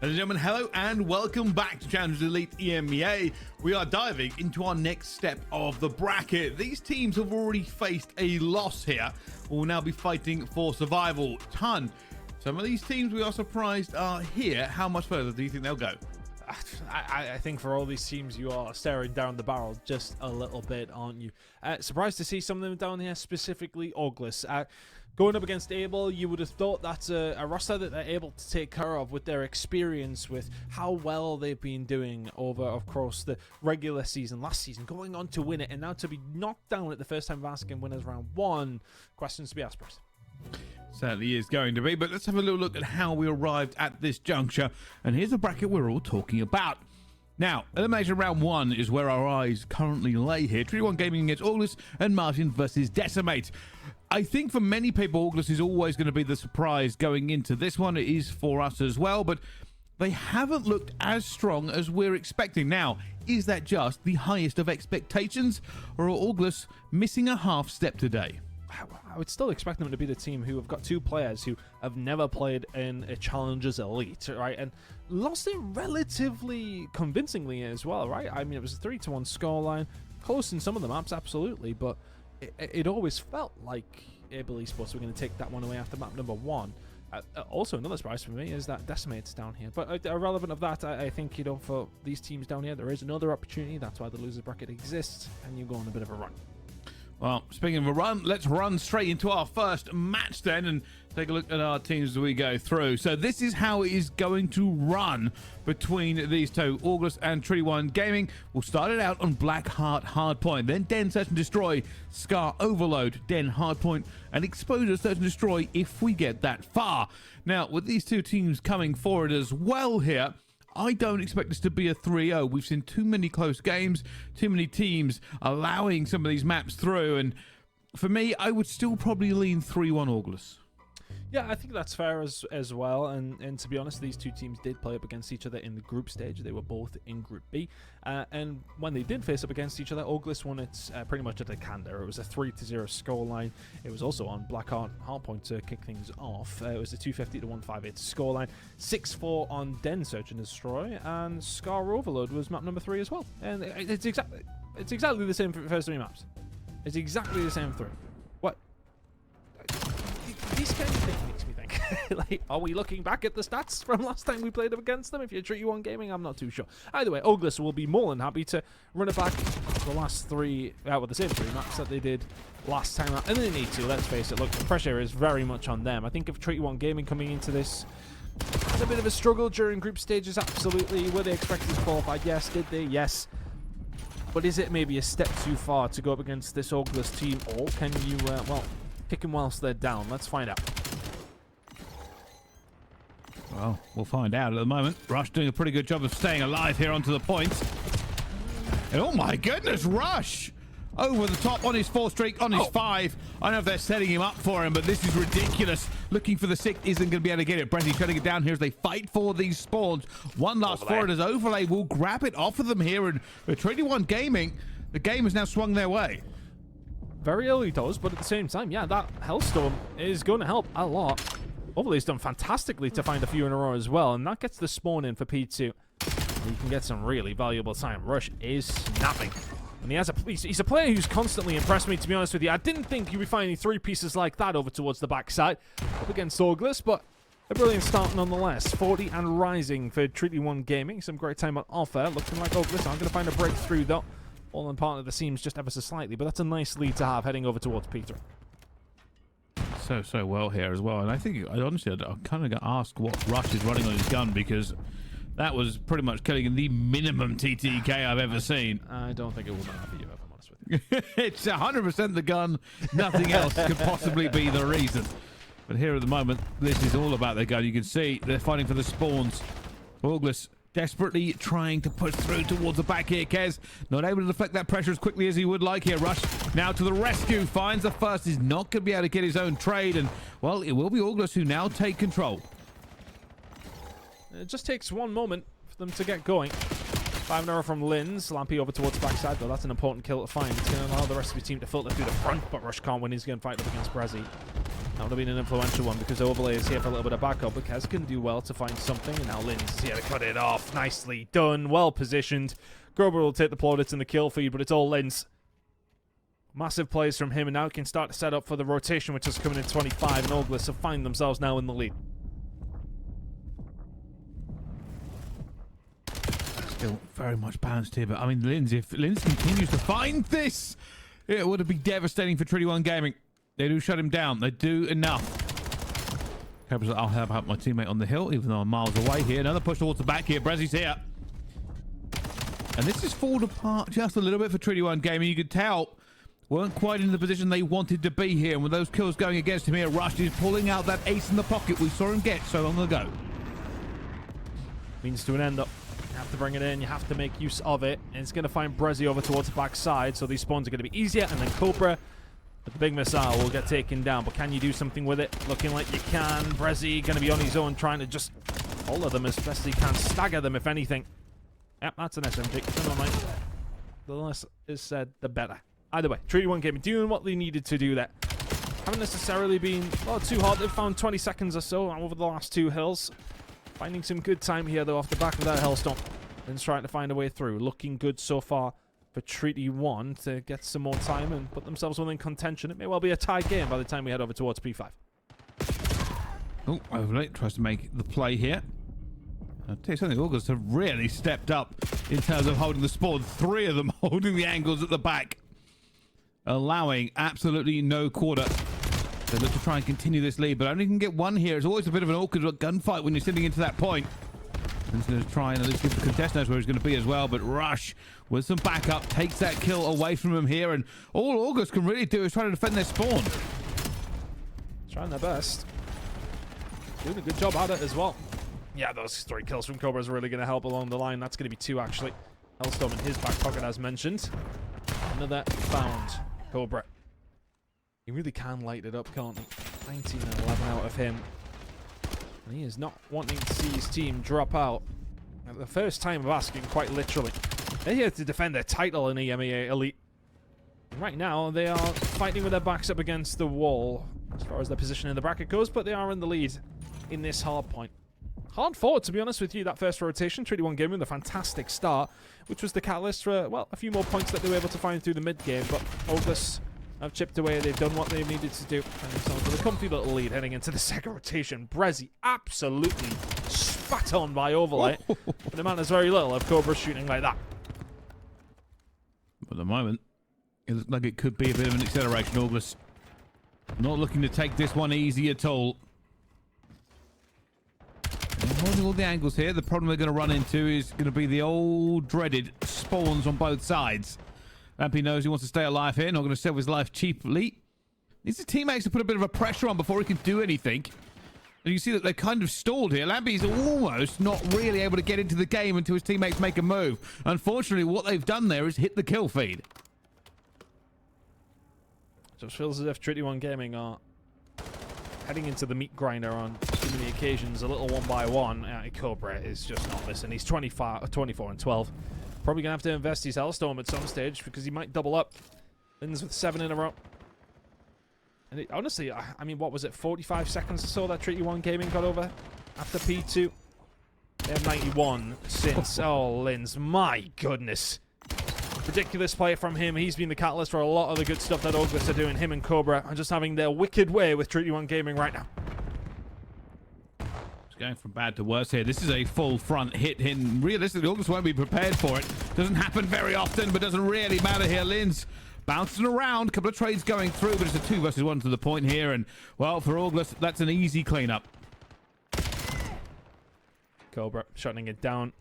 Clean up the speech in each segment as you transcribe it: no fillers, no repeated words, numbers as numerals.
Ladies and gentlemen, hello and welcome back to Challengers Elite EMEA. We are diving into our next step of the bracket. These teams have already faced a loss here. Will now be fighting for survival. Some of these teams we are surprised are here. How much further do you think they'll go? I think for all these teams, you are staring down the barrel just a little bit, aren't you? Surprised to see some of them down here, specifically Oglis. Going up against Able, you would have thought that's a roster that they're able to take care of with their experience, with how well they've been doing over, of course, the regular season, last season, going on to win it, and now to be knocked down at the first time of asking winners round one. Questions to be asked, Bruce. Certainly is going to be, but let's have a little look at how we arrived at this juncture. And here's the bracket we're all talking about. Now, elimination round one is where our eyes currently lay here. 3-1 Gaming against August and Martin versus Decimate. I think for many people, August is always going to be the surprise going into this one. It is for us as well, but they haven't looked as strong as we're expecting. Now, is that just the highest of expectations, or are August missing a half step today? I would still expect them to be the team who have got two players who have never played in a Challengers Elite, right? And lost it relatively convincingly as well, right? I mean, it was a 3-1 scoreline, close in some of the maps, absolutely, but it always felt like Able Esports were going to take that one away after map number one. Also, another surprise for me is that Decimate's down here. But irrelevant of that, I think, you know, for these teams down here, there is another opportunity. That's why the loser bracket exists, and you go on a bit of a run. Well, speaking of a run, let's run straight into our first match then and take a look at our teams as we go through. So this is how it is going to run between these two, August and 3-1 Gaming. We'll start it out on Blackheart Hardpoint, then Den Search and Destroy, Scar Overload, Den Hardpoint, and Exposure Search and Destroy if we get that far. Now, with these two teams coming forward as well here, I don't expect this to be a 3-0. We've seen too many close games, too many teams allowing some of these maps through, and for me, I would still probably lean 3-1 August. Yeah, I think that's fair as well, and to be honest, these two teams did play up against each other in the group stage. They were both in Group B, and when they did face up against each other, Oglis won it pretty much at a canter. It was a 3-0 scoreline. It was also on Blackheart Hardpoint to kick things off. It was a 250 to 158 scoreline, 6-4 on Den Search and Destroy, and Scar Overload was map number 3 as well. And it's exactly the same for the first three maps. It's exactly the same three. What? These kind of things makes me think, like, are we looking back at the stats from last time we played up against them? If you're 3-1 Gaming, I'm not too sure. Either way, Oglis will be more than happy to run it back the last three, with the same three maps that they did last time out. And they need to, let's face it, look, the pressure is very much on them. I think if 3-1 Gaming coming into this had a bit of a struggle during group stages, absolutely. Were they expected to qualify? Yes. Did they? Yes. But is it maybe a step too far to go up against this Oglis team, or can you, well, kick them whilst they're down? Let's find out. Well, we'll find out at the moment. Rush doing a pretty good job of staying alive here onto the point. And oh my goodness, Rush! Over the top on his 4 streak, on his 5. I don't know if they're setting him up for him, but this is ridiculous. Looking for the 6, isn't going to be able to get it. Brezzy trying to get down here as they fight for these spawns. One last forward as Overlay will grab it off of them here. And with 3-1 Gaming, the game has now swung their way. Very early does, but at the same time, yeah, that Hellstorm is going to help a lot. Overlay's done fantastically to find a few in a row as well, and that gets the spawn in for P2. You can get some really valuable time. Rush is snapping. And he's a player who's constantly impressed me, to be honest with you. I didn't think you'd be finding 3 pieces like that over towards the backside up against Oglis, but a brilliant start nonetheless. 40 and rising for 3-1 Gaming. Some great time on offer. Looking like Oglis aren't going to find a breakthrough, though. All in part of the seams just ever so slightly, but that's a nice lead to have heading over towards P3. So well here as well, and I think, honestly, I'm kind of going to ask what Rush is running on his gun, because that was pretty much killing the minimum TTK I've ever seen. I don't think it will matter for you, if I'm honest with you. It's 100% the gun. Nothing else could possibly be the reason. But here at the moment, this is all about their gun. You can see they're fighting for the spawns. Auglis desperately trying to push through towards the back here. Kez not able to deflect that pressure as quickly as he would like here. Rush now to the rescue. Finds the first. Is not going to be able to get his own trade. And, well, it will be Auglis who now take control. It just takes one moment for them to get going. 5-0 from Linz. Lampy over towards the backside, though. That's an important kill to find. It's going to allow the rest of his team to filter through the front, but Rush can't win. He's going to fight up against Brezzy. That would have been an influential one because Overlay is here for a little bit of backup, but Kez can do well to find something, and now Linz is here to cut it off. Nicely done, well positioned. Grover will take the plaudits and the kill feed, but it's all Linz. Massive plays from him, and now he can start to set up for the rotation, which is coming in 25, and Oglis have find themselves now in the lead. Still very much balanced here, but I mean, Linz, if Linz continues to find this, it would be devastating for Treaty 1 Gaming. They do shut him down. They do enough. Cobra's like, I'll help out my teammate on the hill, even though I'm miles away here. Another push towards the back here. Brezzy's here. And this has fallen apart just a little bit for Treaty 1 Gaming. You could tell weren't quite in the position they wanted to be here. And with those kills going against him here, Rush is pulling out that ace in the pocket we saw him get so long ago. Means to an end up. You have to bring it in. You have to make use of it. And it's going to find Brezzy over towards the back side. So these spawns are going to be easier. And then Cobra with the big missile will get taken down. But can you do something with it? Looking like you can. Brezzy going to be on his own, trying to just follow them as best he can. Stagger them, if anything. Yep, that's an SMG. Never mind. The less is said, the better. Either way, Treaty 1 Gaming doing what they needed to do there. Haven't necessarily been, well, too hard. They've found 20 seconds or so over the last two hills. Finding some good time here, though, off the back of that Hellstorm. Then trying to find a way through. Looking good so far for Treaty 1 to get some more time and put themselves within contention. It may well be a tied game by the time we head over towards P5. Oh, Overlay tries to make the play here. I'll tell you something, August have really stepped up in terms of holding the spawn. 3 of them holding the angles at the back, allowing absolutely no quarter. They look to try and continue this lead, but only can get one here. It's always a bit of an awkward gunfight when you're sitting into that point. And going to try and at least give the contest knows where he's going to be as well, but Rush with some backup takes that kill away from him here, and all August can really do is try to defend their spawn. Trying their best. Doing a good job at it as well. Yeah, those 3 kills from Cobra is really going to help along the line. That's going to be 2, actually. Hellstorm in his back pocket, as mentioned. Another found Cobra. He really can light it up, can't he? 19 and 11 out of him. And he is not wanting to see his team drop out. At the first time of asking, quite literally. They're here to defend their title in EMEA Elite. And right now, they are fighting with their backs up against the wall as far as their position in the bracket goes, but they are in the lead in this hard point. Hard fought, to be honest with you, that first rotation. Treaty 1 Gaming with a fantastic start, which was the catalyst for, well, a few more points that they were able to find through the mid-game, but Oglis have chipped away. They've done what they needed to do. And themselves with a comfy little lead heading into the second rotation. Brezzy absolutely spat on by Overlay. But it matters very little of Cobra shooting like that. At the moment, it looks like it could be a bit of an acceleration. Oglis not looking to take this one easy at all. They're holding all the angles here. The problem they're going to run into is going to be the old dreaded spawns on both sides. Lampy knows he wants to stay alive here, not going to sell his life cheaply. Needs his teammates to put a bit of a pressure on before he can do anything. And you see that they're kind of stalled here. Lampy's almost not really able to get into the game until his teammates make a move. Unfortunately, what they've done there is hit the kill feed. Just feels as if Treaty 1 Gaming are heading into the meat grinder on too many occasions. A little 1-by-1. Cobra is just not missing. He's 24 and 12. Probably going to have to invest his Hellstorm at some stage because he might double up. Linz with 7 in a row. And it, honestly, I mean, what was it, 45 seconds or so that Treaty 1 Gaming got over after P2? They have 91 since. Oh, Linz, my goodness. Ridiculous play from him. He's been the catalyst for a lot of the good stuff that Oglis are doing. Him and Cobra are just having their wicked way with Treaty 1 Gaming right now. Going from bad to worse here. This is a full front hit. And realistically, August won't be prepared for it. Doesn't happen very often, but doesn't really matter here. Linz bouncing around. Couple of trades going through, but it's a 2 versus 1 to the point here. And, well, for August, that's an easy cleanup. Cobra shutting it down.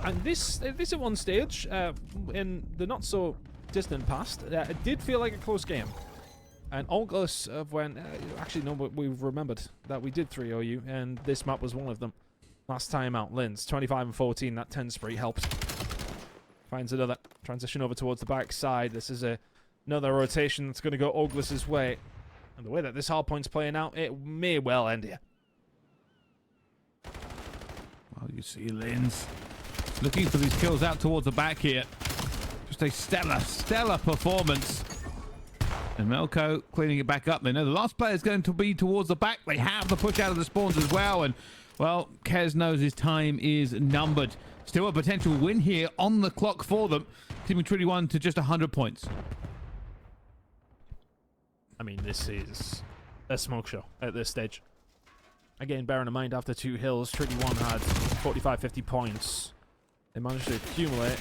And this at one stage, in the not-so-distant past, it did feel like a close game. And Oglis of when... actually, no, we've remembered that we did 3-0-U, and this map was one of them. Last time out, Linz, 25 and 14, that 10 spree helped. Finds another transition over towards the back side. This is another rotation that's going to go Oglis' way. And the way that this hardpoint's playing out, it may well end here. Well, you see Linz looking for these kills out towards the back here. Just a stellar performance. And Melko cleaning it back up. They know the last player is going to be towards the back. They have the push out of the spawns as well. And, well, Kez knows his time is numbered. Still a potential win here on the clock for them. Team Trinity 1 to just 100 points. I mean, this is a smoke show at this stage. Again, bearing in mind, after 2 hills, Trinity 1 had 45, 50 points. They managed to accumulate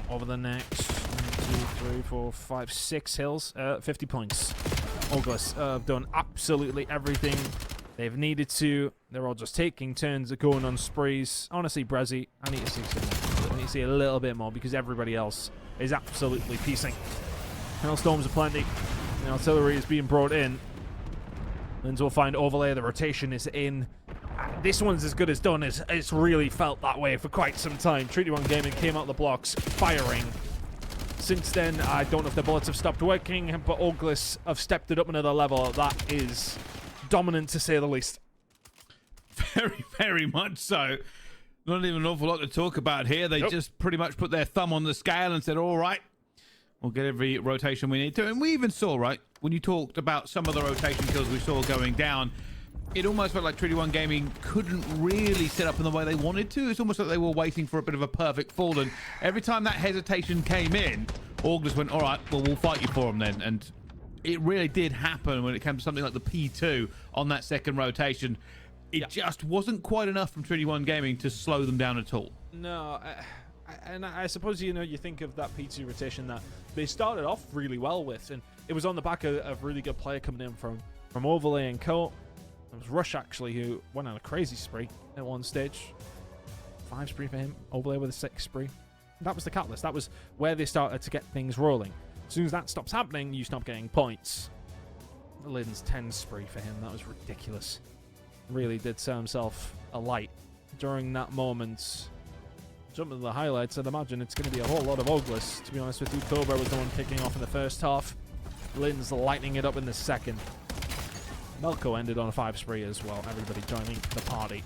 over the next 1, 2, 3, 4, 5, 6 hills, 50 points. August have done absolutely everything they've needed to. They're all just taking turns at going on sprees. Honestly, Brezzy, I need to see some more. I need to see a little bit more because everybody else is absolutely piecing. Hailstorms are plenty. The artillery is being brought in. Lins will find overlay. The rotation is in. This one's as good as done. It's really felt that way for quite some time. Trinity 1 Gaming came out the blocks firing. Since then, I don't know if the bullets have stopped working, but Auglis have stepped it up another level. That is dominant, to say the least. Very, very much so. Not even an awful lot to talk about here. They just pretty much put their thumb on the scale and said, all right, we'll get every rotation we need to. And we even saw, right, when you talked about some of the rotation kills we saw going down, it almost felt like Trinity 1 Gaming couldn't really set up in the way they wanted to. It's almost like they were waiting for a bit of a perfect fall. And every time that hesitation came in, August went, all right, well, we'll fight you for them then. And it really did happen when it came to something like the P2 on that second rotation. It just wasn't quite enough from Trinity 1 Gaming to slow them down at all. No, and I suppose, you know, you think of that P2 rotation that they started off really well with, and it was on the back of really good player coming in from Overlay and Co. It was Rush, actually, who went on a crazy spree at one stage. 5 spree for him, Overlay with a 6 spree. That was the catalyst. That was where they started to get things rolling. As soon as that stops happening, you stop getting points. Lin's 10 spree for him. That was ridiculous. Really did set himself alight during that moment. Jumping to the highlights, I'd imagine it's going to be a whole lot of Oglis. To be honest with you, Cobra was the one kicking off in the first half. Lin's lighting it up in the second. Melko ended on a 5 spree as well. Everybody joining the party.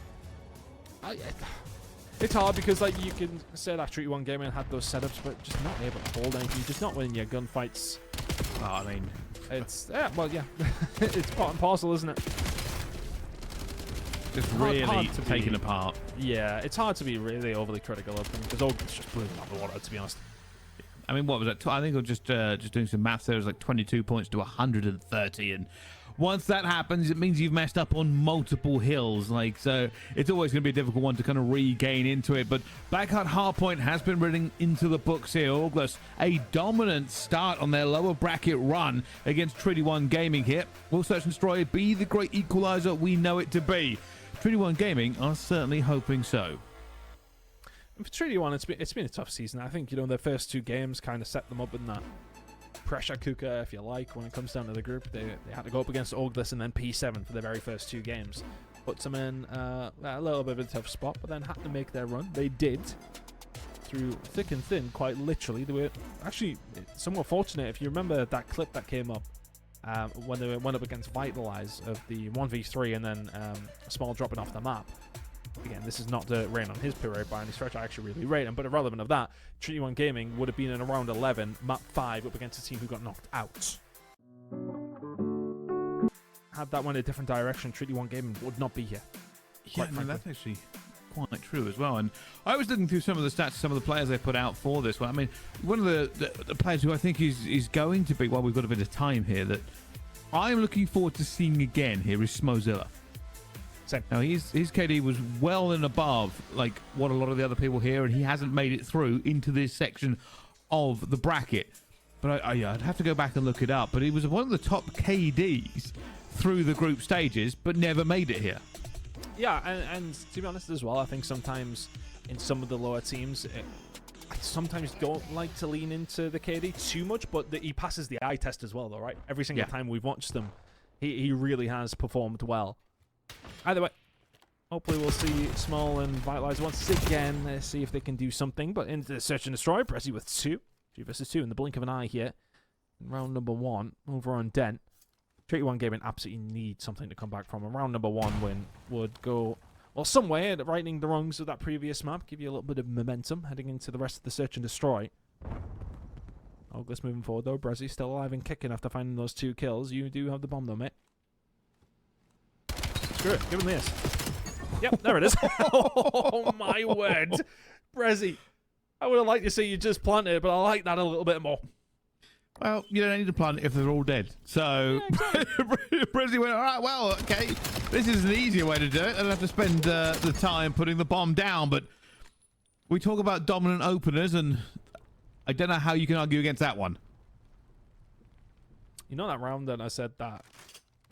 It's hard because, like, you can say that Trinity 1 Gaming had those setups, but just not able to hold anything. Just not winning your gunfights. Oh, I mean, it's it's part and parcel, isn't it? Just really taken apart. Yeah, it's hard to be really overly critical of them because Ogres just blew them out of the water, to be honest. I mean, what was that? I think I was just doing some maths. There was like 22 points to 130, and once that happens, it means you've messed up on multiple hills. Like, so it's always going to be a difficult one to kind of regain into it. But Blackheart Hardpoint has been written into the books here. August, a dominant start on their lower bracket run against Trinity 1 Gaming here. Will Search and Destroy be the great equalizer we know it to be? Trinity 1 Gaming are certainly hoping so. For Trinity 1, it's been a tough season. I think, you know, their first 2 games kind of set them up in that pressure cooker, if you like, when it comes down to the group. They had to go up against Oglis and then P7 for their very first 2 games. Puts them in a little bit of a tough spot, but then had to make their run. They did, through thick and thin, quite literally. They were actually somewhat fortunate. If you remember that clip that came up when they went up against Vitalize of the 1v3 and then a small dropping off the map. Again, this is not to rain on his parade by any stretch. I actually really rate him, but irrelevant of that, Trinity 1 Gaming would have been in around 11, map 5, up against a team who got knocked out. Had that went a different direction, Trinity 1 Gaming would not be here. Yeah, no, that's actually quite true as well. And I was looking through some of the stats, some of the players they put out for this one. I mean, one of the players who I think is going to be, well, we've got a bit of time here, that I'm looking forward to seeing again here is Smozilla. Same. Now, his KD was well and above like what a lot of the other people here, and he hasn't made it through into this section of the bracket. But I'd have to go back and look it up. But he was one of the top KDs through the group stages, but never made it here. Yeah, and to be honest as well, I think sometimes in some of the lower teams, I sometimes don't like to lean into the KD too much, but he passes the eye test as well, though, right? Every single time we've watched them, he really has performed well. Either way, hopefully we'll see Small and Vitalize once again, see if they can do something. But into the Search and Destroy, Prezi with 2 versus 2 in the blink of an eye here. In round number 1, over on Dent. Trinity 1 Gaming absolutely need something to come back from. A round number 1 win would go, well, some way at righting the wrongs of that previous map. Give you a little bit of momentum heading into the rest of the Search and Destroy. Oglis moving forward, though. Brezzy still alive and kicking after finding those 2 kills. You do have the bomb, though, mate. Screw it. Give him this. Yep, there it is. Oh, my word. Brezzy. I would have liked to see you just plant it, but I like that a little bit more. Well, you don't need to plant it if they're all dead. So, yeah, exactly. Brezzy went, all right, well, okay, this is an easier way to do it. I don't have to spend the time putting the bomb down, but we talk about dominant openers, and I don't know how you can argue against that one. You know that round that I said that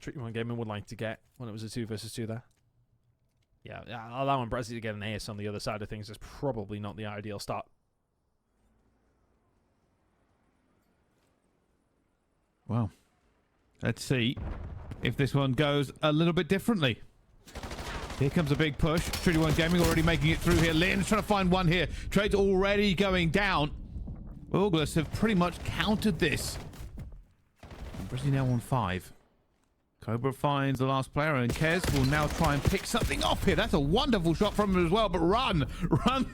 Tricky One Gaming would like to get when it was a 2 versus 2 there? Yeah, allowing Brezzy to get an ace on the other side of things is probably not the ideal start. Well, let's see if this one goes a little bit differently. Here comes a big push. Tricky One Gaming already making it through here. Lynn's trying to find one here. Trade's already going down. Oglis have pretty much countered this. Brezzy now on 5. Cobra finds the last player, and Kez will now try and pick something off here. That's a wonderful shot from him as well, but run,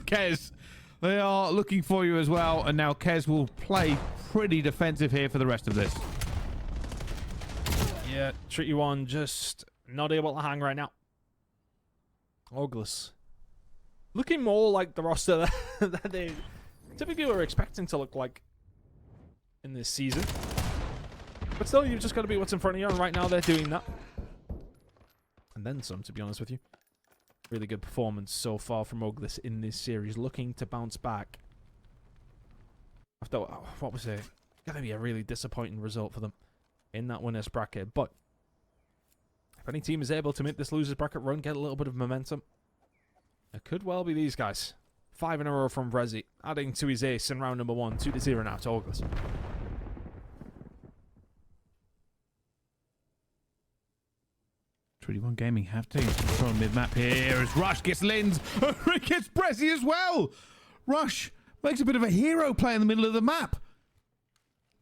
Kez. They are looking for you as well, and now Kez will play pretty defensive here for the rest of this. Yeah, Tricky One just not able to hang right now. Oglis. Looking more like the roster that they typically were expecting to look like in this season. But still, you've just got to be what's in front of you, and right now they're doing that. And then some, to be honest with you. Really good performance so far from Oglis in this series, looking to bounce back. After, what was it? Going to be a really disappointing result for them in that winner's bracket. But if any team is able to make this loser's bracket run, get a little bit of momentum, it could well be these guys. 5 in a row from Brezzy, adding to his ace in round number 1. 2-0 now to Oglis. Tricky One Gaming have to control mid-map here as Rush gets Linz. Gets Brezzy as well. Rush makes a bit of a hero play in the middle of the map.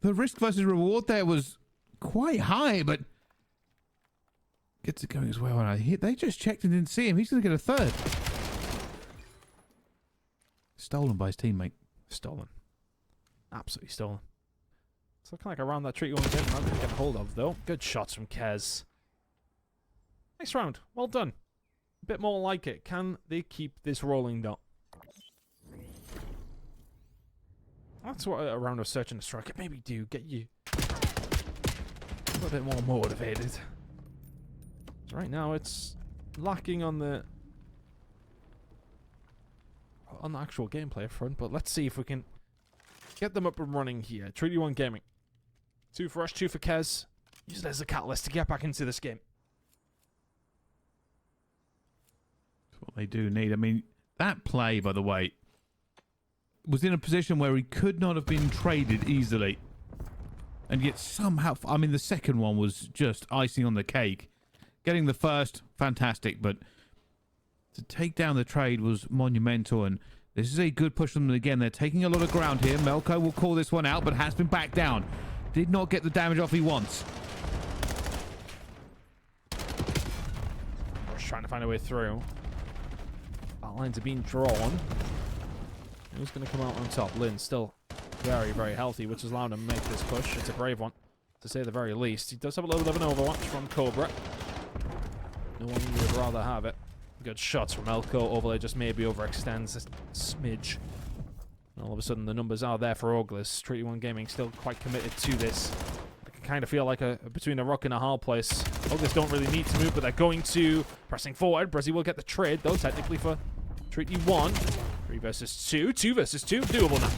The risk versus reward there was quite high, but gets it going as well. And they just checked and didn't see him. He's going to get a 3rd. Stolen by his teammate. Stolen. Absolutely stolen. It's looking like around that Tricky One Gaming not going to get hold of, though. Good shots from Kez. Nice round. Well done. A bit more like it. Can they keep this rolling, though? That's what a round of search and destroy could maybe do. Get you a little bit more motivated. So right now it's lacking on the actual gameplay front, but let's see if we can get them up and running here. Tricky One Gaming. 2 for Rush, 2 for Kez. Use it as a catalyst to get back into this game. What they do need. I mean, that play, by the way, was in a position where he could not have been traded easily. And yet somehow, I mean, the second one was just icing on the cake. Getting the first, fantastic, but to take down the trade was monumental, and this is a good push from them again. They're taking a lot of ground here. Melko will call this one out, but has been backed down. Did not get the damage off he wants. Just trying to find a way through. Lines are being drawn. Who's going to come out on top? Lynn still very, very healthy, which has allowed him to make this push. It's a brave one, to say the very least. He does have a little bit of an overwatch from Cobra. No one would rather have it. Good shots from Elko. Overlay just maybe overextends a smidge. And all of a sudden, the numbers are there for Oglis. Tricky One Gaming still quite committed to this. I can kind of feel like between a rock and a hard place. Oglis don't really need to move, but they're going to. Pressing forward. Brezzy will get the trade, though, technically for Tricky One. 3 versus 2. 2 versus 2. Doable now.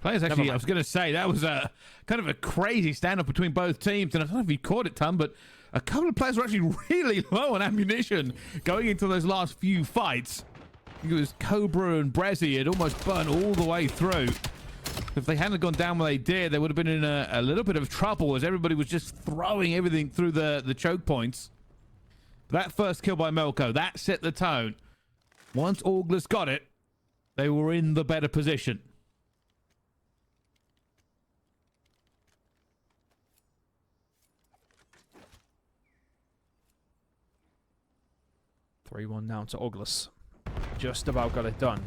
Players actually, I was going to say, that was a kind of a crazy standoff between both teams. And I don't know if you caught it, Tom, but a couple of players were actually really low on ammunition going into those last few fights. I think it was Cobra and Brezzy had almost burned all the way through. If they hadn't gone down where they did, they would have been in a little bit of trouble as everybody was just throwing everything through the choke points. That first kill by Melko, that set the tone. Once Oglis got it, they were in the better position. (3-1) down to Oglis. Just about got it done.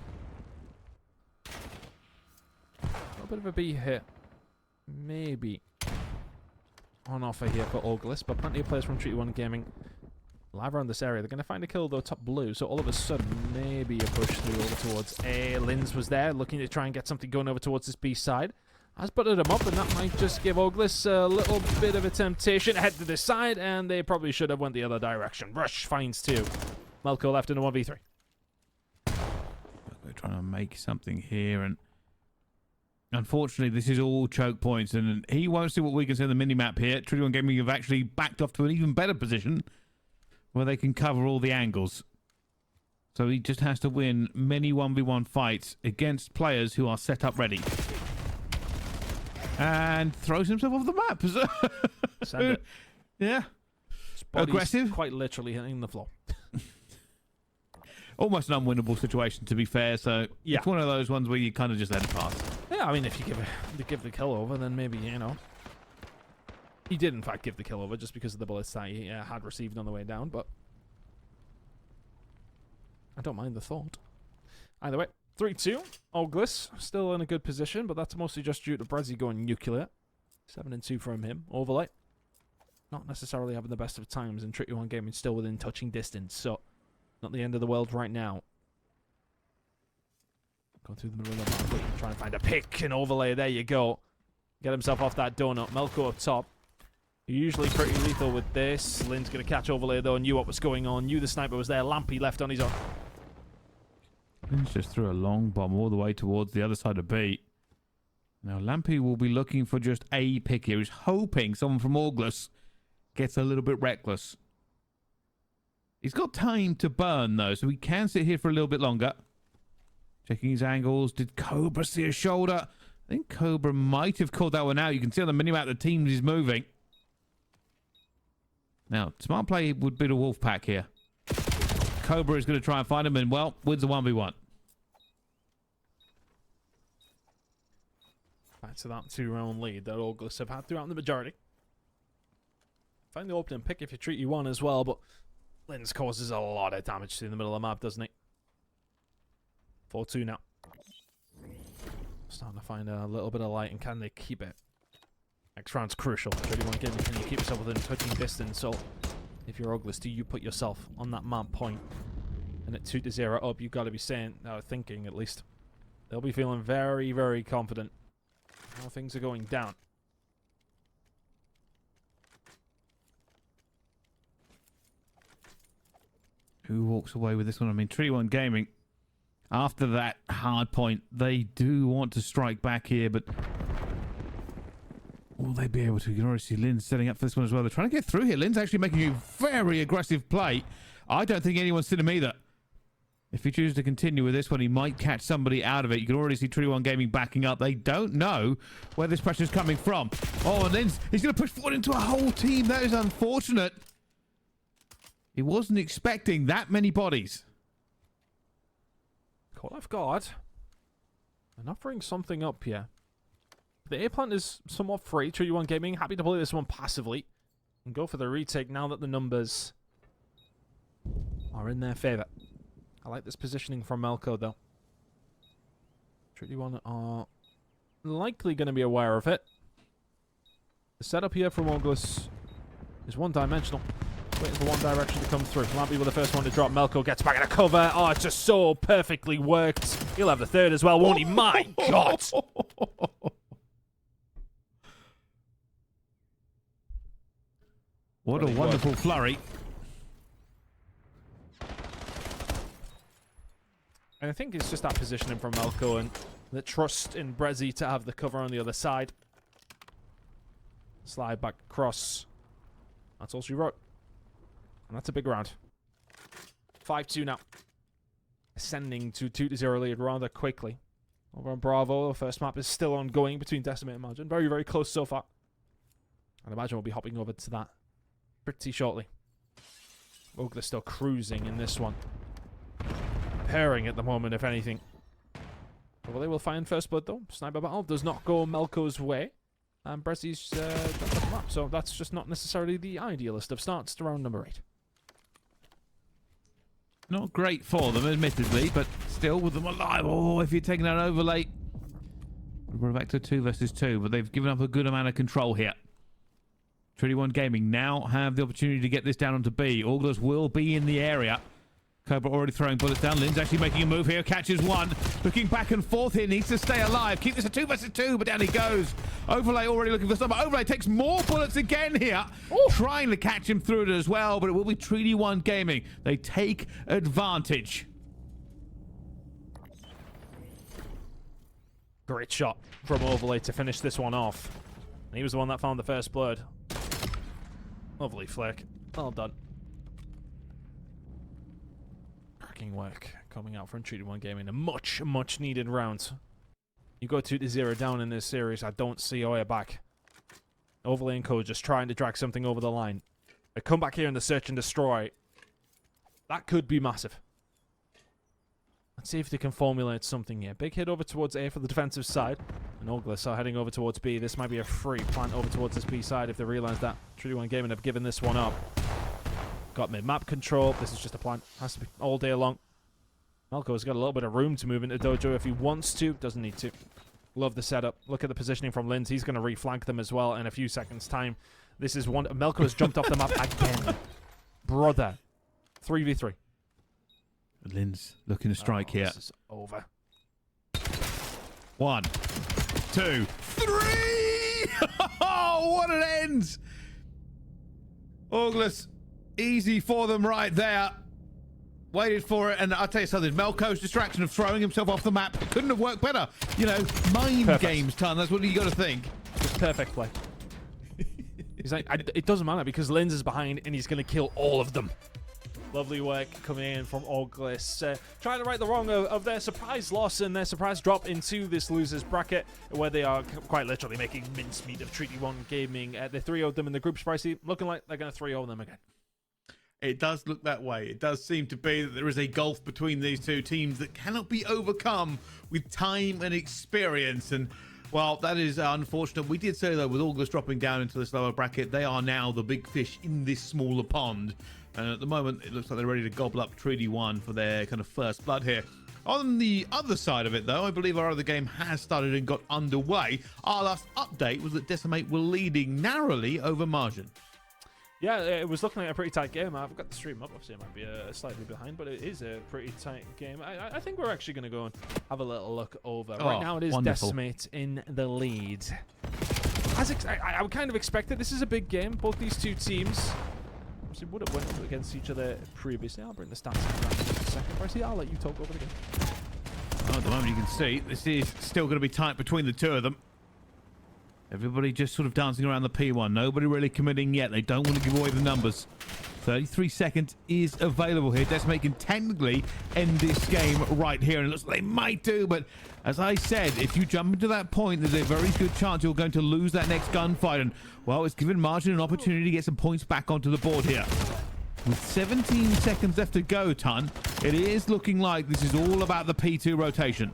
A little bit of a B hit maybe on offer here for August, but plenty of players from Treaty 1 Gaming live around this area. They're going to find a kill, though, top blue, so all of a sudden, maybe a push through over towards A. Linz was there, looking to try and get something going over towards this B side. Has buttered him up, and that might just give August a little bit of a temptation. Head to this side, and they probably should have went the other direction. Rush finds 2. Melko left in a 1v3. We're trying to make something here, and unfortunately, this is all choke points, and he won't see what we can see on the mini-map here. Treaty 1 Gaming have actually backed off to an even better position where they can cover all the angles. So he just has to win many 1v1 fights against players who are set up ready. And throws himself off the map. Send it. Yeah. Aggressive. Quite literally hitting the floor. Almost an unwinnable situation, to be fair. So yeah, it's one of those ones where you kind of just let it pass. Yeah, I mean, if you give the kill over, then maybe, you know. He did, in fact, give the kill over just because of the bullets that he had received on the way down, but I don't mind the thought. Either way, 3-2. Oglis still in a good position, but that's mostly just due to Brezzy going nuclear. 7-2 from him. Overlay. Not necessarily having the best of times, and Treaty 1 Gaming still within touching distance, so not the end of the world right now. Going through the middle of the map, trying to find a pick and overlay. There you go. Get himself off that donut. Melko up top. Usually pretty lethal with this. Lynn's going to catch overlay, though. Knew what was going on. Knew the sniper was there. Lampy left on his own. Lynn's just threw a long bomb all the way towards the other side of B. Now, Lampy will be looking for just a pick here. He's hoping someone from Auglis gets a little bit reckless. He's got time to burn, though, so he can sit here for a little bit longer. Checking his angles. Did Cobra see a shoulder? I think Cobra might have called that one out. You can see on the minimap the team is moving. Now, smart play would be the Wolfpack here. Cobra is going to try and find him and, well, wins the 1v1. Back to that 2-round lead that Auglis have had throughout the majority. Find the opening pick if you treat you one as well, but Linz causes a lot of damage to the middle of the map, doesn't he? 4-2 now. Starting to find a little bit of light, and can they keep it? Next round's crucial. 31 game, can you keep yourself within touching distance? So, if you're Auglis, do you put yourself on that map point? And at 2-0 up, you've got to be saying, thinking at least, they'll be feeling very, very confident how things are going down. Who walks away with this one? I mean, Treaty 1 Gaming, after that hard point, they do want to strike back here, but will they be able to? You can already see Lynn's setting up for this one as well. They're trying to get through here. Lynn's actually making a very aggressive play. I don't think anyone's seen him either. If he chooses to continue with this one, he might catch somebody out of it. You can already see Treaty 1 Gaming backing up. They don't know where this pressure is coming from. Oh, and Lynn's, he's going to push forward into a whole team. That is unfortunate. He wasn't expecting that many bodies. Caught off guard. And offering something up here. The A plant is somewhat free. Treaty 1 Gaming happy to play this one passively and go for the retake now that the numbers are in their favor. I like this positioning from Melko, though. Treaty 1 are likely going to be aware of it. The setup here from August is one-dimensional. Waiting for one direction to come through. Lampy with the first one to drop. Melko gets back in a cover. Oh, it's just so perfectly worked. He'll have the third as well, won't he? My God! What a wonderful flurry. And I think it's just that positioning from Melko and the trust in Brezzy to have the cover on the other side. Slide back across. That's all she wrote. And that's a big round. 5-2 now. Ascending to 2-0 lead rather quickly. Over on Bravo, the first map is still ongoing between Decimate and Margin. Very, very close so far. I'd imagine we'll be hopping over to that pretty shortly. Ogler's still cruising in this one. Pairing at the moment, if anything. Well, they will find first blood, though. Sniper battle does not go Melko's way. And Brezzy's got the map, so that's just not necessarily the idealist of starts to round number 8. Not great for them, admittedly, but still with them alive. Oh, if you're taking an overlay, We're back to 2 versus 2, but they've given up a good amount of control here. Trinity One Gaming now have the opportunity to get this down onto B. August will be in the area. Cobra already throwing bullets down. Lynn's actually making a move here. Catches one. Looking back and forth here. Needs to stay alive. Keep this a 2 versus 2, but down he goes. Overlay already looking for some. Overlay takes more bullets again here. Ooh. Trying to catch him through it as well, but it will be Trinity One Gaming. They take advantage. Great shot from Overlay to finish this one off. He was the one that found the first blood. Lovely flick. Well done. Cracking work coming out from Trinity One Gaming. A much needed round. You go 2-0 down in this series. I don't see Oya back. Overlay and Co just trying to drag something over the line. They come back here in the search and destroy. That could be massive. Let's see if they can formulate something here. Big hit over towards A for the defensive side. And Oglis are heading over towards B. This might be a free plant over towards this B side if they realize that Trinity One Gaming have given this one up. Got mid-map control. This is just a plant. Has to be all day long. Malco's got a little bit of room to move into Dojo if he wants to. Doesn't need to. Love the setup. Look at the positioning from Linz. He's going to reflank them as well in a few seconds' time. This is one. Melko has jumped off the map again. Brother. 3v3. Linz looking to strike here. This is over. 1, 2, 3! Oh, what an end! Auglis, easy for them right there. Waited for it, and I'll tell you something. Melko's distraction of throwing himself off the map couldn't have worked better. You know, mind games, Ton. That's what you got to think. Just perfect play. He's like, it doesn't matter because Linz is behind, and he's going to kill all of them. Lovely work coming in from Auglis. Trying to right the wrong of their surprise loss and their surprise drop into this losers bracket, where they are quite literally making mincemeat of Trinity One Gaming. They 3-0'd them in the group, Pricey. Looking like they're going to 3-0 them again. It does look that way. It does seem to be that there is a gulf between these two teams that cannot be overcome with time and experience. And, well, that is unfortunate. We did say, though, with August dropping down into this lower bracket, they are now the big fish in this smaller pond. And at the moment, it looks like they're ready to gobble up Trinity One for their kind of first blood here. On the other side of it, though, I believe our other game has started and got underway. Our last update was that Decimate were leading narrowly over Margin. Yeah, it was looking like a pretty tight game. I've got the stream up. Obviously, it might be slightly behind, but it is a pretty tight game. I think we're actually going to go and have a little look over. Right now, it is wonderful. Decimate in the lead. As I would kind of expect it. This is a big game. Both these two teams obviously would have went against each other previously. I'll bring the stats in a second. Percy, I'll let you talk over the game. Oh, at the moment, you can see this is still going to be tight between the two of them. Everybody just sort of dancing around the P1. Nobody really committing yet. They don't want to give away the numbers. 33 seconds is available here. Decimate can technically end this game right here. And it looks like they might do. But as I said, if you jump into that point, there's a very good chance you're going to lose that next gunfight. And, well, it's given Margin an opportunity to get some points back onto the board here. With 17 seconds left to go, Ton, it is looking like this is all about the P2 rotation.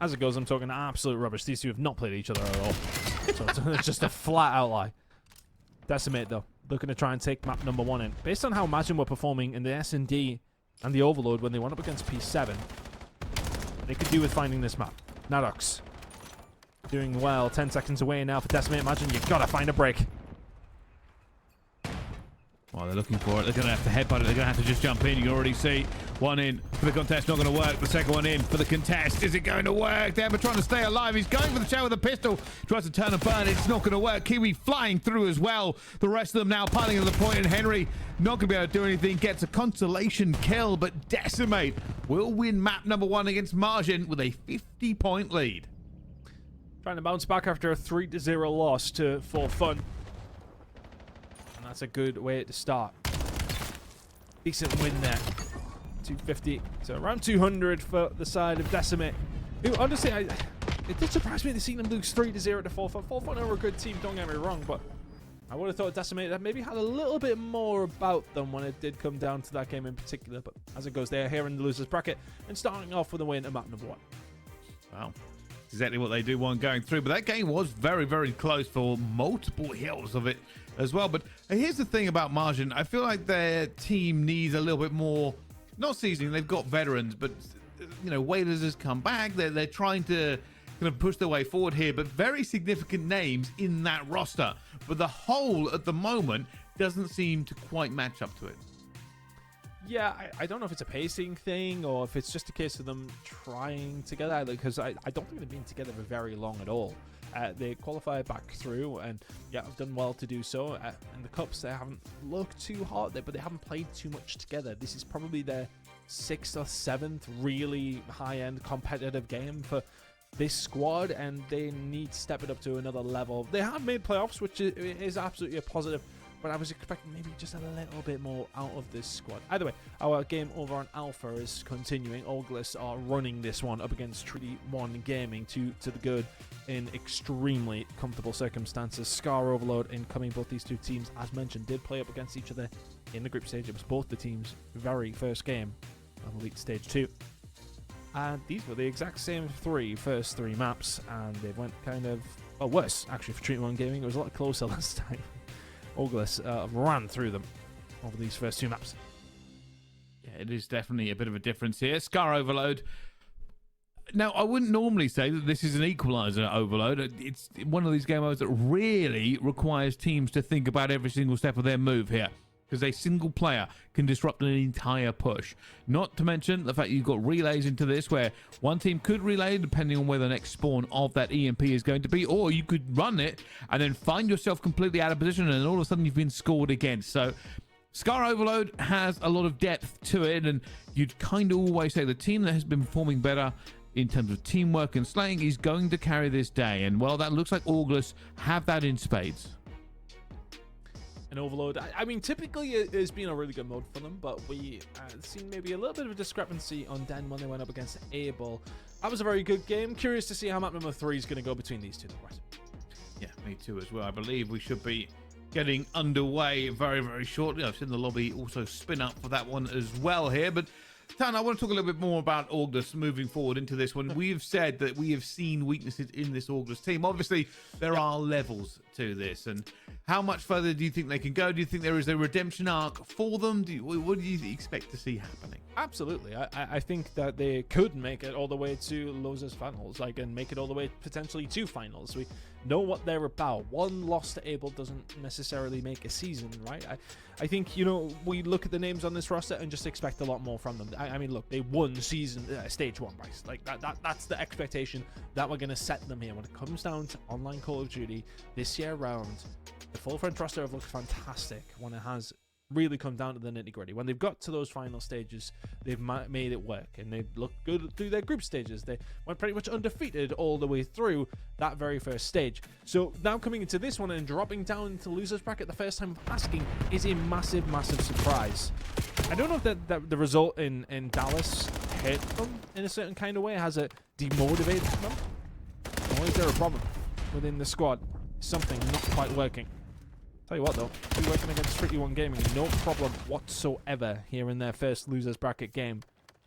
As it goes, I'm talking absolute rubbish. These two have not played each other at all. So it's just a flat out lie. Decimate, though, looking to try and take map number 1 in. Based on how Imagine were performing in the S&D and the Overload when they went up against P7, they could do with finding this map. Nadox doing well. 10 seconds away now for Decimate. Imagine you've got to find a break. Well, they're looking for it. They're going to have to headbutt it. They're going to have to just jump in. You can already see one in for the contest. Not going to work. The second one in for the contest. Is it going to work? They're trying to stay alive. He's going for the shell with a pistol. Tries to turn and burn. It's not going to work. Kiwi flying through as well. The rest of them now piling to the point. And Henry not going to be able to do anything. Gets a consolation kill. But Decimate will win map number 1 against Margin with a 50-point lead. Trying to bounce back after a 3-0 loss to For Fun. That's a good way to start. Decent win there. 250. So around 200 for the side of Decimate. Who, honestly, it did surprise me to see them lose 3-0 to 4-4. 4-4 are a good team, don't get me wrong, but I would have thought Decimate that maybe had a little bit more about them when it did come down to that game in particular. But as it goes, they're here in the losers bracket and starting off with a win at map number 1. Wow. Exactly what they do want going through. But that game was very, very close for multiple hills of it as well. But here's the thing about Margin. I feel like their team needs a little bit more, not seasoning. They've got veterans, but, you know, Wailers has come back. They're trying to going to push their way forward here, but very significant names in that roster. But the whole at the moment doesn't seem to quite match up to it. Yeah, I don't know if it's a pacing thing or if it's just a case of them trying together, because I don't think they've been together for very long at all. They qualify back through, and yeah, have done well to do so. In the Cups, they haven't looked too hot there, but they haven't played too much together. This is probably their 6th or 7th really high-end competitive game for this squad, and they need to step it up to another level. They have made playoffs, which is absolutely a positive, but I was expecting maybe just a little bit more out of this squad. Either way, our game over on Alpha is continuing. Oglis are running this one up against Treaty 1 Gaming to the good in extremely comfortable circumstances. Scar Overload incoming. Both these two teams, as mentioned, did play up against each other in the group stage. It was both the teams' very first game of Elite Stage 2. And these were the exact same first three maps, and they went kind of, well, worse, actually, for Treaty 1 Gaming. It was a lot closer this time. Oglis ran through them over these first 2 maps. Yeah, it is definitely a bit of a difference here. Scar Overload. Now, I wouldn't normally say that this is an equalizer overload. It's one of these game modes that really requires teams to think about every single step of their move here, because a single player can disrupt an entire push. Not to mention the fact you've got relays into this, where one team could relay depending on where the next spawn of that EMP is going to be, or you could run it and then find yourself completely out of position, and all of a sudden you've been scored against. So Scar Overload has a lot of depth to it, and you'd kind of always say the team that has been performing better in terms of teamwork and slaying is going to carry this day. And well, that looks like Oglis have that in spades. An Overload, I mean, typically it has been a really good mode for them, but we seen maybe a little bit of a discrepancy on Den when they went up against Able. That was a very good game. Curious to see how map number 3 is going to go between these two. Yeah, me too as well. I believe we should be getting underway very, very shortly. I've seen the lobby also spin up for that one as well here, but Tan, I want to talk a little bit more about Oglis moving forward into this one. We have said that we have seen weaknesses in this Oglis team. Obviously, there are levels to this. And how much further do you think they can go? Do you think there is a redemption arc for them? What do you expect to see happening? Absolutely. I think that they could make it all the way to losers finals, and make it all the way potentially to finals. We know what they're about. One loss to Able doesn't necessarily make a season, right? I think, we look at the names on this roster and just expect a lot more from them. I mean, look, they won stage 1, right? That's the expectation that we're going to set them here. When it comes down to online Call of Duty this year round, the full French roster have looked fantastic when it has really come down to the nitty-gritty. When they've got to those final stages, they've made it work, and they've looked good through their group stages. They went pretty much undefeated all the way through that very first stage. So now coming into this one and dropping down into losers bracket the first time of asking is a massive, massive surprise. I don't know if that the result in Dallas hit them in a certain kind of way. Has it demotivated them? Or is there a problem within the squad? Something not quite working. Tell you what though, we're working against Treaty 1 Gaming, no problem whatsoever here in their first losers bracket game.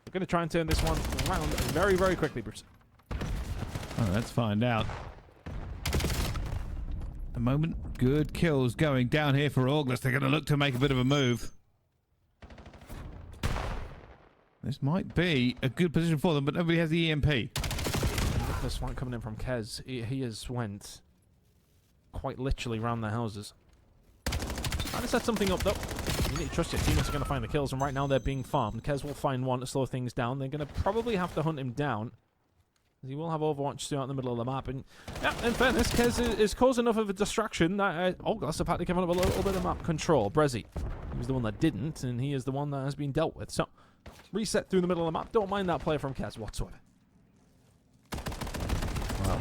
We're going to try and turn this one around very, very quickly, Bruce. Oh, let's find out. A moment, good kills going down here for Oglis. They're going to look to make a bit of a move. This might be a good position for them, but nobody has the EMP. Look at this one coming in from Kez. He has went quite literally around their houses. Trying to set something up though. You need to trust your teammates are going to find the kills, and right now they're being farmed. Kez will find one to slow things down. They're going to probably have to hunt him down. He will have Overwatch 2 out in the middle of the map. And yeah, in fairness, Kez is caused enough of a distraction that Oglis have had to give him a little bit of map control. Brezzy, he was the one that didn't, and he is the one that has been dealt with. So, reset through the middle of the map. Don't mind that play from Kez whatsoever. Wow.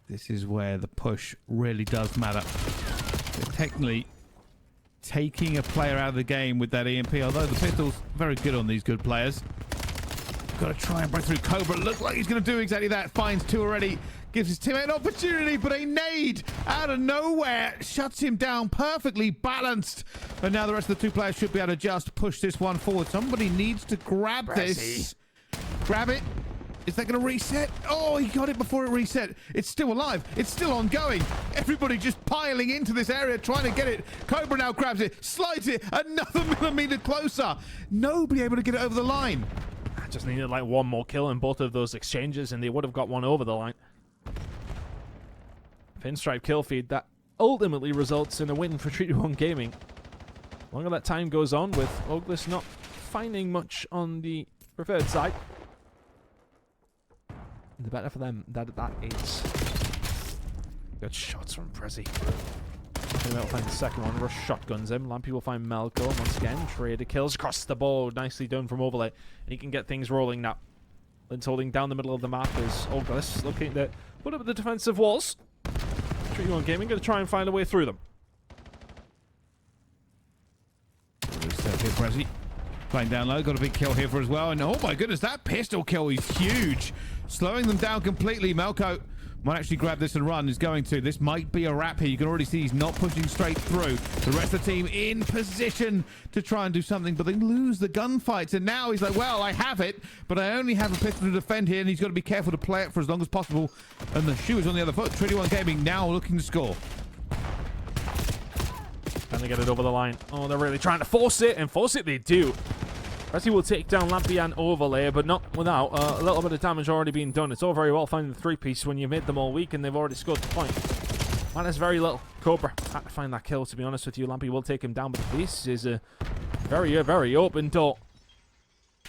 This is where the push really does matter. They're technically taking a player out of the game with that EMP, although the pistol's very good on these good players. Got to try and break through Cobra. Looks like he's going to do exactly that. Finds 2 already. Gives his teammate an opportunity, but a nade out of nowhere shuts him down. Perfectly balanced. And now the rest of the 2 players should be able to just push this one forward. Somebody needs to grab this. Grab it. Is that going to reset? Oh, he got it before it reset. It's still alive. It's still ongoing. Everybody just piling into this area, trying to get it. Cobra now grabs it, slides it another millimeter closer. Nobody able to get it over the line. Just needed like one more kill in both of those exchanges, and they would have got one over the line. Pinstripe kill feed that ultimately results in a win for Treaty 1 Gaming. The longer that time goes on, with Oglis not finding much on the preferred side, the better for them. That is. Good shots from Prezi. Maybe will find the second one. Rush shotguns him. Lampy will find Melko once again. Trader kills across the board. Nicely done from Overlay. And he can get things rolling now. Lynn's holding down the middle of the map as Oglis looking to put up the defensive walls. Treaty 1 Gaming going to try and find a way through them. Here, Prezi. Playing down low. Got a big kill here for as well. And oh my goodness, that pistol kill is huge. Slowing them down completely. Melko might actually grab this and run. He's going to. This might be a wrap here. You can already see he's not pushing straight through. The rest of the team in position to try and do something, but they lose the gunfights. And now he's like, well, I have it, but I only have a pistol to defend here, and he's got to be careful to play it for as long as possible. And the shoe is on the other foot. Treaty 1 Gaming now looking to score. Can they get it over the line? Oh, they're really trying to force it, and force it they do. Prezi will take down Lampy and Overlay, but not without a little bit of damage already being done. It's all very well finding the three-piece when you've made them all weak and they've already scored the point. Man, there's very little. Cobra had to find that kill, to be honest with you. Lampy will take him down, but this is a very open door.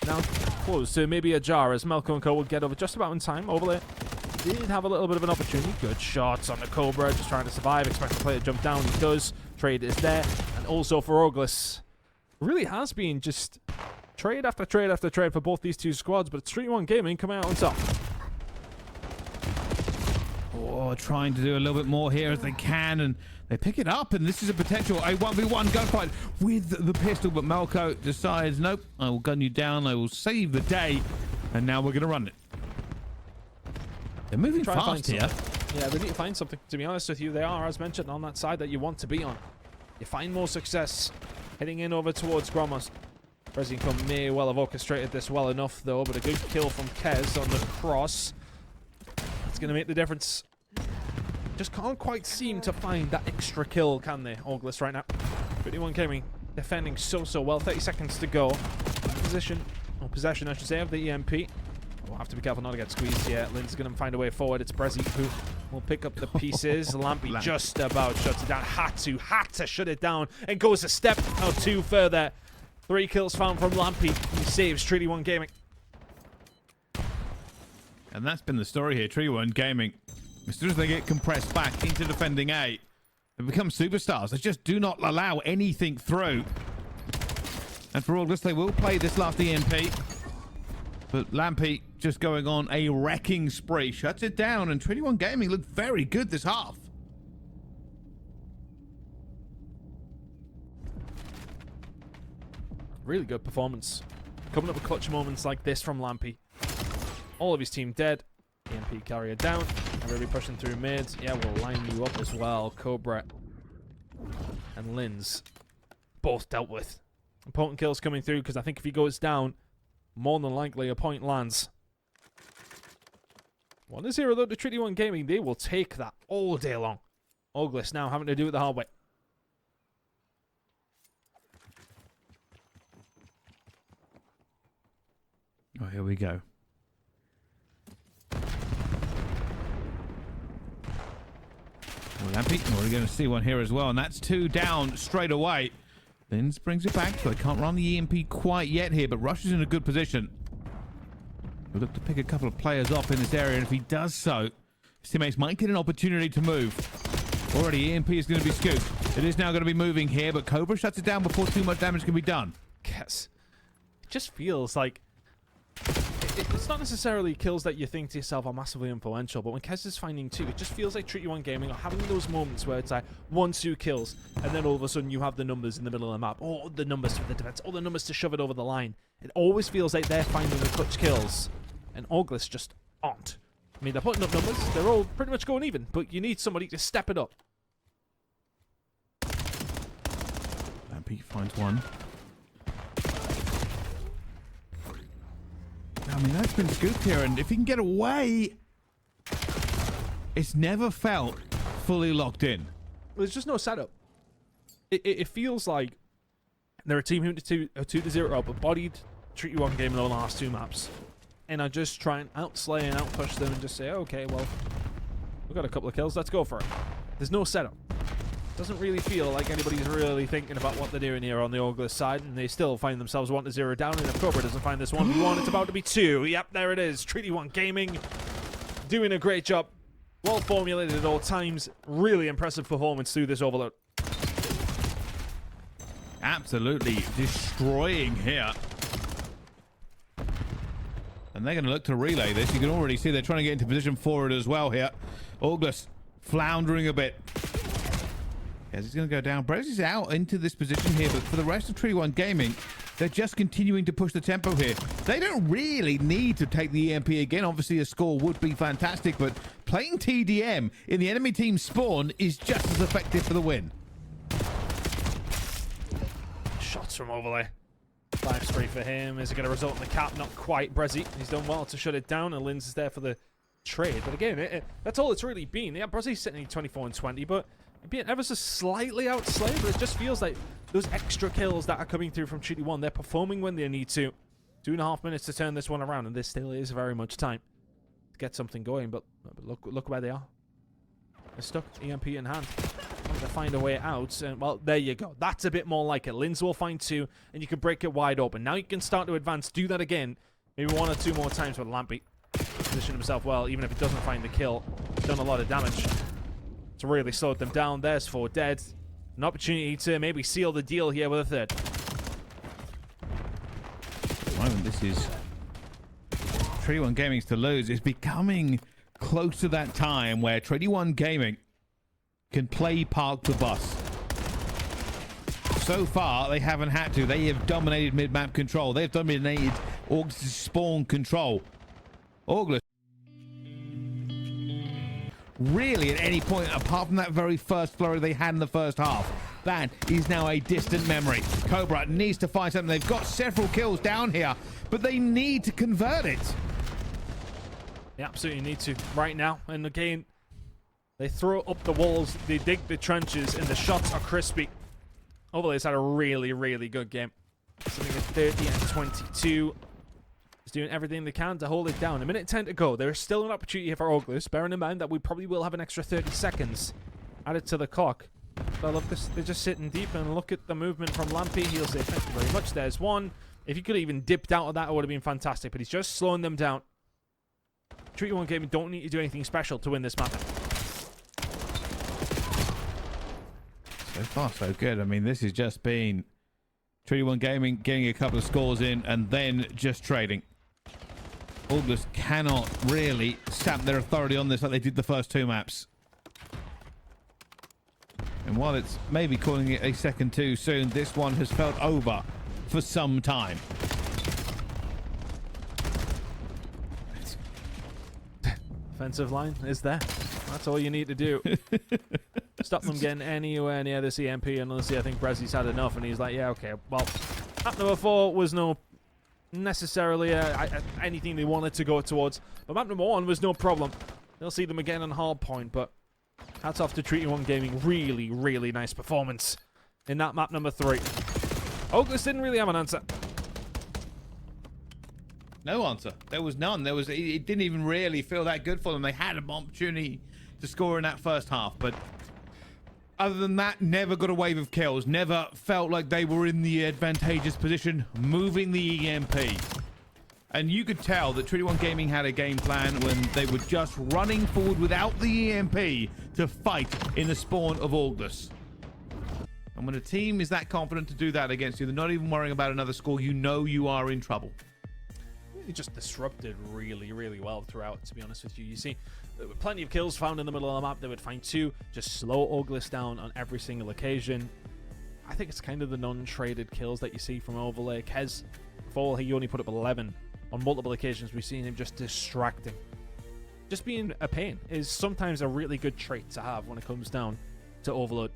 Now close to maybe ajar as Melko and Co will get over just about in time. Overlay did have a little bit of an opportunity. Good shots on the Cobra, just trying to survive. Expect the player to jump down. He does. Trade is there. And also for Oglis. Really has been just trade after trade after trade for both these two squads, but it's Treaty 1 Gaming coming out on top. Oh, trying to do a little bit more here as they can, and they pick it up, and this is a potential a 1v1 gunfight with the pistol, but Melko decides, nope, I will gun you down, I will save the day, and now we're going to run it. They're moving fast here. Yeah, they need to find something. To be honest with you, they are, as mentioned, on that side that you want to be on. You find more success heading in over towards Gromos. Prezi may well have orchestrated this well enough, though, but a good kill from Kez on the cross. That's going to make the difference. Just can't quite seem to find that extra kill, can they, Oglis, right now? Treaty 1 Gaming defending so well. 30 seconds to go. Possession, I should say, of the EMP. We'll have to be careful not to get squeezed here. Lynn's going to find a way forward. It's Prezi who will pick up the pieces. Lampy just about shuts it down. Had to shut it down. And goes a step or two further. 3 kills found from Lampy. He saves Treaty 1 Gaming. And that's been the story here. Treaty 1 Gaming, as soon as they get compressed back into defending A, they become superstars. They just do not allow anything through. And for all this, they will play this last EMP. But Lampy just going on a wrecking spree. Shuts it down, and Treaty 1 Gaming looked very good this half. Really good performance. Coming up with clutch moments like this from Lampy. All of his team dead. EMP carrier down. Really pushing through mid. Yeah, we'll line you up as well. Cobra and Lynn's both dealt with. Important kills coming through, because I think if he goes down, more than likely a point lands. 1-0 though to Treaty 1 Gaming. They will take that all day long. Oglis now having to do it the hard way. Oh, here we go. Lampy, we're going to see one here as well, and that's 2 down straight away. Lynn's brings it back, so they can't run the EMP quite yet here, but Rush is in a good position. We'll look to pick a couple of players off in this area, and if he does so, his teammates might get an opportunity to move. Already, EMP is going to be scooped. It is now going to be moving here, but Cobra shuts it down before too much damage can be done. Yes. It just feels like it's not necessarily kills that you think to yourself are massively influential, but when Kez is finding 2, it just feels like Treaty 1 Gaming are having those moments where it's like 1-2 kills, and then all of a sudden you have the numbers in the middle of the map, or the numbers for the defense, or the numbers to shove it over the line. It always feels like they're finding the clutch kills, and Oglis just aren't. I mean, they're putting up numbers, they're all pretty much going even, but you need somebody to step it up. Lampy finds one. I mean, that's been scooped here, and if he can get away, it's never felt fully locked in. There's just no setup. It feels like they're a team who 2-0 up, but bodied Treaty 1 game in the last 2 maps. And I just try and outslay and outpush them and just say, okay, well, we've got a couple of kills, let's go for it. There's no setup. Doesn't really feel like anybody's really thinking about what they're doing here on the August side, and they still find themselves 1-0 down, and if Cobra doesn't find this 1v1, it's about to be 2. Yep, there it is. Treaty 1 Gaming doing a great job. Well formulated at all times. Really impressive performance through this overload. Absolutely destroying here. And they're going to look to relay this. You can already see they're trying to get into position for it as well here. August floundering a bit. Yes, he's going to go down. Brezi's out into this position here, but for the rest of Treaty 1 Gaming, they're just continuing to push the tempo here. They don't really need to take the EMP again. Obviously, a score would be fantastic, but playing TDM in the enemy team spawn is just as effective for the win. Shots from Overlay. 5 straight for him. Is it going to result in the cap? Not quite. Brezzy, he's done well to shut it down, and Linz is there for the trade. But again, that's all it's really been. Yeah, Brezzy's sitting at 24 and 20, but being ever so slightly outslayed, but it just feels like those extra kills that are coming through from Treaty 1, they're performing when they need to. 2.5 minutes to turn this one around, and there still is very much time to get something going, but look where they are. They're stuck, EMP in hand. To find a way out, and well, there you go. That's a bit more like it. Linz will find 2, and you can break it wide open. Now you can start to advance. Do that again. Maybe 1 or 2 more times with Lampy. Position himself well, even if he doesn't find the kill. Done a lot of damage. It's really slowed them down. There's 4 dead. An opportunity to maybe seal the deal here with a 3rd. At the moment, this is Treaty 1 Gaming's to lose. It's becoming close to that time where Treaty 1 Gaming can play park the bus. So far, they haven't had to. They have dominated mid-map control. They've dominated August's spawn control. August, really, at any point, apart from that very first flurry they had in the first half, that is now a distant memory. Cobra needs to find something. They've got several kills down here, but they need to convert it. They absolutely need to right now. And again, they throw up the walls, they dig the trenches, and the shots are crispy. Overlay's had a really, really good game. Something at 30 and 22. He's doing everything they can to hold it down. A minute 10 to go. There is still an opportunity here for Oglus, bearing in mind that we probably will have an extra 30 seconds added to the clock. So I love this. They're just sitting deep, and look at the movement from Lampy. He'll say, thank you very much. There's 1. If he could have even dipped out of that, it would have been fantastic, but he's just slowing them down. Treaty 1 Gaming don't need to do anything special to win this map. So far, so good. I mean, this has just been Treaty 1 Gaming getting a couple of scores in and then just trading. August cannot really stamp their authority on this like they did the first 2 maps. And while it's maybe calling it a second too soon, this one has felt over for some time. Offensive line is there. That's all you need to do. Stop them getting anywhere near this EMP, and honestly, I think Brezzy's had enough, and he's like, yeah, okay, well, map number 4 was no necessarily anything they wanted to go towards, but map number 1 was no problem. They'll see them again on hardpoint, but hats off to Treaty 1 Gaming. Really, really nice performance in that map number 3. Oglus didn't really have an answer. No answer. There was none. It didn't even really feel that good for them. They had an opportunity to score in that first half, but other than that, never got a wave of kills. Never felt like they were in the advantageous position moving the EMP. And you could tell that Treaty 1 Gaming had a game plan when they were just running forward without the EMP to fight in the spawn of August. And when a team is that confident to do that against you, they're not even worrying about another score, you know you are in trouble. He just disrupted really, really well throughout, to be honest with you. You see, there were plenty of kills found in the middle of the map. They would find 2, just slow August down on every single occasion. I think it's kind of the non-traded kills that you see from Overlay. Kez, before he only put up 11. On multiple occasions, we've seen him just distracting. Just being a pain is sometimes a really good trait to have when it comes down to Overload.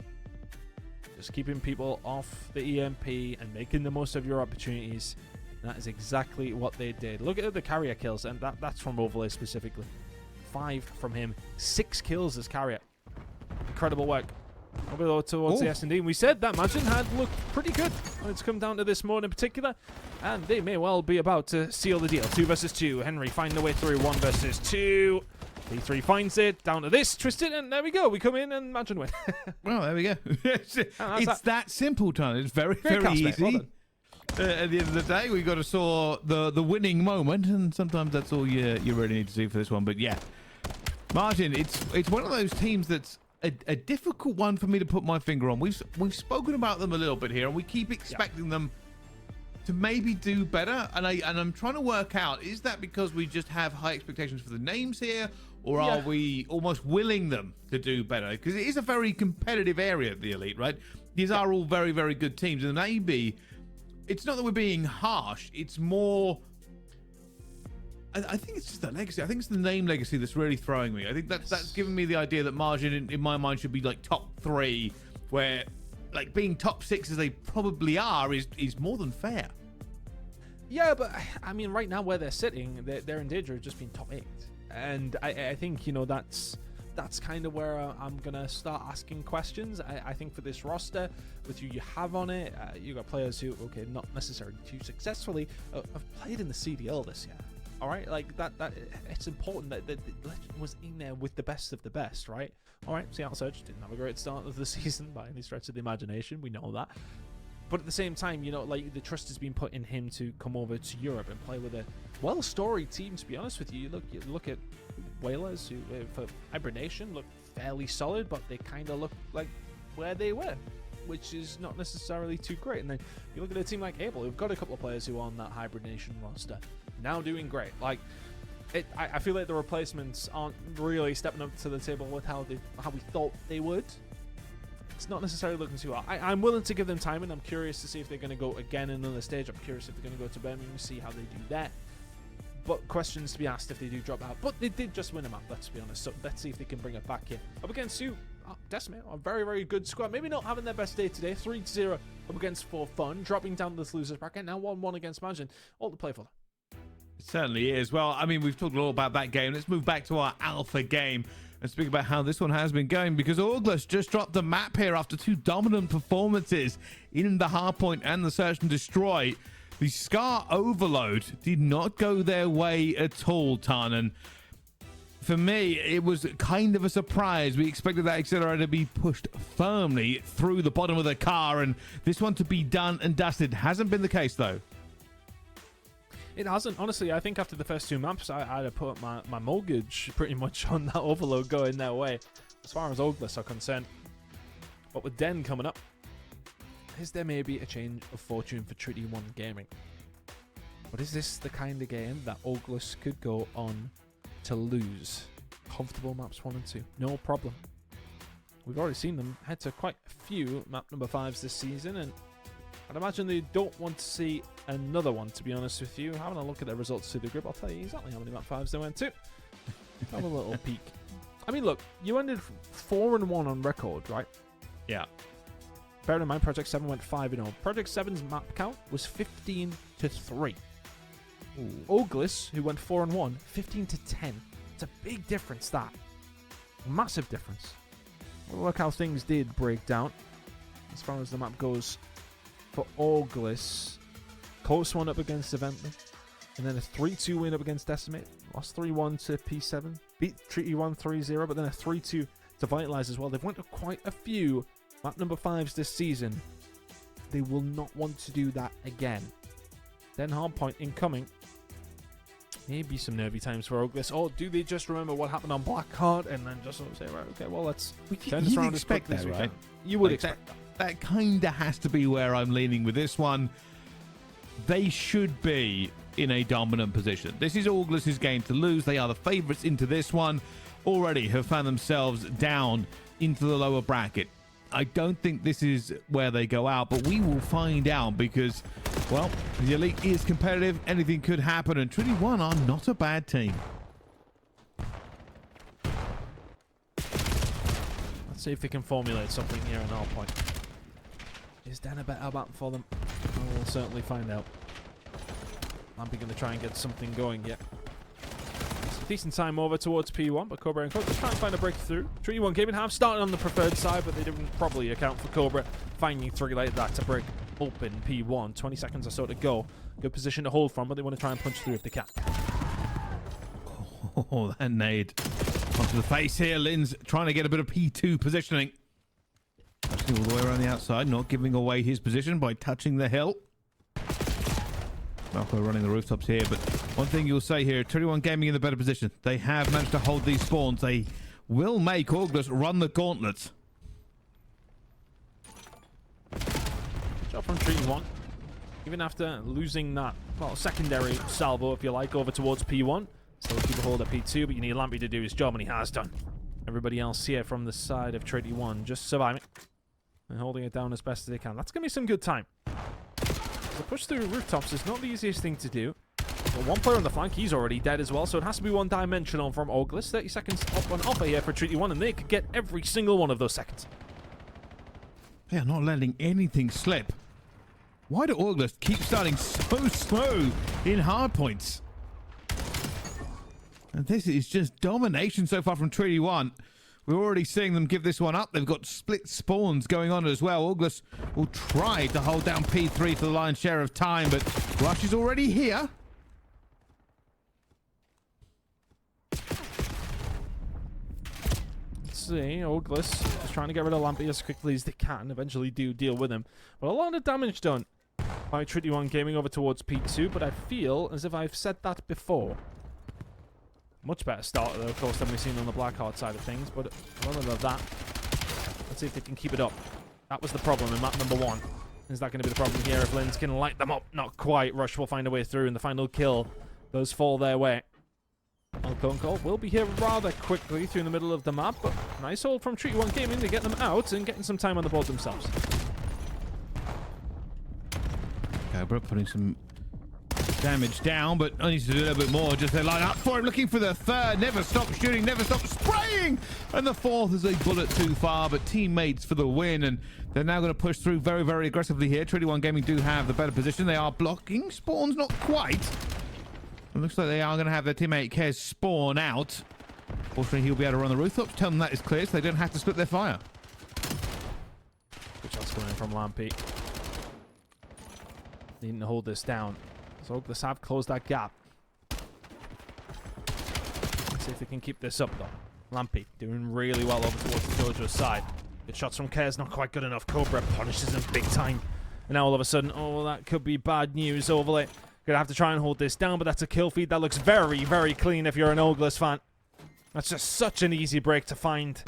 Just keeping people off the EMP and making the most of your opportunities. That is exactly what they did. Look at the carrier kills, and that's from Overlay specifically. 5 from him, 6 kills as carrier. Incredible work. over towards the Ooh. S&D. And we said that Magin had looked pretty good when it's come down to this mode in particular. And they may well be about to seal the deal. 2 versus 2. Henry finding their way through. 1 versus 2. P3 finds it. Down to this. Twisted. And there we go. We come in and Magin win. Well, there we go. It's that simple, Ton. It's very, very easy. Well at the end of the day, we got to saw the winning moment, and sometimes that's all you really need to see for this one. But yeah, Martin, it's one of those teams that's a difficult one for me to put my finger on. We've spoken about them a little bit here, and we keep expecting them to maybe do better. And I'm trying to work out, is that because we just have high expectations for the names here, or are we almost willing them to do better? Because it is a very competitive area, the Elite, right? These are all very, very good teams, and maybe it's not that we're being harsh. It's more, I think it's just the legacy. I think it's the name legacy that's really throwing me. I think that's given me the idea that Margin, in my mind, should be like top 3, where like being top 6 as they probably are is more than fair. Yeah, but I mean, right now where they're sitting, they're in danger of just being top 8. And I think, you know, that's kind of where I'm going to start asking questions. I think for this roster, with who you have on it, you got players who, okay, not necessarily too successfully, have played in the CDL this year. All right, like that it's important that the Legend was in there with the best of the best, right? All right, Seattle Surge didn't have a great start of the season by any stretch of the imagination. We know that. But at the same time, you know, like the trust has been put in him to come over to Europe and play with a well-storied team, to be honest with you. You look at Whalers, who for Hibernation look fairly solid, but they kind of look like where they were, which is not necessarily too great. And then you look at a team like Able, who've got a couple of players who are on that Hibernation roster, now doing great. Like, I feel like the replacements aren't really stepping up to the table with how we thought they would. It's not necessarily looking too well. I'm willing to give them time, and I'm curious to see if they're going to go again in another stage. I'm curious if they're going to go to Birmingham, see how they do that. But questions to be asked if they do drop out. But they did just win a map, let's be honest. So let's see if they can bring it back here. Up against you, Decimate, a very, very good squad. Maybe not having their best day today. 3-0 up against For Fun, dropping down to this losers bracket. Now 1-1 against Magin. All to play for. It certainly is. Well, I mean, we've talked a lot about that game. Let's move back to our alpha game and speak about how this one has been going, because August just dropped the map here after 2 dominant performances in the Hardpoint and the Search and Destroy. The Scar Overload did not go their way at all, Tan. And for me, it was kind of a surprise. We expected that accelerator to be pushed firmly through the bottom of the car, and this one to be done and dusted. Hasn't been the case, though. It hasn't. Honestly, I think after the first 2 maps, I'd have put my mortgage pretty much on that Overload going their way, as far as Ogless are concerned. But with Den coming up, is there maybe a change of fortune for Treaty 1 Gaming? But is this the kind of game that Ogless could go on to lose? Comfortable maps 1 and 2, no problem. We've already seen them head to quite a few map number 5s this season, and I'd imagine they don't want to see another one, to be honest with you. Having a look at their results through the group, I'll tell you exactly how many map 5s they went to. Have a little peek. I mean, look, you ended 4-1 on record, right? Yeah. Bear in mind, Project 7 went 5-0. Project 7's map count was 15-3. Oglis, who went 4-1, 15-10. It's a big difference, that. Massive difference. Look how things did break down as far as the map goes for Oglis. Close one up against Evently, and then a 3-2 win up against Decimate. Lost 3-1 to P7. Beat Treaty 1 3-0, but then a 3-2 to Vitalize as well. They've went to quite a few map number 5s this season. They will not want to do that again. Then Hardpoint incoming. Maybe some nervy times for Oglis. Or do they just remember what happened on Blackheart and then just sort of say, right, okay, well, let's turn this around as quickly as we can. You would expect that. That kind of has to be where I'm leaning with this one. They should be in a dominant position. This is Augus's game to lose. They are the favorites into this one. Already have found themselves down into the lower bracket. I don't think this is where they go out, but we will find out because, well, the Elite is competitive. Anything could happen, and Trinity 1 are not a bad team. Let's see if they can formulate something here in Hardpoint. Is Dan a better map for them? We'll certainly find out. I'm going to try and get something going yet. decent time over towards P1, but Cobra and Code just trying to find a breakthrough. Treaty 1 Gaming have started on the preferred side, but they didn't probably account for Cobra finding 3 like that to break open P1. 20 seconds or so to go. Good position to hold from, but they want to try and punch through if they can. Oh, that nade onto the face here. Lin's trying to get a bit of P2 positioning. Touching all the way around the outside, not giving away his position by touching the hill. Malco running the rooftops here, but one thing you'll say here, 21 Gaming in the better position. They have managed to hold these spawns. They will make August run the gauntlet. Good job from Treaty 1. Even after losing that, well, secondary salvo, if you like, over towards P1. Still keep a hold of P2, but you need Lampy to do his job, and he has done. Everybody else here from the side of Treaty 1 just surviving and holding it down as best as they can. That's going to be some good time. The push through rooftops is not the easiest thing to do. But one player on the flank, he's already dead as well, so it has to be one-dimensional from August. 30 seconds up on offer here for Treaty 1, and they could get every single one of those seconds. They are not letting anything slip. Why do August keep starting so slow in hard points? And this is just domination so far from Treaty 1. We're already seeing them give this one up. They've got split spawns going on as well. August will try to hold down P3 for the lion's share of time, but Rush is already here. Let's see, August just trying to get rid of Lampy as quickly as they can. Eventually do deal with him. But a lot of damage done by Treaty 1 Gaming over towards P2, but I feel as if I've said that before. Much better starter, though, of course, than we've seen on the Blackheart side of things, but none of that. Let's see if they can keep it up. That was the problem in map number 1. Is that going to be the problem here if Lins can light them up? Not quite. Rush will find a way through, and the final kill does fall their way. Alconco will be here rather quickly through the middle of the map, but nice hold from Treaty 1 Gaming to get them out and getting some time on the board themselves. Cobra putting some damage down, but I need to do a little bit more. Just they line up for him, looking for the third. Never stop shooting, never stop spraying. And the fourth is a bullet too far, but teammates for the win. And they're now going to push through very, very aggressively here. Treaty 1 Gaming do have the better position. They are blocking spawns, not quite. It looks like they are going to have their teammate Kez spawn out. Fortunately, he'll be able to run the rooftops. Tell them that is clear, so they don't have to split their fire. Good shots coming in from Lampy. Needing to hold this down. So August have closed that gap. Let's see if they can keep this up, though. Lampy doing really well over towards the Dojo's side. Good shots from Kez, not quite good enough. Cobra punishes him big time. And now all of a sudden, oh, that could be bad news. Overlay gonna have to try and hold this down, but that's a kill feed that looks very, very clean if you're an Ogless fan. That's just such an easy break to find.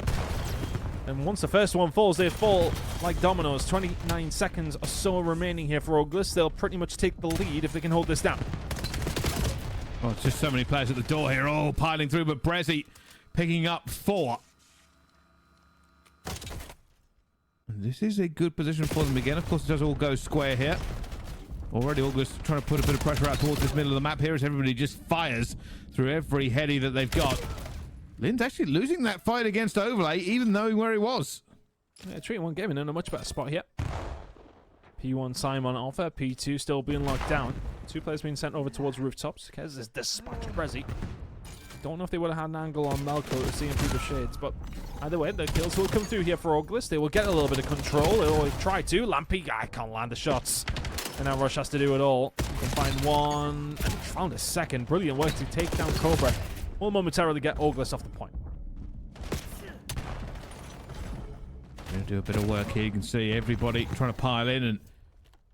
And once the first one falls, they fall like dominoes. 29 seconds or so remaining here for Ogless. They'll pretty much take the lead if they can hold this down. Oh, it's just so many players at the door here, all piling through, but Brezzy picking up 4. And this is a good position for them again. Of course, it does all go square here. Already August trying to put a bit of pressure out towards this middle of the map here as everybody just fires through every heady that they've got. Lin's actually losing that fight against Overlay, even knowing where he was. Yeah, Treaty 1 Gaming in a much better spot here. P1 Simon offer, P2 still being locked down. 2 players being sent over towards rooftops. Kez is dispatched Brezzy. Don't know if they would have had an angle on Malco to see him through the shades, but either way, the kills will come through here for August. They will get a little bit of control. They'll always try to. Lampy, I can't land the shots. And now Rush has to do it all. You can find one. And he found a second. Brilliant work to take down Cobra. Will momentarily get August off the point. Going to do a bit of work here. You can see everybody trying to pile in and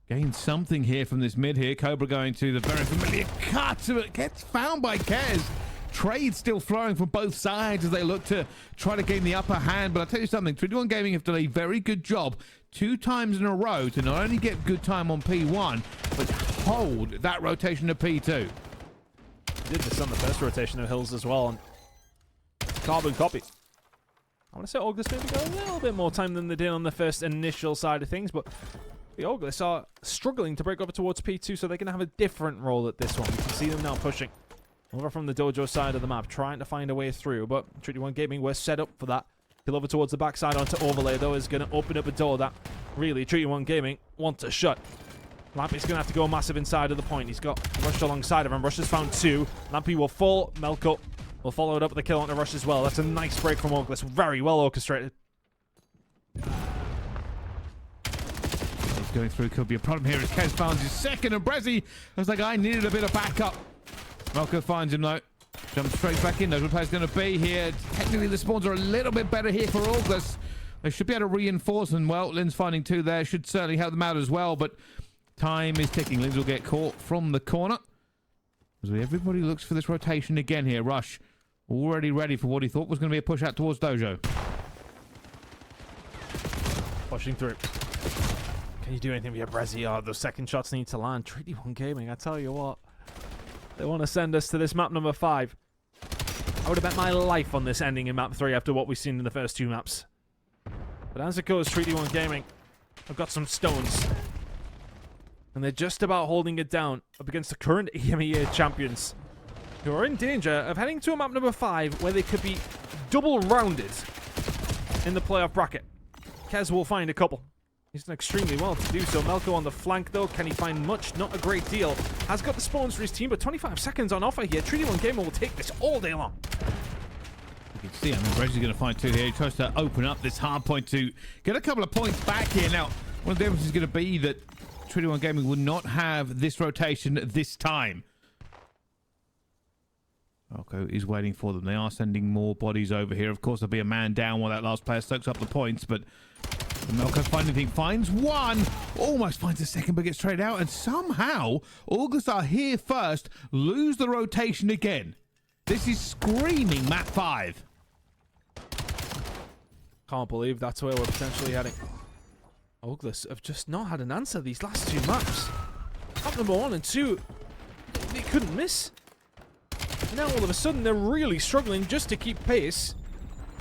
gain something here from this mid here. Cobra going to the very familiar cut, but gets found by Kez. Trade still flowing from both sides as they look to try to gain the upper hand. But I'll tell you something, 21 Gaming have done a very good job 2 times in a row to not only get good time on P1, but hold that rotation to P2. Did this on the first rotation of Hills as well, and carbon copy. I want to say August maybe got a little bit more time than they did on the first initial side of things, but the August are struggling to break over towards P2, so they're going to have a different role at this one. You can see them now pushing over from the Dojo side of the map, trying to find a way through, but Treaty 1 Gaming were set up for that. Kill over towards the backside onto Overlay, though, is going to open up a door that really Treaty 1 Gaming want to shut. Lampy's going to have to go massive inside of the point. He's got Rush alongside of him. Rush has found 2. Lampy will fall. Melko We'll follow it up with a kill onto Rush as well. That's a nice break from August. Very well orchestrated. He's going through. Could be a problem here as Kez finds his second, and Brezzy was like, I needed a bit of backup. Melko finds him though. Jumps straight back in. Knows what player's going to be here. Technically, the spawns are a little bit better here for August. They should be able to reinforce, and well, Lin's finding 2 there. Should certainly help them out as well, but time is ticking. Linz will get caught from the corner. As everybody looks for this rotation again here. Rush already ready for what he thought was going to be a push out towards Dojo. Pushing through. Can you do anything with your Brezzy? Oh, those second shots need to land. Treaty 1 Gaming, I tell you what. They want to send us to this map number 5. I would have bet my life on this ending in map 3 after what we've seen in the first 2 maps. But as it goes, Treaty 1 Gaming have got some stones. And they're just about holding it down up against the current EMEA champions, who are in danger of heading to a map number 5 where they could be double-rounded in the playoff bracket. Kez will find a couple. He's done extremely well to do so. Melko on the flank, though. Can he find much? Not a great deal. Has got the spawns for his team, but 25 seconds on offer here. Treaty 1 Gamer will take this all day long. You can see, I mean, Bredzy's going to find 2 here. He tries to open up this hard point to get a couple of points back here. Now, one of the differences is going to be that Treaty 1 Gaming will not have this rotation this time. Melko is waiting for them. They are sending more bodies over here. Of course, there'll be a man down while that last player soaks up the points, but Melko finds anything, finds 1, almost finds a second, but gets traded out, and somehow August are here first, lose the rotation again. This is screaming map 5. Can't believe that's where we're potentially heading. August have just not had an answer these last 2 maps. Map number 1 and 2, they couldn't miss. Now all of a sudden they're really struggling just to keep pace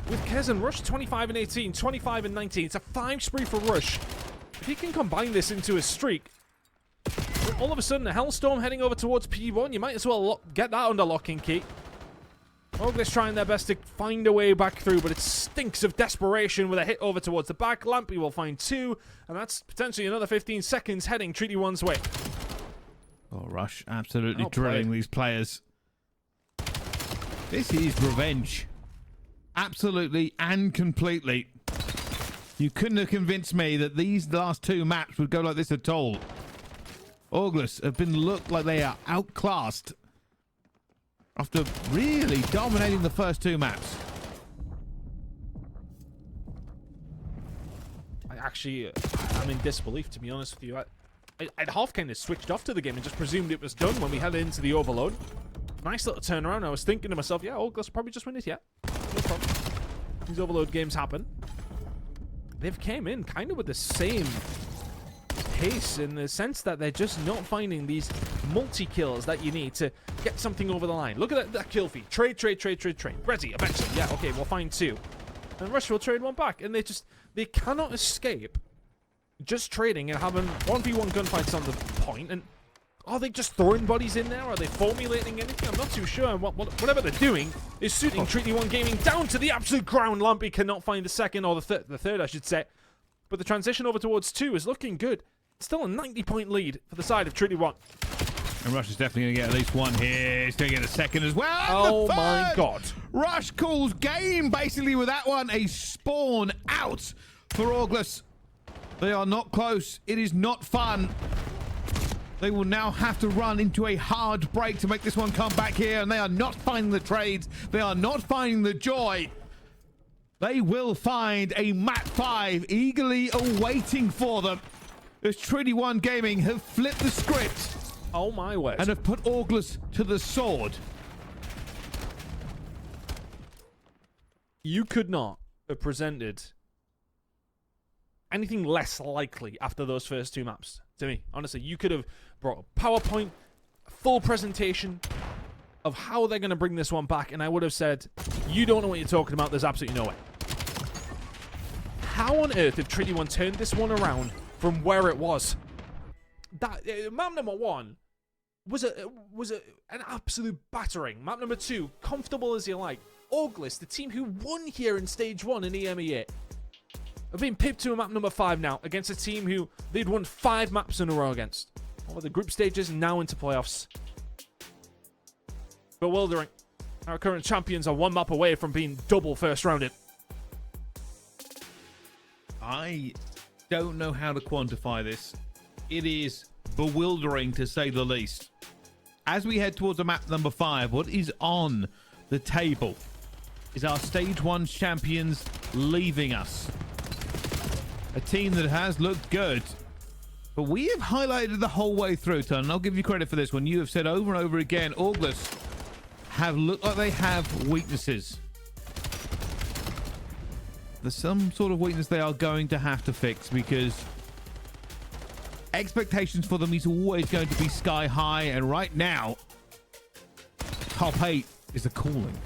with Kez and Rush 25 and 18, 25 and 19. It's a 5 spree for Rush. If he can combine this into a streak, all of a sudden a Hellstorm heading over towards P1, you might as well get that under lock and key. August trying their best to find a way back through, but it stinks of desperation with a hit over towards the back. Lampy will find 2, and that's potentially another 15 seconds heading Treaty 1's way. Oh, Rush absolutely drilling these players. This is revenge. Absolutely and completely. You couldn't have convinced me that these last 2 maps would go like this at all. August have been looked like they are outclassed after really dominating the first 2 maps. I'm in disbelief, to be honest with you. I'd half kind of switched off to the game and just presumed it was done when we headed into the overload. Nice little turnaround. I was thinking to myself, yeah, August will probably just win it, yeah. No problem. These overload games happen. They've came in kind of with the same pace in the sense that they're just not finding these multi-kills that you need to get something over the line. Look at that kill feed. Trade. Brezzy, eventually. Yeah, okay, we'll find 2. And Rush will trade 1 back. And they cannot escape just trading and having 1v1 gunfights on the point. And are they just throwing bodies in there? Are they formulating anything? I'm not too sure. And whatever they're doing is suiting Treaty 1 Gaming down to the absolute ground. Lampy cannot find the second, or the third, I should say. But the transition over towards 2 is looking good. Still a 90-point lead for the side of Treaty 1. And Rush is definitely going to get at least 1 here. He's going to get a second as well. Oh my god. Rush calls game basically with that one. A spawn out for August. They are not close. It is not fun. They will now have to run into a hard break to make this one come back here. And they are not finding the trades. They are not finding the joy. They will find a map 5 eagerly awaiting for them. As Treaty 1 Gaming have flipped the script. Oh my word. And have put August to the sword. You could not have presented anything less likely after those first 2 maps to me. Honestly, you could have brought a PowerPoint, a full presentation of how they're going to bring this one back, and I would have said, you don't know what you're talking about. There's absolutely no way. How on earth have Treaty 1 turned this one around from where it was? That map number 1 was an absolute battering. Map number 2, comfortable as you like. August, the team who won here in stage 1 in EMEA, have been pipped to a map number 5 now against a team who they'd won 5 maps in a row against. Over the group stages, now into playoffs. Bewildering. Our current champions are one map away from being double first rounded. I don't know how to quantify this. It is bewildering, to say the least. As we head towards the map number 5, what is on the table is our Stage 1 champions leaving us. A team that has looked good. But we have highlighted the whole way through, Ton, and I'll give you credit for this one. You have said over and over again, August have looked like they have weaknesses. There's some sort of weakness they are going to have to fix, because expectations for them is always going to be sky high, and right now top 8 is a calling.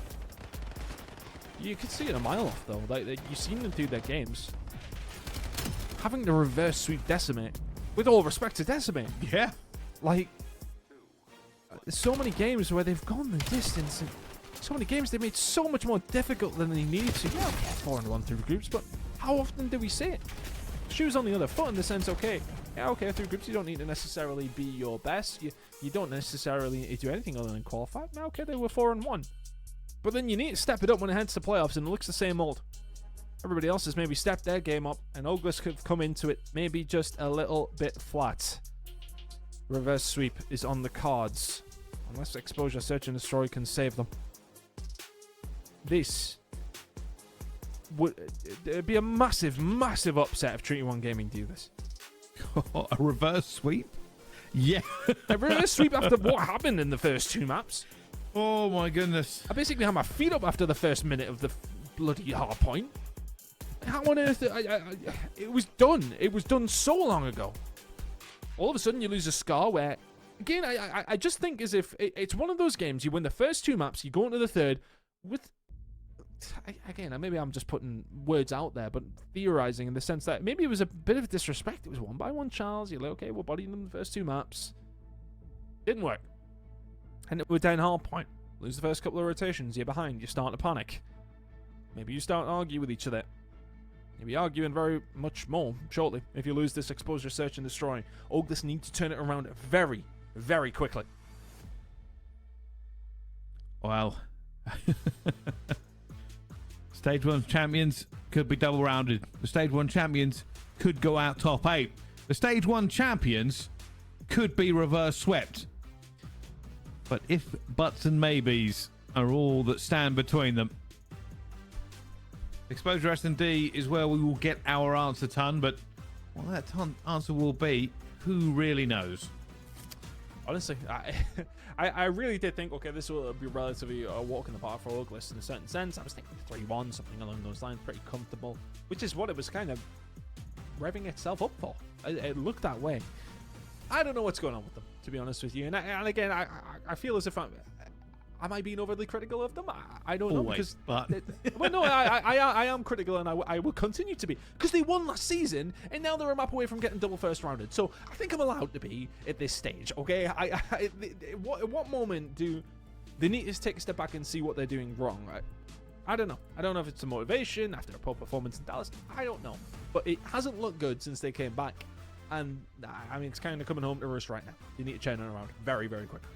You can see it a mile off though. Like, you've seen them through their games. Having to reverse sweep Decimate, with all respect to Decimate. Yeah. Like, there's so many games where they've gone the distance, and so many games they made so much more difficult than they needed to. Yeah, okay, 4-1 through groups, but how often do we see it? Shoes on the other foot in the sense, okay, yeah, okay, through groups you don't need to necessarily be your best. You don't necessarily need to do anything other than qualify. Now, okay, they were 4-1. But then you need to step it up when it heads to playoffs, and it looks the same old. Everybody else has maybe stepped their game up, and Oglis could come into it maybe just a little bit flat. Reverse sweep is on the cards. Unless Exposure, Search and Destroy can save them. This would it'd be a massive, massive upset if Treaty 1 Gaming do this. A reverse sweep? Yeah. A reverse sweep after what happened in the first 2 maps. Oh my goodness. I basically had my feet up after the first minute of the bloody hard point. How on earth? It was done. It was done so long ago. All of a sudden, you lose a scar where, again, I just think as if it's one of those games. You win the first 2 maps, you go into the third with. Again, maybe I'm just putting words out there, but theorizing in the sense that maybe it was a bit of disrespect. It was 1-by-1 Charles. You're like, okay, we're bodying them the first 2 maps. Didn't work. And we're down hard point. Lose the first couple of rotations. You're behind. You start to panic. Maybe you start to argue with each other. You'll be arguing very much more shortly if you lose this Exposure, Search and Destroy. Oglis need to turn it around very, very quickly. Well, Stage 1 champions could be double rounded. The Stage 1 champions could go out top 8. The Stage 1 champions could be reverse swept. But if buts and maybes are all that stand between them, Exposure S&D is where we will get our answer, Ton, but what that answer will be, who really knows? Honestly, I really did think, okay, this will be relatively a walk in the park for Oglis in a certain sense. I was thinking 3-1, something along those lines, pretty comfortable, which is what it was kind of revving itself up for. It looked that way. I don't know what's going on with them, to be honest with you. And again, I feel as if am I being overly critical of them? I don't know. Always, Because, but well, no, I am critical, and I will continue to be. Because they won last season, and now they're a map away from getting double first rounded. So I think I'm allowed to be at this stage, okay? At what moment do they need to take a step back and see what they're doing wrong, right? I don't know. I don't know if it's a motivation after a poor performance in Dallas. I don't know. But it hasn't looked good since they came back. And, I mean, it's kind of coming home to roost right now. You need to turn it around very, very quickly.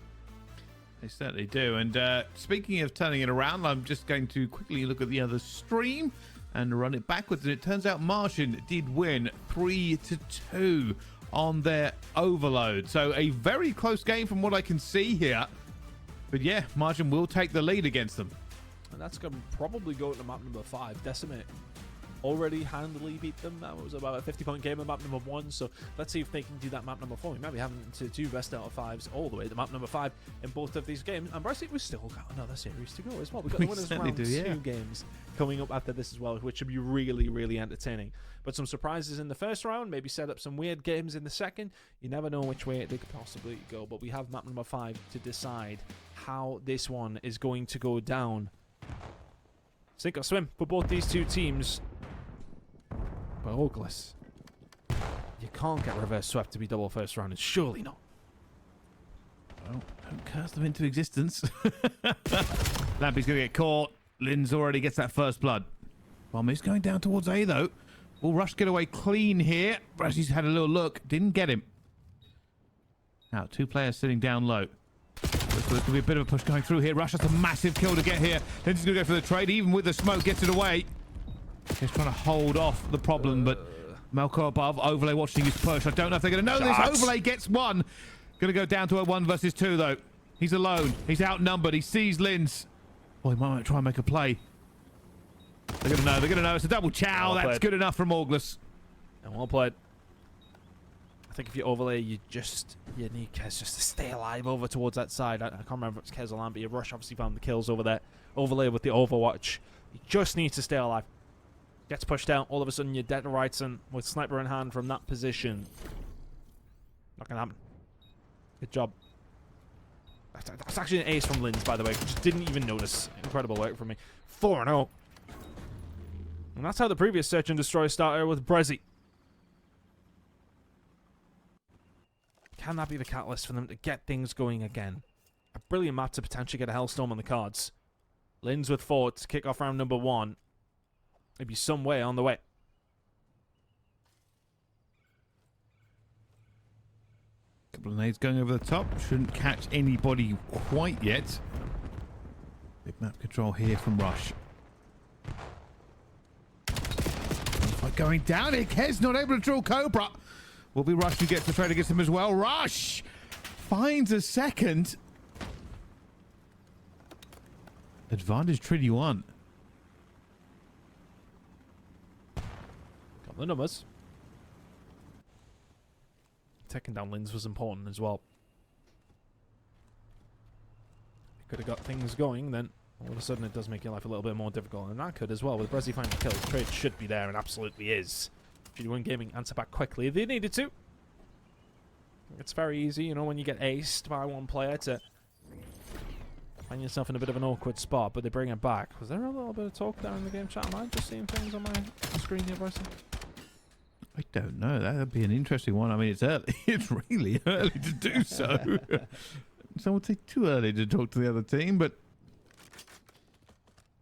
They certainly do. And speaking of turning it around, I'm just going to quickly look at the other stream and run it backwards. And it turns out Martian did win 3-2 on their overload. So a very close game from what I can see here. But yeah, Martian will take the lead against them. And that's going to probably go to map number 5, Decimate. Already handily beat them. That was about a 50-point game at map number 1. So let's see if they can do that map number 4. We might be having to do best out of 5s all the way to map number 5 in both of these games. And Bryce, we've still got another series to go as well. We've got the winners round 2 games coming up after this as well, which should be really, really entertaining. But some surprises in the first round, maybe set up some weird games in the second. You never know which way they could possibly go. But we have map number 5 to decide how this one is going to go down. Sink or swim for both these 2 teams. But Oglis, you can't get reverse swept to be double first rounded. Surely not. Well, don't curse them into existence. Lampy's going to get caught. Linz already gets that first blood. Bomb is going down towards A, though. Will Rush get away clean here? Brassy's had a little look. Didn't get him. Now, 2 players sitting down low. There's going to be a bit of a push going through here. Rush has a massive kill to get here. Then he's going to go for the trade. Even with the smoke, gets it away. He's trying to hold off the problem, but Melko above. Overlay watching his push. I don't know if they're going to know this. Overlay gets one. Going to go down to a 1 versus 2, though. He's alone. He's outnumbered. He sees Linz. Oh, he might try and make a play. They're going to know. They're going to know. It's a double chow. That's good enough from Auglis. And well played. I think if you overlay, you need Kez just to stay alive over towards that side. I can't remember if it's Kez or Lamb, but Rush obviously found the kills over there. Overlay with the Overwatch. You just need to stay alive. Gets pushed out. All of a sudden, you're dead to rights, and with sniper in hand from that position. Not going to happen. Good job. That's actually an ace from Linz, by the way. Just didn't even notice. Incredible work from me. 4-0. And that's how the previous Search and Destroy started with Brezzy. Can that be the catalyst for them to get things going again? A brilliant map to potentially get a Hellstorm on the cards. Linz with 4 to kick off round number 1. Maybe some way on the way. Couple of nades going over the top. Shouldn't catch anybody quite yet. Big map control here from Rush. Going down here. Kez not able to draw Cobra. Will be Rush who gets the trade against him as well. Rush finds a second. Advantage Trinity 1. Got the numbers. Taking down Linz was important as well. If you could have got things going, then all of a sudden it does make your life a little bit more difficult. And that could as well. With Brezzy finding kills, the trade should be there and absolutely is. GD1 Gaming answer back quickly if they needed to. It's very easy, you know, when you get aced by one player to find yourself in a bit of an awkward spot, but they bring it back. Was there a little bit of talk there in the game chat? Am I just seeing things on my screen here, Bryson? I don't know. That would be an interesting one. I mean, it's early. It's really early to do so. Some would say too early to talk to the other team, but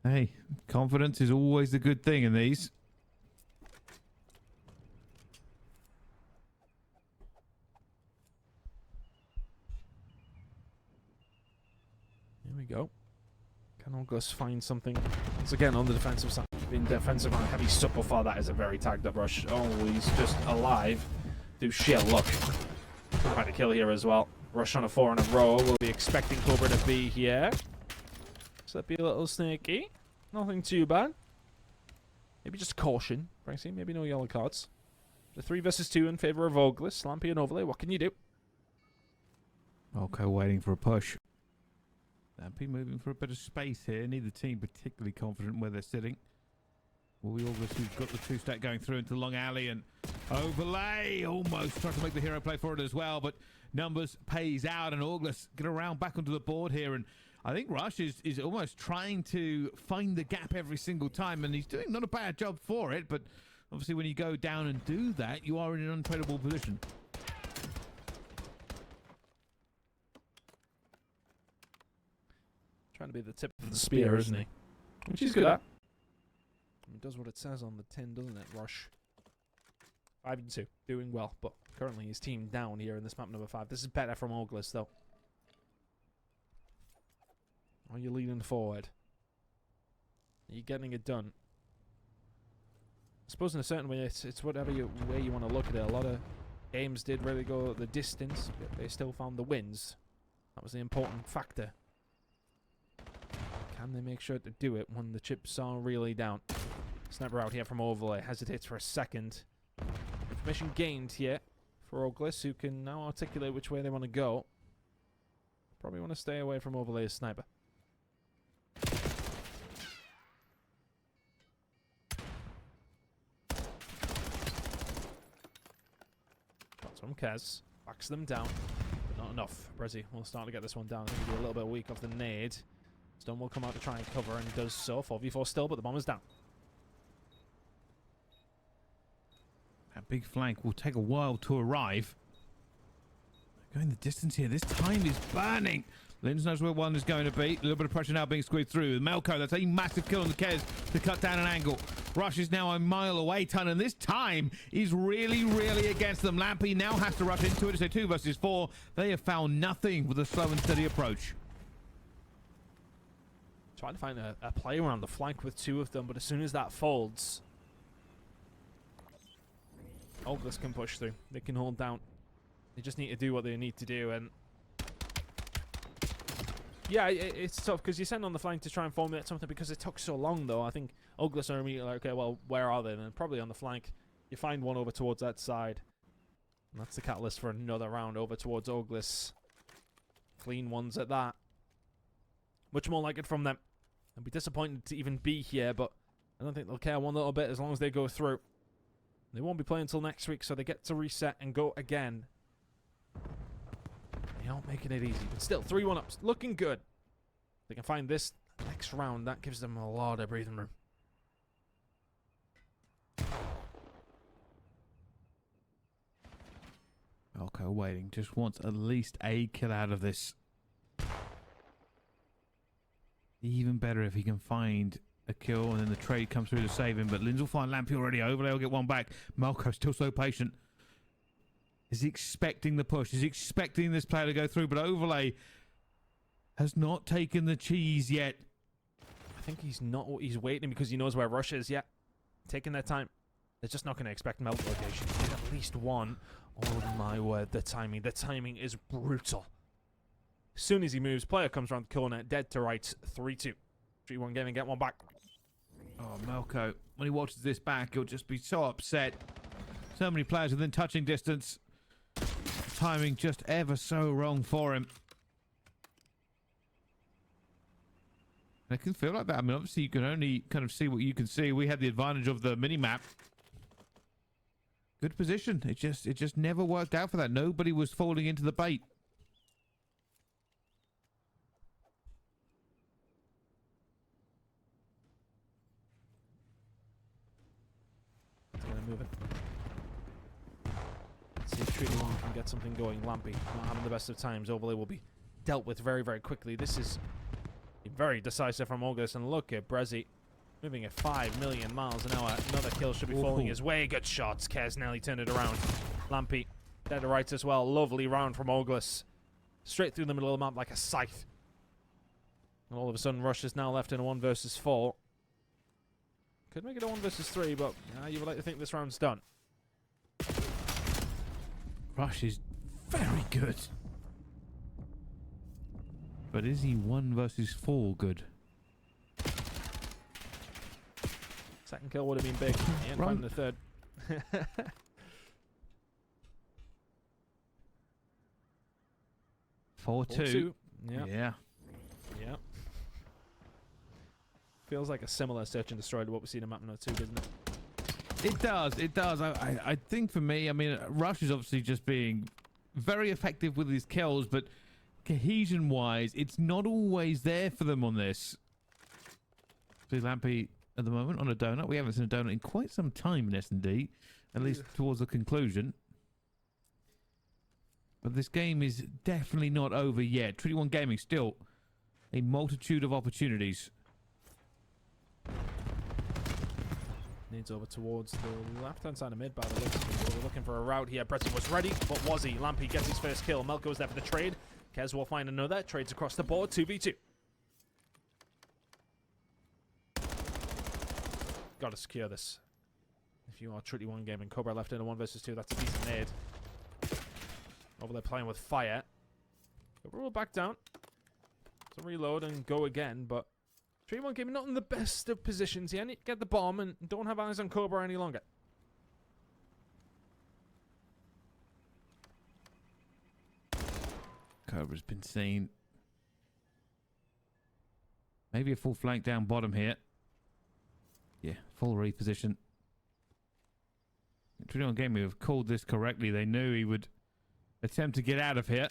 hey, confidence is always a good thing in these. Here we go. Can August find something? Once again, on the defensive side. Being defensive on heavy so far, that is a very tagged up Rush. Oh, he's just alive. Do sheer luck. Find a kill here as well. Rush on a 4 in a row. We'll be expecting Cobra to be here. So that'd be a little sneaky. Nothing too bad. Maybe just caution, Francie. Maybe no yellow cards. The 3 versus 2 in favor of Oglis. Slampy and Overlay. What can you do? Okay, waiting for a push. Slampy moving for a bit of space here. Neither team particularly confident where they're sitting. Will we Auglis who's got the 2-stack going through into the long alley, and Overlay almost trying to make the hero play for it as well, but numbers pays out, and Auglis get around back onto the board here, and I think Rush is almost trying to find the gap every single time, and he's doing not a bad job for it, but obviously when you go down and do that, you are in an untradeable position. Trying to be the tip of the spear, isn't he? Which he's good at. It does what it says on the tin, doesn't it, Rush? 5-2, doing well, but currently his team down here in this map number 5. This is better from Auglis, though. Are you leaning forward? Are you getting it done? I suppose in a certain way, it's whatever way you want to look at it. A lot of games did really go the distance, but they still found the wins. That was the important factor. Can they make sure to do it when the chips are really down? Sniper out here from Overlay. Hesitates for a second. Information gained here for Auglis, who can now articulate which way they want to go. Probably want to stay away from Overlay's sniper. Shots from Kez. Backs them down. But not enough. Brezzy will start to get this one down. I think he'll be a little bit weak off the nade. Stone will come out to try and cover, and he does so. 4v4 still, but the bomb is down. That big flank will take a while to arrive. Going the distance here. This time is burning. Linz knows where one is going to be. A little bit of pressure now being squeezed through. Melko, that's a massive kill on the Kez to cut down an angle. Rush is now a mile away, Ton, and this time is really, really against them. Lampy now has to rush into it. It's a 2 versus 4. They have found nothing with a slow and steady approach. Trying to find a play around the flank with 2 of them, but as soon as that folds, Oglis can push through. They can hold down. They just need to do what they need to do, and yeah, it's tough because you send on the flank to try and formulate something because it took so long, though. I think Oglis are immediately like, okay, well, where are they? And probably on the flank. You find one over towards that side. And that's the catalyst for another round over towards Oglis. Clean ones at that. Much more like it from them. I'd be disappointed to even be here, but I don't think they'll care one little bit as long as they go through. They won't be playing until next week, so they get to reset and go again. They aren't making it easy, but still, 3-1 ups. Looking good. They can find this next round. That gives them a lot of breathing room. Okay, waiting. Just wants at least a kill out of this. Even better if he can find a kill and then the trade comes through to save him. But Linz will find Lampy already. Overlay will get one back. Malco still so patient. Is he expecting the push? Is he expecting this player to go through? But Overlay has not taken the cheese yet. I think he's not. He's waiting because he knows where Rush is yet. Taking their time. They're just not going to expect melt location. Get at least one. Oh my word, the timing. The timing is brutal. As soon as he moves, player comes around the corner, dead to rights, 3-2. 3-1 gaming, get one back. Oh, Malco, when he watches this back, he'll just be so upset. So many players within touching distance. Timing just ever so wrong for him. And it can feel like that. I mean, obviously, you can only kind of see what you can see. We had the advantage of the mini-map. Good position. It just never worked out for that. Nobody was falling into the bait. Moving. Let's see if Treaty 1 can get something going. Lampy not having the best of times. Overlay will be dealt with very, very quickly. This is very decisive from August. And look at Brezzy moving at 5 million miles an hour. Another kill should be falling his way. Good shots. Kez nearly turned it around. Lampy dead to rights as well. Lovely round from August. Straight through the middle of the map like a scythe. And all of a sudden, Rush is now left in a 1 versus 4. Could make it a 1 versus 3, but you would like to think this round's done. Rush is very good. But is he 1 versus 4 good? Second kill would have been big. He ain't finding the third. 4-2. Yeah. Yeah. Yeah. Feels like a similar search and destroy to what we see in map number 2, doesn't it? It does. It does. I think for me, I mean, Rush is obviously just being very effective with his kills, but cohesion-wise, it's not always there for them on this. See Lampy at the moment on a donut. We haven't seen a donut in quite some time in S&D, at least towards the conclusion. But this game is definitely not over yet. 21 Gaming still a multitude of opportunities. Needs over towards the left-hand side of mid by the looks of it. We're looking for a route here. Brezzy was ready, but was he? Lampy gets his first kill. Melko is there for the trade. Kez will find another. Trades across the board. 2v2. Got to secure this. If you are Treaty 1 Gaming, Cobra left in a 1 versus 2. That's a decent nade. Over there playing with fire. Cobra will back down to reload and go again, but Treaty 1 Gaming not in the best of positions here. Need to get the bomb and don't have eyes on Cobra any longer. Cobra's been seen. Maybe a full flank down bottom here. Yeah, full reposition. Treaty 1 Gaming have called this correctly. They knew he would attempt to get out of here.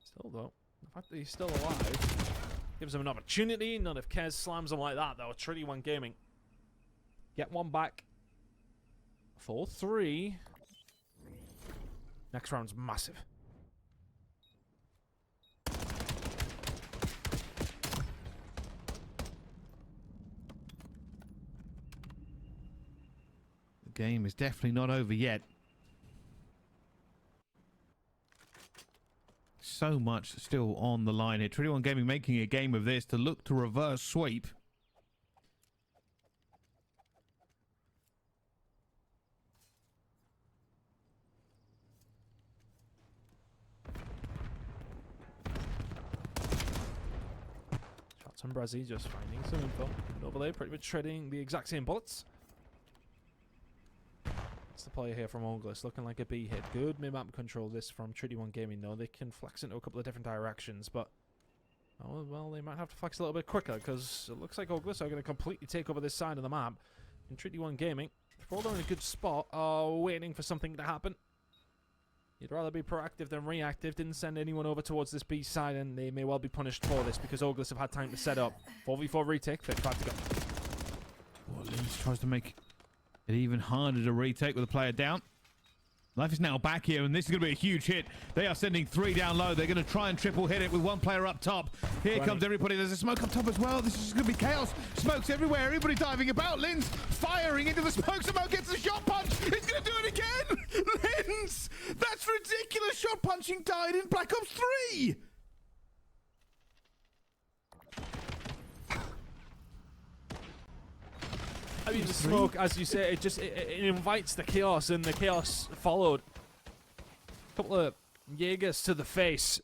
Still, though, the fact that he's still alive gives him an opportunity. Not if Kez slams him like that, though. Treaty 1 Gaming get one back. 4-3. Next round's massive. game is definitely not over yet. So much still on the line here. 21 Gaming making a game of this to look to reverse sweep. Shots on Brezzy, just finding some info. Overlay, pretty much trading the exact same bullets. It's the player here from Oglis, looking like a B hit. Good mid-map control this from 21 Gaming, though. They can flex into a couple of different directions, but... oh, well, they might have to flex a little bit quicker, because it looks like Oglis are going to completely take over this side of the map. And 21 Gaming, they're all in a good spot, are waiting for something to happen. You'd rather be proactive than reactive. Didn't send anyone over towards this B side, and they may well be punished for this, because Oglis have had time to set up. 4v4 retake, 55 to go. Well, Linz tries to make it even harder to retake with a player down. Life is now back here, and this is going to be a huge hit. They are sending 3 down low. They're going to try and triple hit it with 1 player up top. Here comes everybody. There's a smoke up top as well. This is going to be chaos. Smokes everywhere. Everybody diving about. Linz firing into the smoke. Smoke gets a shot punch. He's going to do it again. Linz! That's ridiculous. Shot punching died in Black Ops 3. I mean, the smoke, as you say, it invites the chaos, and the chaos followed. A couple of Jaegers to the face.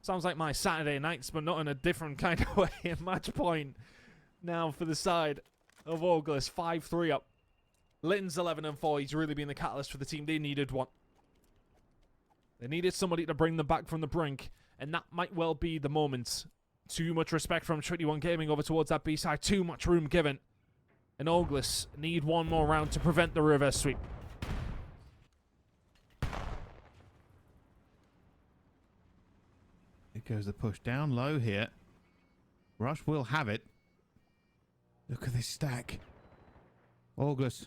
Sounds like my Saturday nights, but not in a different kind of way. Match point now for the side of Oglis. 5-3 up. Litton's 11-4. He's really been the catalyst for the team. They needed one. They needed somebody to bring them back from the brink, and that might well be the moment. Too much respect from 21 Gaming over towards that B side. Too much room given. And Oglis need one more round to prevent the reverse sweep. Here goes the push down low here. Rush will have it. Look at this stack. Oglis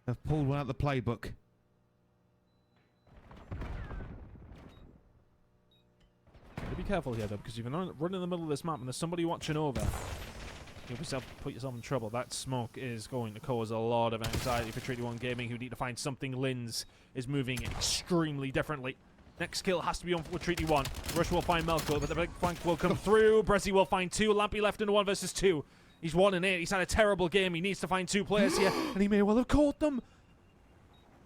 have pulled one out the playbook. Be careful here, though, because if you're not running in the middle of this map and there's somebody watching over, you'll put yourself in trouble. That smoke is going to cause a lot of anxiety for 21 Gaming, who need to find something. Linz is moving extremely differently. Next kill has to be on for Treaty 1. Rush will find Melko, but the big flank will come through. Brezzy will find 2. Lampy left in 1 versus 2. He's 1-8. He's had a terrible game. He needs to find 2 players here, and he may well have caught them.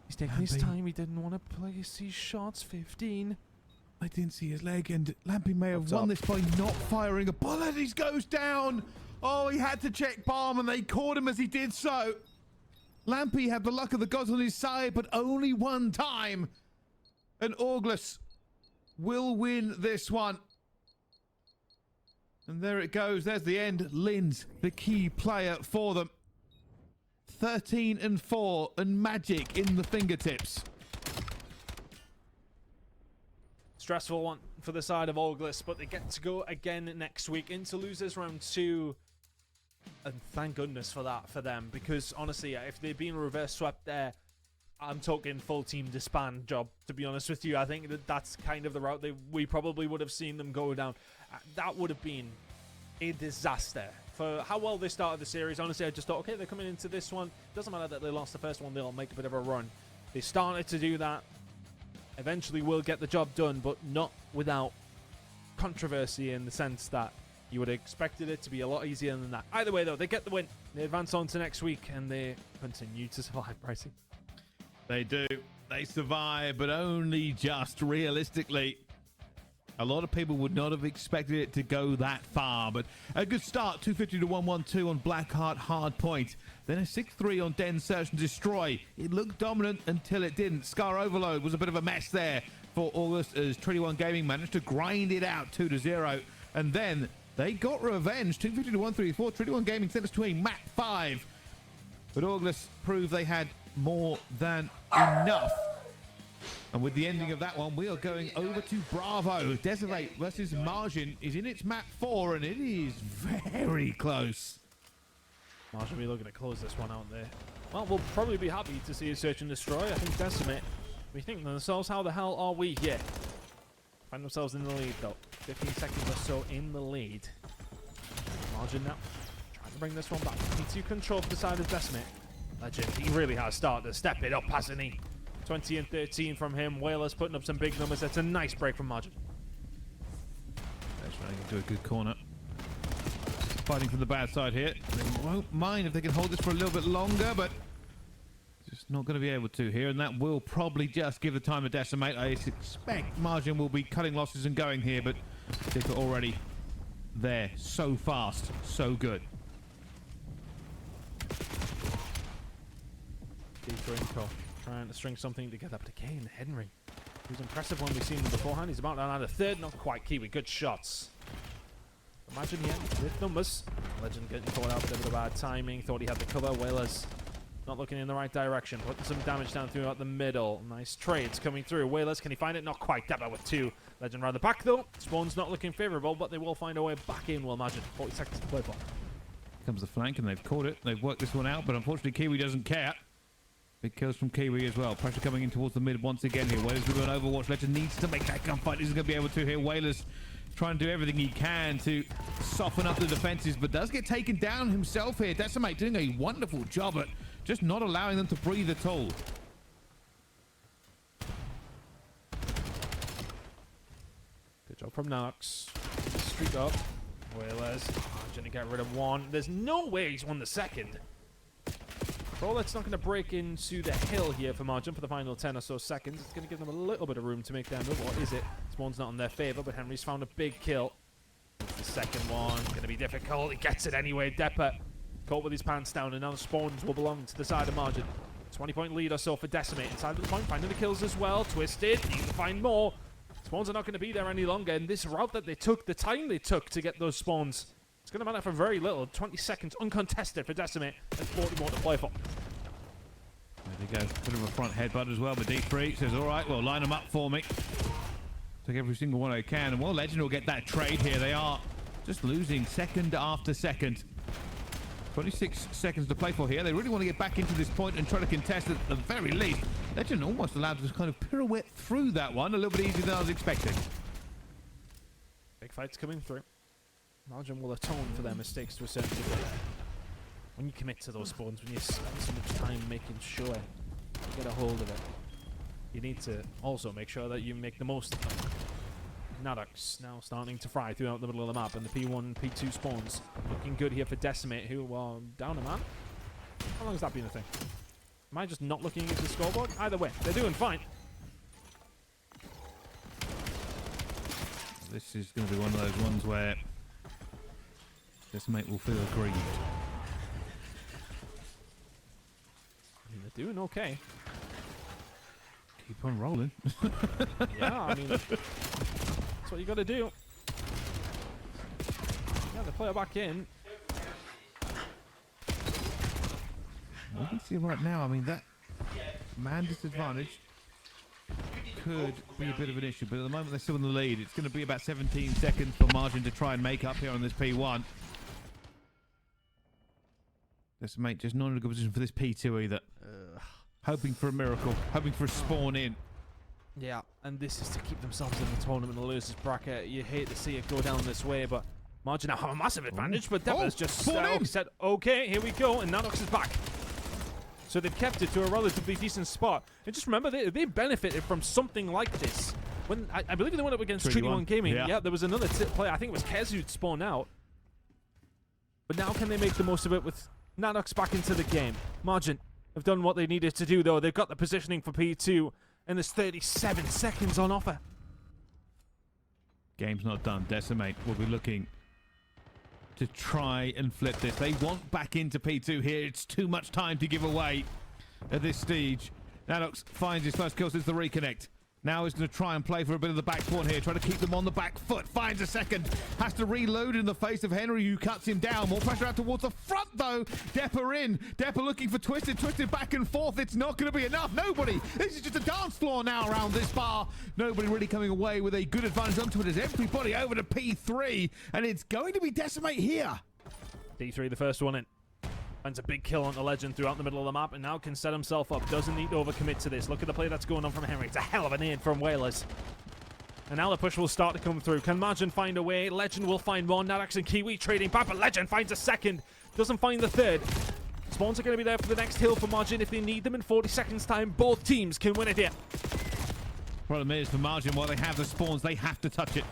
He's taking his time. He didn't want to place these shots. 15. I didn't see his leg, and Lampy may have won this by not firing a bullet. He goes down. Oh, he had to check bomb, and they caught him as he did so. Lampy had the luck of the gods on his side, but only one time. And Oglis will win this one. And there it goes. There's the end. Linz, the key player for them. 13-4, and magic in the fingertips. Stressful one for the side of Oglis, but they get to go again next week into losers round 2. And thank goodness for that for them, because honestly, if they'd been reverse swept there, I'm talking full team disband job, to be honest with you. I think that's kind of the route we probably would have seen them go down. That would have been a disaster for how well they started the series. Honestly, I just thought, okay, they're coming into this one. Doesn't matter that they lost the first one, they'll make a bit of a run. They started to do that. Eventually will get the job done, but not without controversy, in the sense that you would have expected it to be a lot easier than that. Either way, though, they get the win. They advance on to next week, and they continue to survive, pricing. They do. They survive, but only just realistically. A lot of people would not have expected it to go that far, but a good start. 250 to 112 on Blackheart Hardpoint. Then a 6-3 on Den Search and Destroy. It looked dominant until it didn't. Scar Overload was a bit of a mess there for August, as 21 Gaming managed to grind it out 2-0. And then they got revenge. 250 to 134. 21 Gaming sent us to a map 5. But August proved they had more than enough. And with the ending of that one, we are going over to Bravo. Desiree versus Margin is in its map 4, and it is very close. Margin will be looking to close this one out there. Well, we'll probably be happy to see a Search and Destroy. I think Decimate, we think to themselves, how the hell are we here? Find themselves in the lead, though. 15 seconds or so in the lead. Margin now trying to bring this one back. P2 control for the side of Decimate. Legend, he really has started to step it up, hasn't he? 20 and 13 from him. Whalers putting up some big numbers. That's a nice break from Margin. That's right, do a good corner. Fighting from the bad side here. They won't mind if they can hold this for a little bit longer, but just not going to be able to here, and that will probably just give the time to decimate. I expect Margin will be cutting losses and going here, but they're already there. So fast, so good. Trying to string something together, but again, Henry, who's impressive when we've seen him beforehand. He's about to land a third, not quite Kiwi. Good shots. Imagine here with numbers. Legend getting caught out, a bit of bad timing. Thought he had the cover. Whalers not looking in the right direction. Putting some damage down throughout the middle. Nice trades coming through. Whalers, can he find it? Not quite. Depper with 2. Legend round the back though. Spawn's not looking favourable, but they will find a way back in, we'll imagine. 40 seconds to play for. Comes the flank, and they've caught it. They've worked this one out, but unfortunately Kiwi doesn't care. Big kills from Kiwi as well. Pressure coming in towards the mid once again here. Whalers will go on Overwatch. Legend needs to make that gunfight. He's going to be able to here. Whalers trying to do everything he can to soften up the defenses, but does get taken down himself here. Decimate doing a wonderful job at just not allowing them to breathe at all. Good job from Nox. Streak up. Whalers. Trying to get rid of 1. There's no way he's won the second. Rollet's not going to break into the hill here for Margin for the final 10 or so seconds. It's going to give them a little bit of room to make their move. What is it? Spawn's not in their favor, but Henry's found a big kill. The second one going to be difficult. He gets it anyway. Depper caught with his pants down, and now the Spawns will belong to the side of Margin. 20-point lead or so for Decimate. Inside of the point, finding the kills as well. Twisted, need to find more. Spawns are not going to be there any longer, and this route that they took, the time they took to get those Spawns, it's going to matter for very little. 20 seconds uncontested for Decimate and 40 more to play for. There they go. Bit of a front headbutt as well, but D3 says, all right, well, line them up for me. Take every single one I can. And well, Legend will get that trade here. They are just losing second after second. 26 seconds to play for here. They really want to get back into this point and try to contest at the very least. Legend almost allowed to kind of pirouette through that one. A little bit easier than I was expecting. Big fights coming through. Margin will atone for their mistakes to a certain degree. When you commit to those spawns, when you spend so much time making sure you get a hold of it, you need to also make sure that you make the most of them. Nadux now starting to fry throughout the middle of the map, and the P1, P2 spawns looking good here for Decimate, who are down a man. How long has that been a thing? Am I just not looking at the scoreboard? Either way, they're doing fine. This is going to be one of those ones where Decimate will feel aggrieved. I mean, they're doing okay. Keep on rolling. Yeah, I mean, that's what you got to do. Yeah, the player back in. We can see right now, I mean, that man disadvantage could be a bit of an issue, but at the moment they're still in the lead. It's going to be about 17 seconds for Margin to try and make up here on this P1. Decimate just not in a good position for this P2 either. Hoping for a miracle, hoping for a spawn in. Yeah, and this is to keep themselves in the tournament and the losers bracket. You hate to see it go down this way, but Margin now have a massive advantage, but Depper's just said, okay, here we go, and Nanox is back. So they've kept it to a relatively decent spot. And just remember, they benefited from something like this. When I believe they went up against Treaty 1 Gaming. Yeah, there was another player, I think it was Kez who'd spawned out. But now can they make the most of it with Nanox back into the game? Margin have done what they needed to do, though. They've got the positioning for P2, and there's 37 seconds on offer. Game's not done. Decimate will be looking to try and flip this. They want back into P2 here. It's too much time to give away at this stage. Nanox finds his first kill since the reconnect. Now he's going to try and play for a bit of the back spawn here, try to keep them on the back foot. Finds a second, has to reload in the face of Henry, who cuts him down. More pressure out towards the front, though. Depper in. Depper looking for Twisted. Twisted back and forth. It's not going to be enough. Nobody. This is just a dance floor now around this bar. Nobody really coming away with a good advantage onto it as everybody over to P3. And it's going to be Decimate here. D3, the first one in. Finds a big kill on the Legend throughout the middle of the map, and now can set himself up. Doesn't need to overcommit to this. Look at the play that's going on from Henry. It's a hell of a nade from Whalers. And now the push will start to come through. Can Margin find a way? Legend will find more. Nadax and Kiwi trading back, but Legend finds a second. Doesn't find the third. spawns are going to be there for the next hill for Margin. If they need them in 40 seconds time, both teams can win it here. Problem is, for Margin, while they have the spawns, they have to touch it.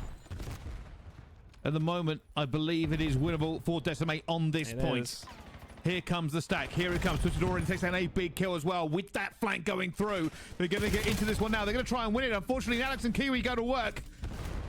At the moment, I believe it is winnable for Decimate on this point. Here comes the stack. Here it comes. Twitchador takes down a big kill as well. With that flank going through, they're going to get into this one now. They're going to try and win it. Unfortunately, Alex and Kiwi go to work.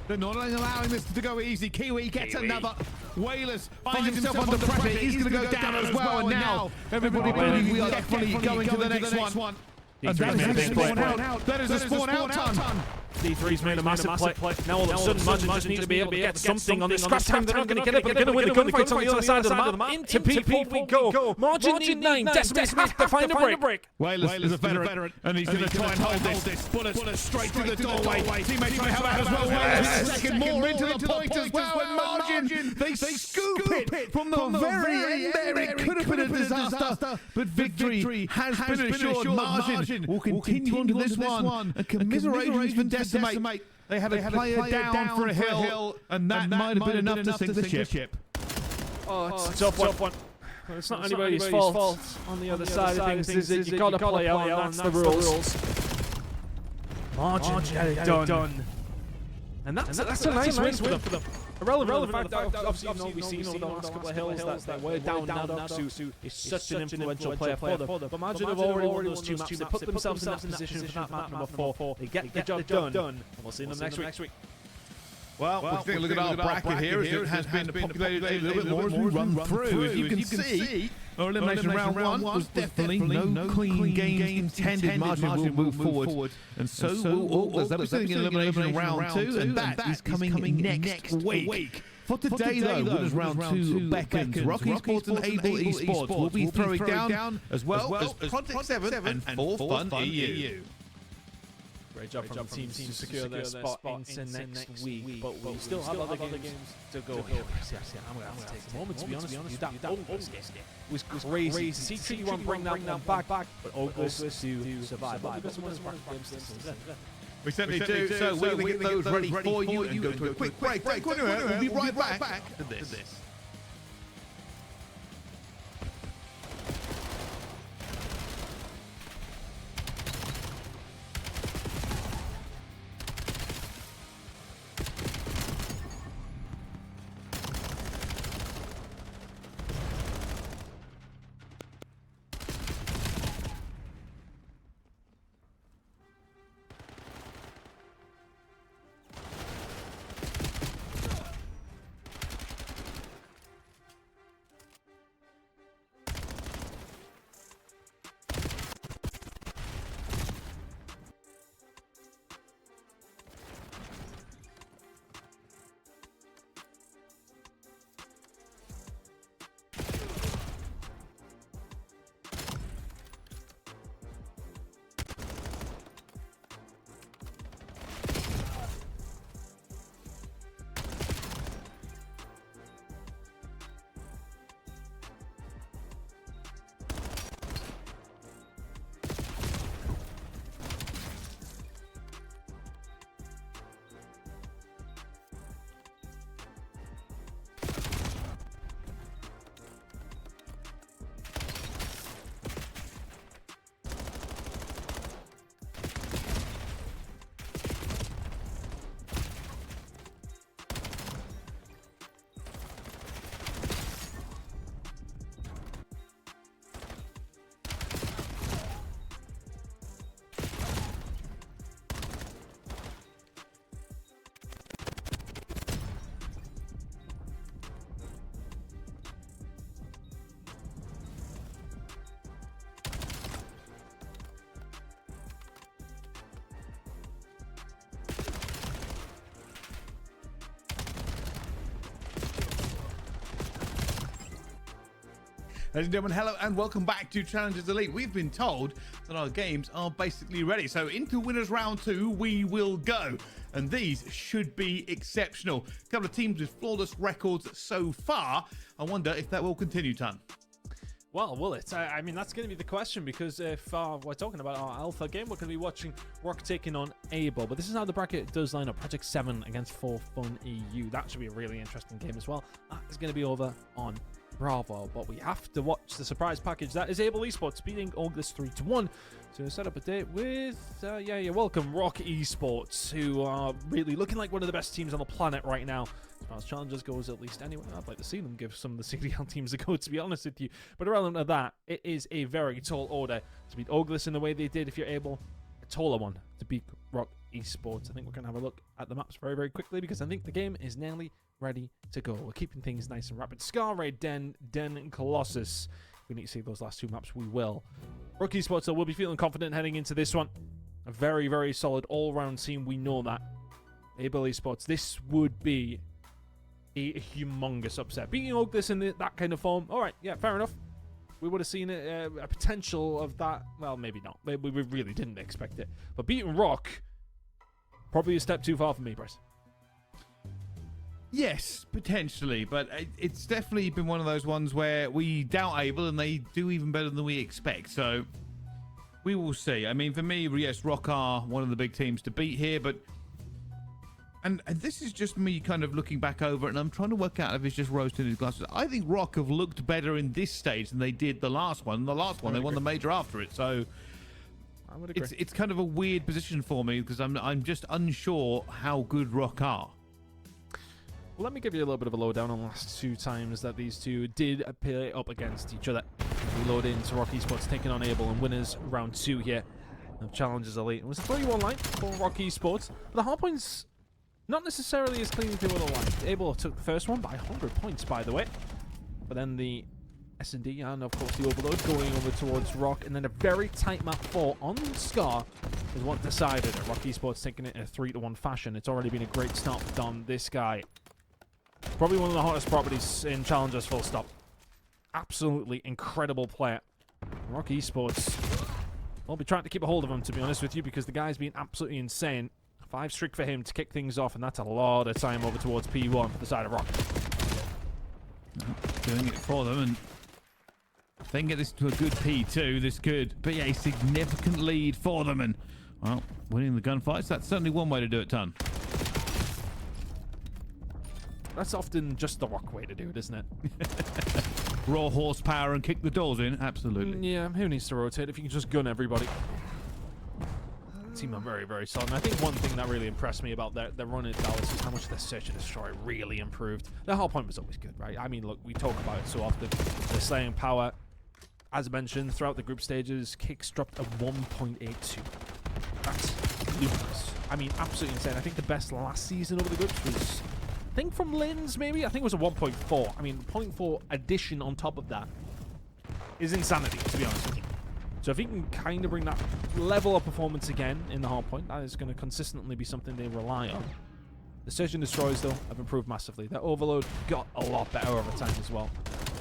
They're not allowing this to go easy. Kiwi gets another. Wailers finds himself under pressure. He's going to go down as well. And now, everybody believes we are definitely going to the next one. And that is a spawn out. That is a spawn out ton. D3's made a massive play. Now all of a sudden, Margin just need to be able to get something on this scrap time. They're not going to get it, but they're going to win the gunfights on the other side of the map. Into P4 we go. Margin need 9. Decimate has to find a break. Wailers is a veteran, and he's going to try and hold this. Bullet straight through the doorway. Teammate trying to help out as well. Wailers is a second more into the point as well. When Margin, they scoop it from the very end there. It could have been a disaster, but victory has been assured. Margin will continue onto this one. And commiserations for Decimate. They had a player down for a hill, and that might have been enough to sink the ship. Oh, it's a tough one. It's not anybody's fault. On the other side of things, is it you got to play out, and that's the rules. Margin get it done. And that's a nice win for them. Irrelevant fact that obviously we've seen over the last couple of hills that we're down now. Naxu is such an influential player for them. But Margin have already won those 2 maps. They put themselves in that position for that map number 4. They get the job done. And we'll see them next week. Well, we'll take a look at our bracket here. It has been populated a little bit more as we run through. As you can see, our elimination round 1 was definitely no clean games intended. Margin will move forward, and so will Auglers. They'll be sitting in elimination round 2, and that is coming next week. For today, though, Winners round 2 beckons. Rock Esports and Able Esports will be throwing down, as well as Project 7 and For Fun EU. Great job from the teams to secure their spot into next week, but we still have other games to go. Yes, I'm going to have to take a moment to be honest with you. That Auglers game was crazy. C1 bring that one back, but Auglers to survive. We certainly do. So we're going to get those ready for you and go to a quick break. We'll be right back to this. Ladies and gentlemen, hello and welcome back to Challengers Elite. We've been told that our games are basically ready. So into Winners Round 2 we will go. And these should be exceptional. A couple of teams with flawless records so far. I wonder if that will continue, Tan. Well, will it? I mean, that's going to be the question, because if we're talking about our alpha game, we're going to be watching Rock taking on Able. But this is how the bracket does line up. Project 7 against For Fun EU. That should be a really interesting game as well. That is going to be over on Bravo. But we have to watch the surprise package. That is Able Esports beating August 3-1 to set up a date with, you're welcome, Rock Esports, who are really looking like one of the best teams on the planet right now. As far as challenges goes, at least anyway. I'd like to see them give some of the CDL teams a go, to be honest with you. But irrelevant of that, it is a very tall order to beat August in the way they did. If you're able, a taller one to beat Rock Esports. I think we're going to have a look at the maps very, very quickly, because I think the game is nearly ready to go. We're keeping things nice and rapid. Scar Raid, Den, and Colossus. If we need to see those last two maps, we will. Rock Esports, though, will be feeling confident heading into this one. A very, very solid all-round team. We know that. Able Esports, this would be a humongous upset. Beating August in that kind of form, all right, yeah, fair enough. We would have seen a potential of that. Well, maybe not. We really didn't expect it. But beating Rock, probably a step too far for me, Bryce. Yes, potentially, but it's definitely been one of those ones where we doubt Able and they do even better than we expect. So we will see. I mean, for me, yes, Rock are one of the big teams to beat here, but and this is just me kind of looking back over it, and I'm trying to work out if it's just rose tinted glasses. I think Rock have looked better in this stage than they did the last one. The last one, they won the major after it, so I would agree. It's kind of a weird position for me because I'm just unsure how good Rock are. Well, let me give you a little bit of a lowdown on the last two times that these two did appear up against each other. We load into Rock Esports taking on Able, and winners round 2 here of Challenges Elite. It was a 3-1 line for Rock Esports, but the hard points not necessarily as clean as they would have liked. Able took the first one by 100 points, by the way. But then the S&D and, of course, the Overload going over towards Rock, and then a very tight map 4 on Scar is what decided it. Rock Esports taking it in a 3-1 fashion. It's already been a great start for Dom, this guy. Probably one of the hottest properties in Challengers, full stop. Absolutely incredible player. Rock Esports, I'll be trying to keep a hold of him, to be honest with you, because the guy's been absolutely insane. 5 streak for him to kick things off, and that's a lot of time over towards P1 for the side of Rock. Doing it for them, and if they can get this to a good P2, this could be a significant lead for them, and, well, winning the gunfights, that's certainly one way to do it, Ton. That's often just the Rock way to do it, isn't it? Raw horsepower and kick the doors in, absolutely. Yeah, who needs to rotate if you can just gun everybody? Team are very, very solid. And I think one thing that really impressed me about their run at Dallas is how much their search and destroy really improved. Their hard point was always good, right? I mean, look, we talk about it so often. Their slaying power, as mentioned, throughout the group stages, kicks dropped a 1.82. That's ludicrous. I mean, absolutely insane. I think the best last season over the groups was, I think from Linz, maybe? I think it was a 1.4. I mean, 0.4 addition on top of that is insanity, to be honest with you. So if he can kind of bring that level of performance again in the hard point, that is going to consistently be something they rely on. The Search and Destroys, though, have improved massively. Their Overload got a lot better over time as well.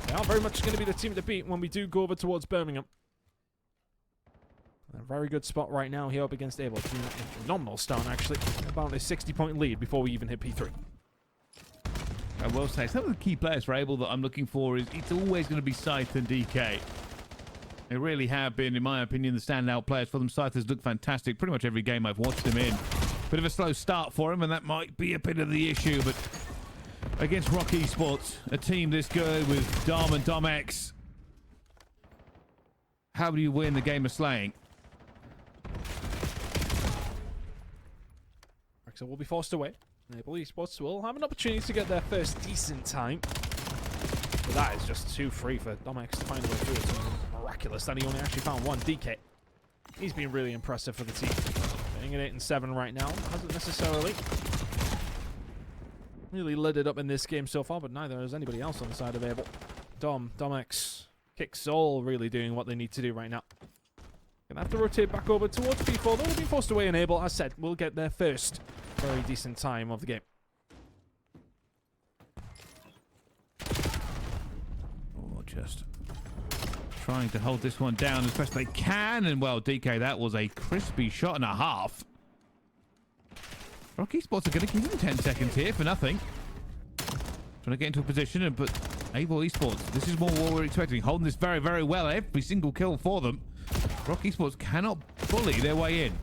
They are very much going to be the team to beat when we do go over towards Birmingham. A very good spot right now here up against Able. It's been a phenomenal start, actually. About a 60-point lead before we even hit P3. I will say, some of the key players for Able that I'm looking for is it's always going to be Scythe and DK. They really have been, in my opinion, the standout players for them. Scythe has looked fantastic pretty much every game I've watched him in. Bit of a slow start for him, and that might be a bit of the issue, but against Rock Esports, a team this good with Dom and Dom-X, how do you win the game of slaying? So we'll be forced away. Able Esports will have an opportunity to get their first decent time. But that is just too free for Dom-X to find a way through. It's miraculous that he only actually found one. DK, he's been really impressive for the team. Getting at 8 and 7 right now. Hasn't necessarily really lit it up in this game so far, but neither has anybody else on the side of Able. Dom-X, Kicks all really doing what they need to do right now. Gonna have to rotate back over towards P4. They'll be forced away, and Able, as said, will get their first very decent time of the game. Oh, just trying to hold this one down as best they can. And, well, DK, that was a crispy shot and a half. Rock Esports are going to give him 10 seconds here for nothing. Trying to get into a position, and but Able Esports, this is more what we're expecting. Holding this very, very well. Every single kill for them. Rock Esports cannot bully their way in.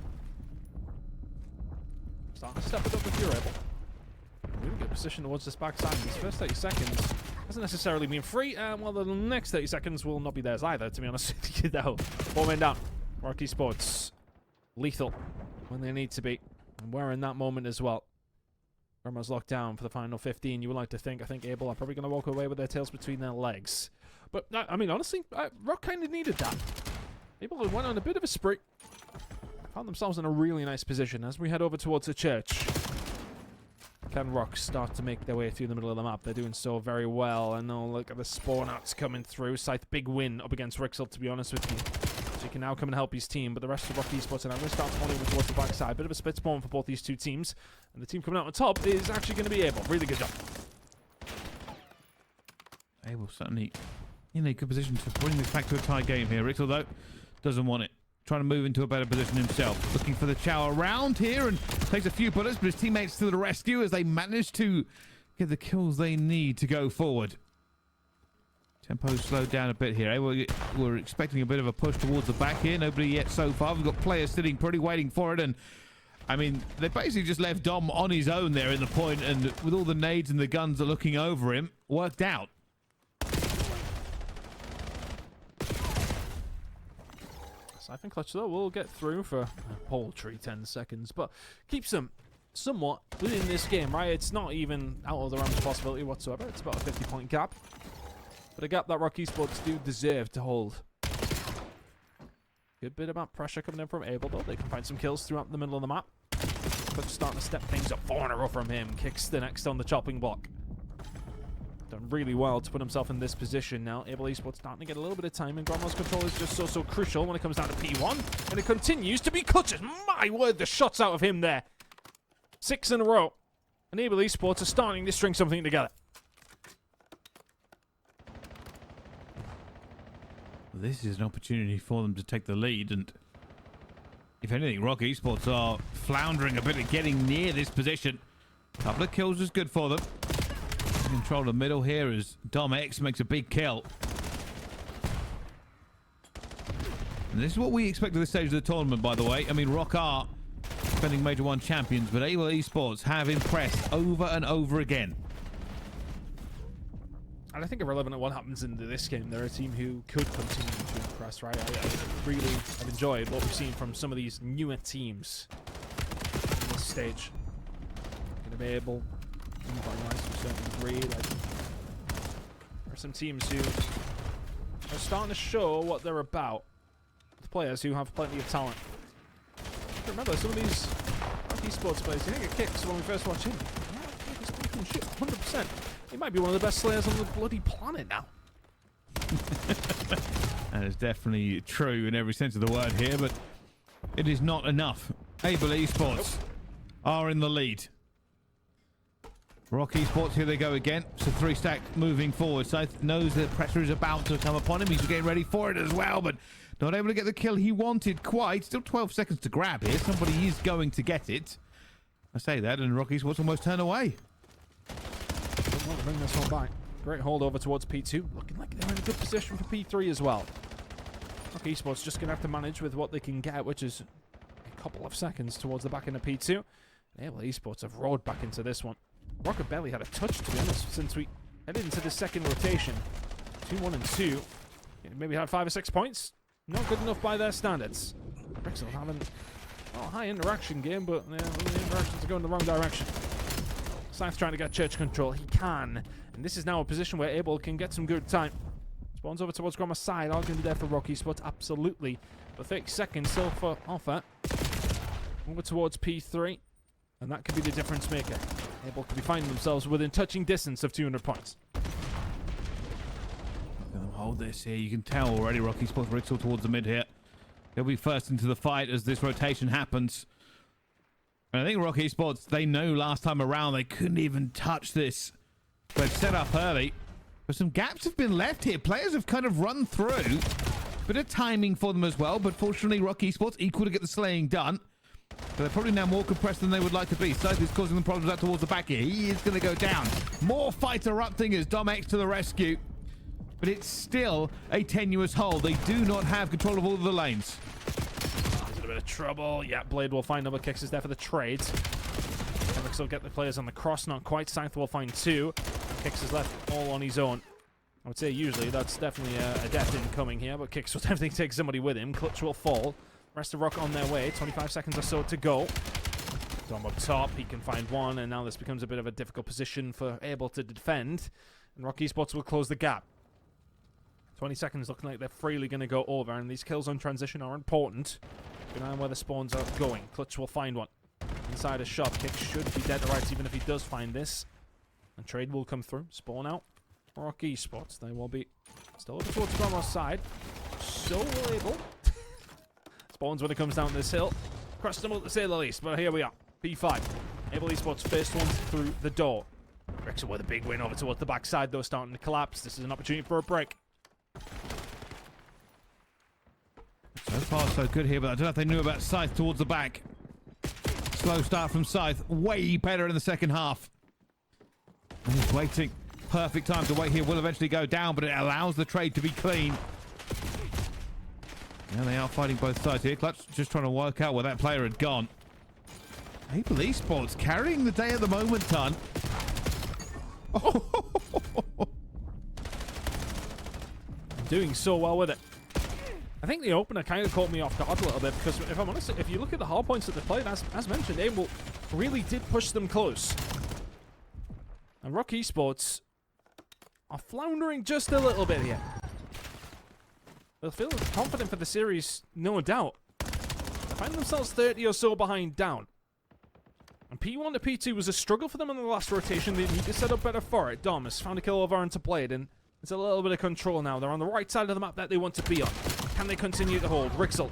Starting to step it up if you're able. Really good position towards this backside. These first 30 seconds Hasn't necessarily been free, and well, the next 30 seconds will not be theirs either, to be honest with you, though. 4 men down. Rocky Sports. Lethal when they need to be. And we're in that moment as well. Grandma's locked down for the final 15. You would like to think. I think Able are probably going to walk away with their tails between their legs. But, I mean, honestly, Rock kind of needed that. Able went on a bit of a spree. Found themselves in a really nice position as we head over towards the church. Can Rock start to make their way through the middle of the map? They're doing so very well. And now look at the spawn outs coming through. Scythe, big win up against Rixel, to be honest with you. So he can now come and help his team. But the rest of Rock Esports are now going to start spawning over towards the backside. Bit of a split spawn for both these two teams. And the team coming out on top is actually going to be Able. Really good job. Able certainly in a good position to bring this back to a tie game here. Rixel, though, doesn't want it. Trying to move into a better position himself. Looking for the chow around here and takes a few bullets, but his teammates to the rescue as they manage to get the kills they need to go forward. Tempo slowed down a bit here. We're expecting a bit of a push towards the back here. Nobody yet so far. We've got players sitting pretty waiting for it. And I mean, they basically just left Dom on his own there in the point, and with all the nades and the guns are looking over him, worked out. I think Clutch, though, will get through for a paltry 10 seconds, but keeps them somewhat within this game, right? It's not even out of the realms of possibility whatsoever. It's about a 50-point gap, but a gap that Rock Esports do deserve to hold. Good bit about pressure coming in from Able, though. They can find some kills throughout the middle of the map. Clutch starting to step things up. 4 in a row from him. Kicks the next on the chopping block. Done really well to put himself in this position now. Able Esports starting to get a little bit of time, and Grandma's control is just so crucial when it comes down to P1. And it continues to be Clutches. My word, the shots out of him there. 6 in a row. And Able Esports are starting to string something together. This is an opportunity for them to take the lead, and if anything, Rock Esports are floundering a bit at getting near this position. A couple of kills is good for them. Control the middle here as Dom X makes a big kill. And this is what we expect at this stage of the tournament, by the way. I mean, Rock are defending Major 1 champions, but Able Esports have impressed over and over again. And I think irrelevant at what happens in this game, they're a team who could continue to impress, right? I really have enjoyed what we've seen from some of these newer teams on this stage. Going to be able... by nice to a certain degree. Like, there are some teams who are starting to show what they're about. The players who have plenty of talent. Remember, some of these esports players, you think it kicks when we first watch him. Yeah, he's fucking shit, 100%. He might be one of the best slayers on the bloody planet now. That is definitely true in every sense of the word here, but it is not enough. Able Esports are in the lead. Rock Esports, here they go again. So 3-stack moving forward. Scythe knows that pressure is about to come upon him. He's getting ready for it as well, but not able to get the kill he wanted quite. Still 12 seconds to grab here. Somebody is going to get it. I say that, and Rock Esports almost turn away. Don't want to bring this one back. Great hold over towards P2. Looking like they're in a good position for P3 as well. Rock Esports just going to have to manage with what they can get, which is a couple of seconds towards the back end of P2. Able Esports have rolled back into this one. Rocket barely had a touch, to be honest, since we headed into the second rotation. 2-1 and 2. Maybe had 5 or 6 points. Not good enough by their standards. Rixel having a high interaction game, but the interactions are going the wrong direction. Scythe trying to get church control. He can. And this is now a position where Able can get some good time. Spawns over towards Grandma's side. Are going to be there for Rock Esports? Absolutely. But 30 seconds still for offer. Over towards P3. And that could be the difference maker. Able to be finding themselves within touching distance of 200 points. Look at them hold this here. You can tell already Rock Esports Rixel towards the mid here. They'll be first into the fight as this rotation happens. And I think Rock Esports, they know last time around they couldn't even touch this. They've set up early. But some gaps have been left here. Players have kind of run through. Bit of timing for them as well. But fortunately, Rock Esports equal to get the slaying done. But they're probably now more compressed than they would like to be. Scythe is causing them problems out towards the back here. He is going to go down. More fight erupting as Dom X to the rescue. But it's still a tenuous hold. They do not have control of all of the lanes. There's a bit of trouble. Yeah, Blade will find number kicks is there for the trades. Alex will get the players on the cross. Not quite. Scythe will find 2. Kicks is left all on his own. I would say usually that's definitely a death incoming here, but Kicks will definitely take somebody with him. Clutch will fall. Rest of Rock on their way. 25 seconds or so to go. Dom up top. He can find one, and now this becomes a bit of a difficult position for Able to defend. And Rock Esports will close the gap. 20 seconds looking like they're freely going to go over, and these kills on transition are important. Keep an eye on where the spawns are going. Clutch will find one. Inside a shot. Kick should be dead to rights even if he does find this. And trade will come through. Spawn out. Rock Esports. They will be still over towards Bromos side. So will Able. Spawns when it comes down this hill. Questionable to say the least, but here we are. P5. Able Esports first ones through the door. Rexel with a big win over towards the backside though, starting to collapse. This is an opportunity for a break. So far, so good here, but I don't know if they knew about Scythe towards the back. Slow start from Scythe. Way better in the second half. And he's waiting. Perfect time to wait here. Will eventually go down, but it allows the trade to be clean. Now they are fighting both sides here. Clutch just trying to work out where that player had gone. Able Esports carrying the day at the moment, Ton. Doing so well with it. I think the opener kind of caught me off guard a little bit because, if I'm honest, if you look at the hard points that they played, as mentioned, Able really did push them close. And Rock Esports are floundering just a little bit here. They'll feel confident for the series, no doubt. They find themselves 30 or so behind down. And P1 to P2 was a struggle for them in the last rotation. They need to set up better for it. Dom has found a kill over onto Blade, and it's a little bit of control now. They're on the right side of the map that they want to be on. Can they continue to hold? Rixel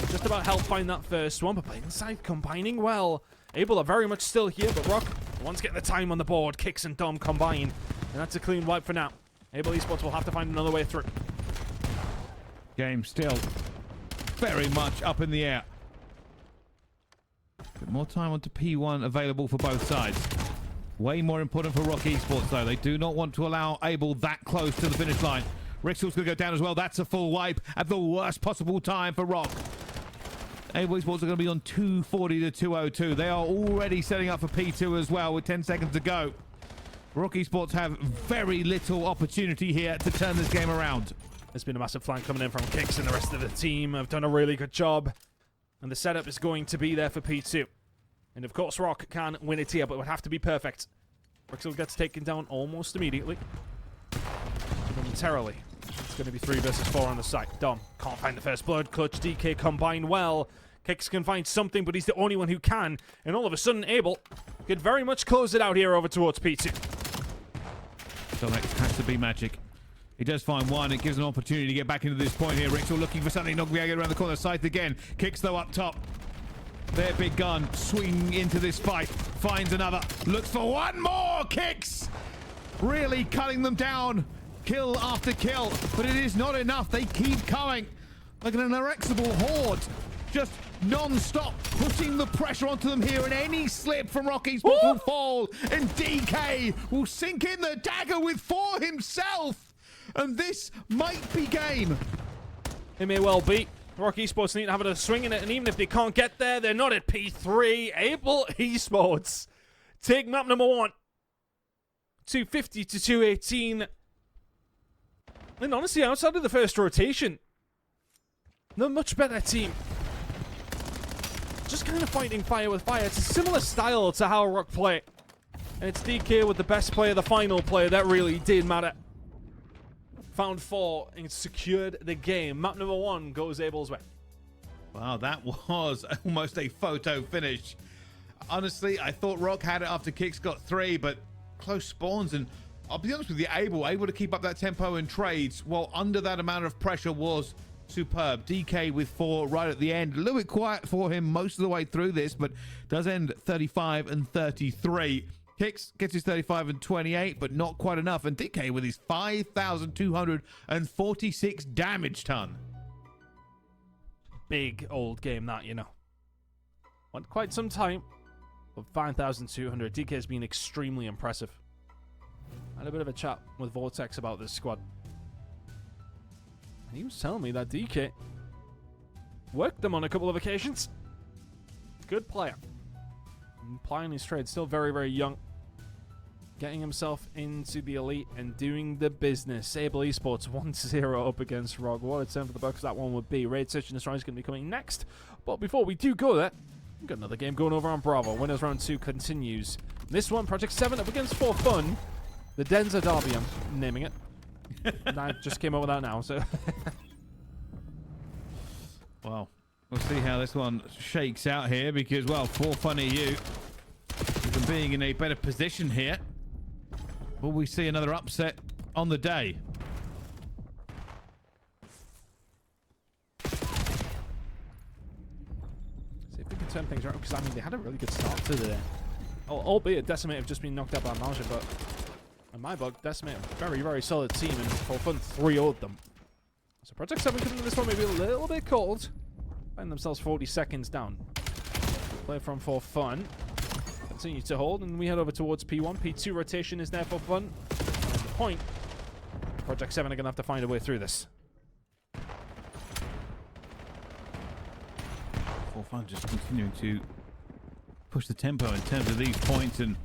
just about helped find that first one, but Blade inside combining well. Able are very much still here, but Rock wants to get the time on the board. Kicks and Dom combine, and that's a clean wipe for now. Able Esports will have to find another way through. Game still very much up in the air. Bit more time onto P1 available for both sides. Way more important for Rock Esports, though. They do not want to allow Able that close to the finish line. Rixel's going to go down as well. That's a full wipe at the worst possible time for Rock. Able Esports are going to be on 240 to 202. They are already setting up for P2 as well with 10 seconds to go. Rock Esports have very little opportunity here to turn this game around. There's been a massive flank coming in from Kicks, and the rest of the team have done a really good job. And the setup is going to be there for P2. And of course, Rock can win it here, but it would have to be perfect. Rixel gets taken down almost immediately. Momentarily. It's going to be 3 versus 4 on the site. Dom can't find the first blood. Clutch, DK combine well. Kicks can find something, but he's the only one who can. And all of a sudden, Able could very much close it out here over towards P2. So that has to be magic. He does find one. It gives an opportunity to get back into this point here. Rixel looking for something. Not going to be able to get around the corner. Scythe again. Kicks though up top. Their big gun swinging into this fight. Finds another. Looks for one more. Kicks. Really cutting them down. Kill after kill. But it is not enough. They keep coming. Like an irrexible horde. Just non-stop putting the pressure onto them here, and any slip from Rock Esports will fall, and DK will sink in the dagger with 4 himself, and this might be game. It may well be. Rock Esports need to have a swing in it, and even if they can't get there, they're not at P3. Able Esports take map number 1. 250 to 218. And honestly, outside of the first rotation, they're a much better team. Just kind of fighting fire with fire. It's a similar style to how Rock play. And it's DK with the best player, the final player. That really did matter. Found 4 and secured the game. Map number 1 goes Able's way. Wow, that was almost a photo finish. Honestly, I thought Rock had it after Kicks got 3, but close spawns. And I'll be honest with you, able to keep up that tempo in trades while under that amount of pressure was superb. DK with 4 right at the end. A little bit quiet for him most of the way through this, but does end 35 and 33. Kicks gets his 35 and 28, but not quite enough. And DK with his 5,246 damage ton. Big old game that, you know. Went quite some time, but 5,200. DK has been extremely impressive. I had a bit of a chat with Vortex about this squad. And he was telling me that DK worked them on a couple of occasions. Good player. And plying his trade, still very, very young. getting himself into the elite and doing the business. Sable Esports 1-0 up against ROG. What a turn for the Bucks that one would be. Raid Search and Destroy is going to be coming next. But before we do go there, we've got another game going over on Bravo. Winners Round 2 continues. This one, Project 7 up against For Fun. The Denzer Derby, I'm naming it. I just came up with that now, so... Well, we'll see how this one shakes out here because, well, For Fun EU, even being in a better position here, will we see another upset on the day? See if we can turn things around, because I mean they had a really good start to the day. Albeit Decimate have just been knocked out by Nausea, but in my book, Decimate a very, very solid team, and For Fun 3-0'd them. So Project 7 coming in this one maybe a little bit cold. Find themselves 40 seconds down. Play from For Fun. Continue to hold, and we head over towards P1. P2 rotation is there For Fun. And the point, Project 7 are going to have to find a way through this. For Fun just continuing to push the tempo in terms of these points, and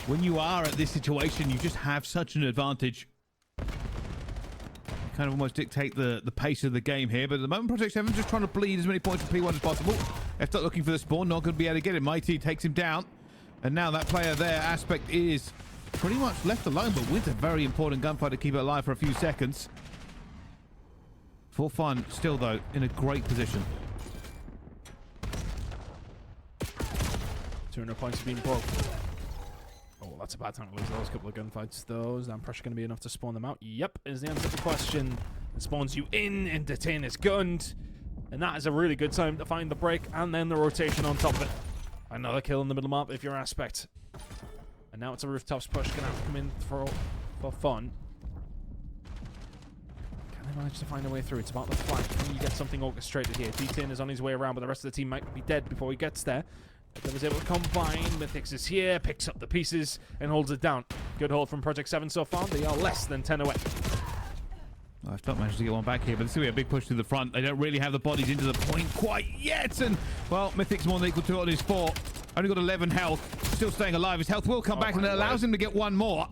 when you are at this situation, you just have such an advantage. You kind of almost dictate the pace of the game here, but at the moment Project 7 just trying to bleed as many points from P1 as possible. They start looking for the spawn, not going to be able to get it. Mighty takes him down, and now that player there, Aspect, is pretty much left alone, but wins a very important gunfight to keep it alive for a few seconds. For Fun still, though, in a great position. 200 points have been broke. Oh, that's a bad time to lose those couple of gunfights. Those, that pressure going to be enough to spawn them out? Yep, is the answer to the question. It spawns you in, and Detain is gunned. And that is a really good time to find the break, and then the rotation on top of it. Another kill in the middle map if you're Aspect. And now it's a rooftops push. Going to have to come in for Fun. Can they manage to find a way through? It's about the flank. Can you get something orchestrated here? Detain is on his way around, but the rest of the team might be dead before he gets there. That was able to combine. Mythix is here, picks up the pieces, and holds it down. Good hold from Project 7 so far. They are less than 10 away. I've not managed to get one back here, but this will be a big push to the front. They don't really have the bodies into the point quite yet. And, well, Mythic's more than equal to it on his 4. Only got 11 health. Still staying alive. His health will come back, and it allows him to get one more.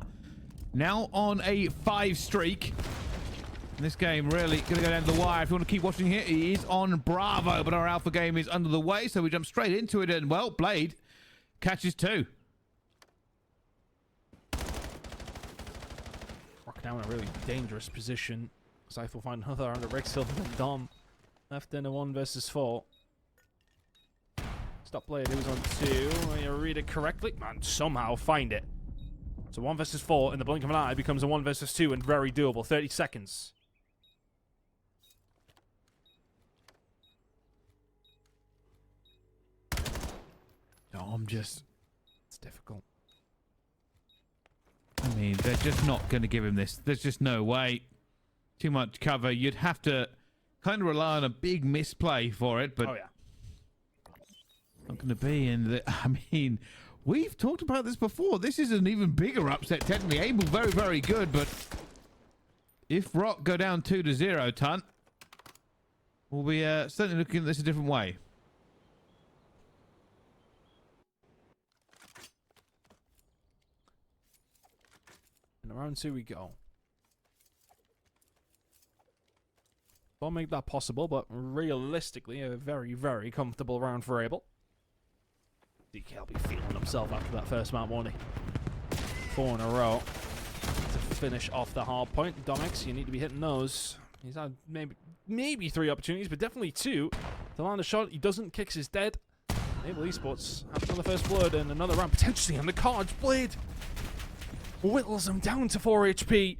Now on a 5 streak. This game really going to go down to the wire. If you want to keep watching here, he is on Bravo, but our alpha game is under the way, so we jump straight into it, and, well, Blade catches 2. Rock now in a really dangerous position. Scythe will find another under Rexhill and Dom. Left in a 1 versus 4. Stop Blade, he was on 2. You read it correctly, and somehow find it. So 1 versus 4, in the blink of an eye, becomes a 1 versus 2, and very doable. 30 seconds. It's difficult. I mean, they're just not going to give him this. There's just no way. Too much cover. You'd have to kind of rely on a big misplay for it, but... Oh, yeah. Not going to be in the... I mean, we've talked about this before. This is an even bigger upset, technically. Able, very, very good, but... If Rock go down 2-0, Tunt, we'll be certainly looking at this a different way. And round 2 we go. Won't make that possible, but realistically, a very, very comfortable round for Abel. DK will be feeling himself after that first map, won't he? 4 in a row to finish off the hard point. Domix, you need to be hitting those. He's had maybe 3 opportunities, but definitely 2 to land a shot. He doesn't. Kicks is dead. Able Esports have another first blood and another round potentially on the cards. Blade whittles him down to 4 HP.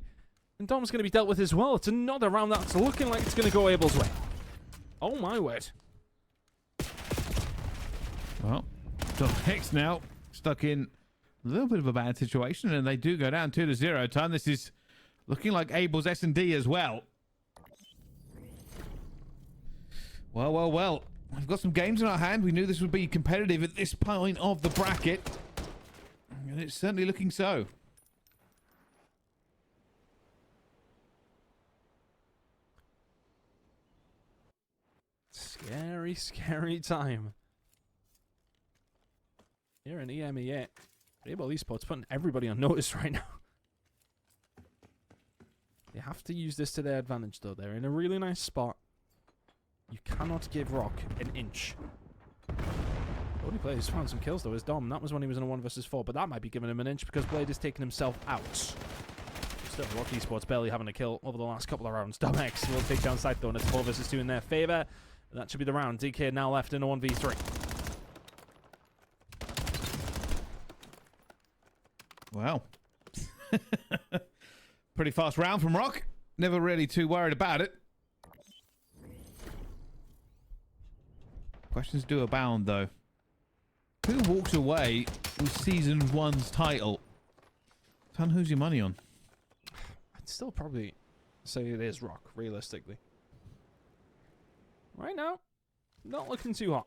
And Dom's going to be dealt with as well. It's another round that's looking like it's going to go Abel's way. Oh my word. Well, Domix now stuck in a little bit of a bad situation, and they do go down 2-0. Time. This is looking like Abel's S&D as well. Well, well, well. We've got some games in our hand. We knew this would be competitive at this point of the bracket. And it's certainly looking so. Scary, scary time. Here in EMEA. Able Esports putting everybody on notice right now. They have to use this to their advantage, though. They're in a really nice spot. You cannot give Rock an inch. The only player who's found some kills, though, is Dom. That was when he was in a 1 versus 4, but that might be giving him an inch because Blade is taking himself out. Still, Rock Esports barely having a kill over the last couple of rounds. Dom X will take down Scythe, though, and it's 4 versus 2 in their favor. That should be the round. DK now left in a 1v3. Wow. Pretty fast round from Rock. Never really too worried about it. Questions do abound, though. Who walks away with Season 1's title? Ton, who's your money on? I'd still probably say it is Rock, realistically. Right now, not looking too hot.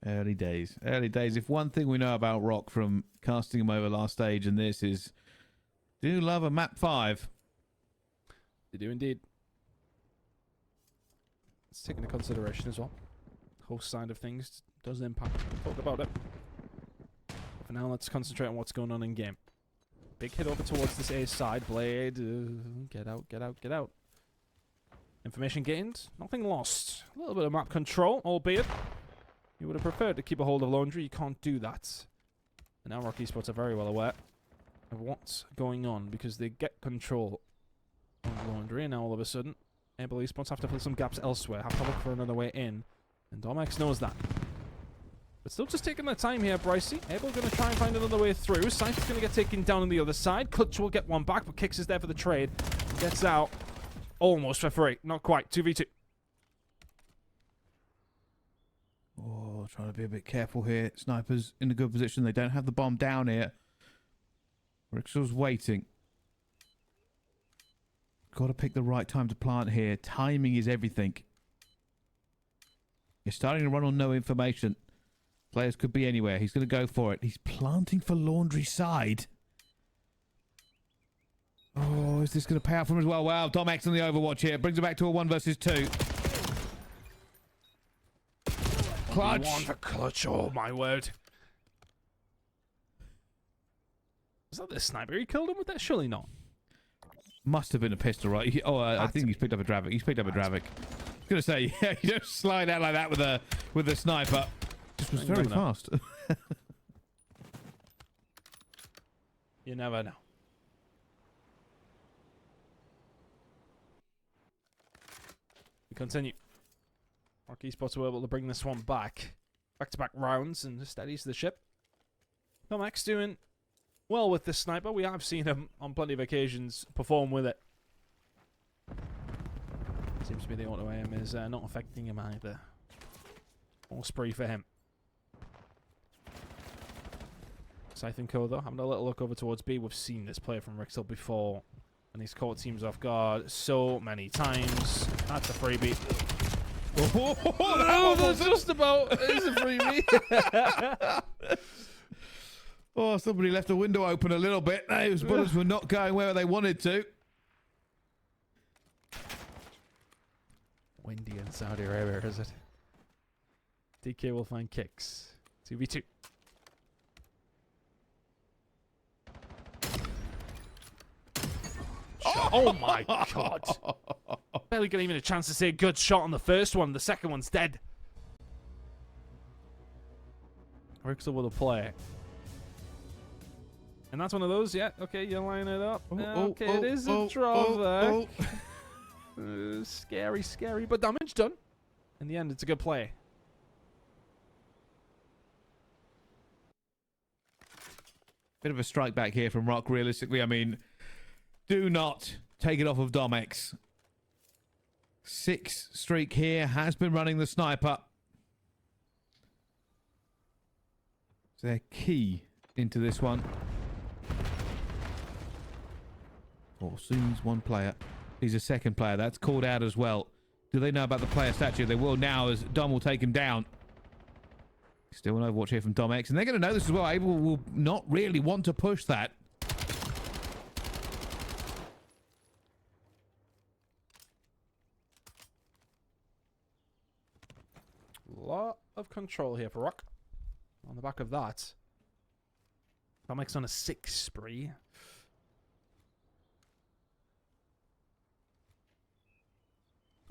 Early days. Early days. If one thing we know about Rock from casting him over last stage and this is do love a map 5. They do indeed. It's taken into consideration as well. Host side of things does impact. We'll talk about it. But for now, let's concentrate on what's going on in game. Big hit over towards this A side. Blade. Get out, get out, get out. Information gained. Nothing lost. A little bit of map control, albeit you would have preferred to keep a hold of Laundry. You can't do that. And now Rock Esports are very well aware of what's going on because they get control of Laundry, and now all of a sudden Able Esports have to fill some gaps elsewhere, have to look for another way in, and Domex knows that. But still just taking their time here, Brycey. Able going to try and find another way through. Scythe is going to get taken down on the other side. Clutch will get one back, but Kicks is there for the trade. Gets out almost for free. Not quite. 2v2. Oh, trying to be a bit careful here. Snipers in a good position. They don't have the bomb down here. Rixel's waiting. Got to pick the right time to plant here. Timing is everything. You're starting to run on no information. Players could be anywhere. He's going to go for it. He's planting for Laundry side. Oh, is this going to pay out for him as well? Wow, Domex on the overwatch here. Brings it back to a 1 versus 2. Clutch. One for Clutch. Oh, my word. Was that the sniper he killed him with that? Surely not. Must have been a pistol, right? I think he's picked up a Dravik. He's picked up a Dravik. I was going to say, yeah, you don't slide out like that with a sniper. Just was very fast. You never know. We continue. Rock Esports were able to bring this one back. Back-to-back rounds and just steadies the ship. Tomax doing well with this sniper. We have seen him on plenty of occasions perform with it. Seems to be the auto aim is not affecting him either. More spree for him. Scythe and Co, though, having a little look over towards B. We've seen this player from Rixel before, and he's caught teams off guard so many times. That's a freebie. Oh, that's just about is a freebie. Oh, somebody left the window open a little bit. Those bullets were not going where they wanted to. Windy in Saudi Arabia, is it? DK will find Kicks. 2v2. Oh my god. Barely got even a chance to say a good shot on the first one. The second one's dead. Rixel with a play. And that's one of those, yeah. Okay, you line it up. Okay, it is a drawback. Scary, scary, but damage done. In the end, it's a good play. Bit of a strike back here from Rock, realistically. I mean, do not take it off of Domex. 6 streak here, has been running the sniper. So they're key into this one. Oh, Soon's one player. He's a second player. That's called out as well. Do they know about the player statue? They will now as Dom will take him down. Still an overwatch here from Domex. And they're going to know this as well. Abel will not really want to push that. Lot of control here for Rock. on the back of that, Domek's on a 6 spree.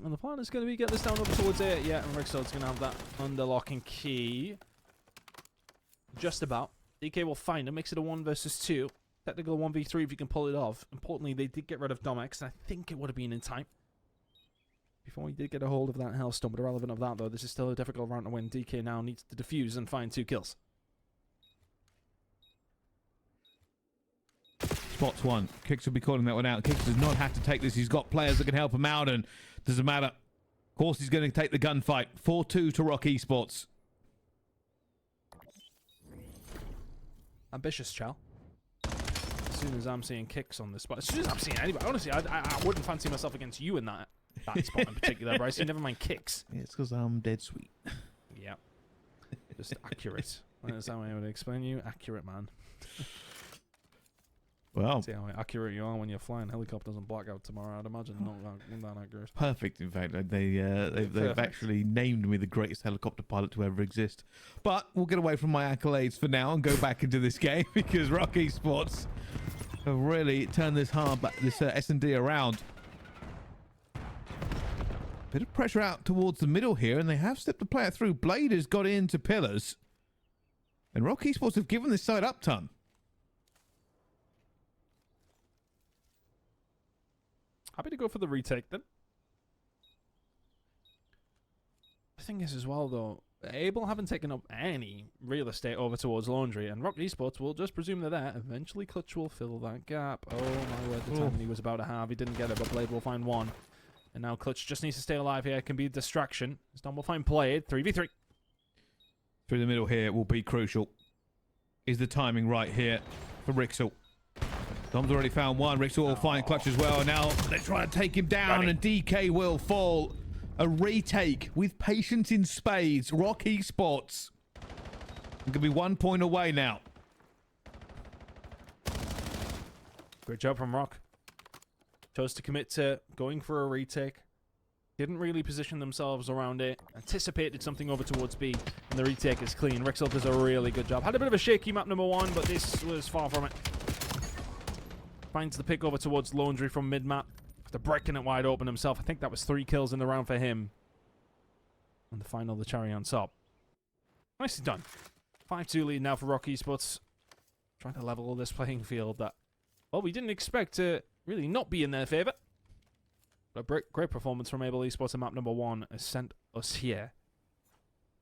And the plan is going to be get this down up towards 8. Yeah, and Rixel's going to have that underlocking key. Just about. DK will find him, makes it a 1 versus 2. Technical 1v3 if you can pull it off. Importantly, they did get rid of Domex, and I think it would have been in time before he did get a hold of that Hellstorm. But irrelevant of that, though, this is still a difficult round to win. DK now needs to defuse and find 2 kills. Spots one. Kicks will be calling that one out. Kicks does not have to take this. He's got players that can help him out, and doesn't matter. Of course, he's going to take the gunfight. 4-2 to Rock Esports. Ambitious, Chow. As soon as I'm seeing Kicks on this spot, as soon as I'm seeing anybody, honestly, I wouldn't fancy myself against you in that spot in particular, Bryce. You never mind Kicks. Yeah, it's because I'm dead sweet. Yeah. Just accurate. That's how I would explain you. Accurate, man. Well, see how accurate you are when you're flying helicopters and blackout tomorrow. I'd imagine not that accurate. Perfect, in fact. They've actually named me the greatest helicopter pilot to ever exist. But we'll get away from my accolades for now and go back into this game because Rock Esports have really turned this S&D around. Bit of pressure out towards the middle here, and they have stepped the player through. Blade has got into pillars, and Rock Esports have given this side up ton. Happy to go for the retake then. The thing is as well though, Abel haven't taken up any real estate over towards Laundry, and Rock Esports will just presume they're there. Eventually Clutch will fill that gap. Oh my word, the time he was about to have. He didn't get it, but Blade will find one. And now Clutch just needs to stay alive here. It can be a distraction. Storm will find Blade. 3v3. Through the middle here will be crucial. Is the timing right here for Rixel? Dom's already found one. Rixel will find Clutch as well. Now they're trying to take him down, and DK will fall. A retake with patience in spades. Rock Esports. It could be 1 point away now. Great job from Rock. Chose to commit to going for a retake. Didn't really position themselves around it. Anticipated something over towards B, and the retake is clean. Rixel does a really good job. Had a bit of a shaky map number 1, but this was far from it. Finds the pick over towards Laundry from mid-map. After breaking it wide open himself. I think that was 3 kills in the round for him. And the final, the cherry on top. Nicely done. 5-2 lead now for Rock Esports. Trying to level this playing field that, well, we didn't expect to really not be in their favour. But a great performance from Able Esports in map number 1 has sent us here.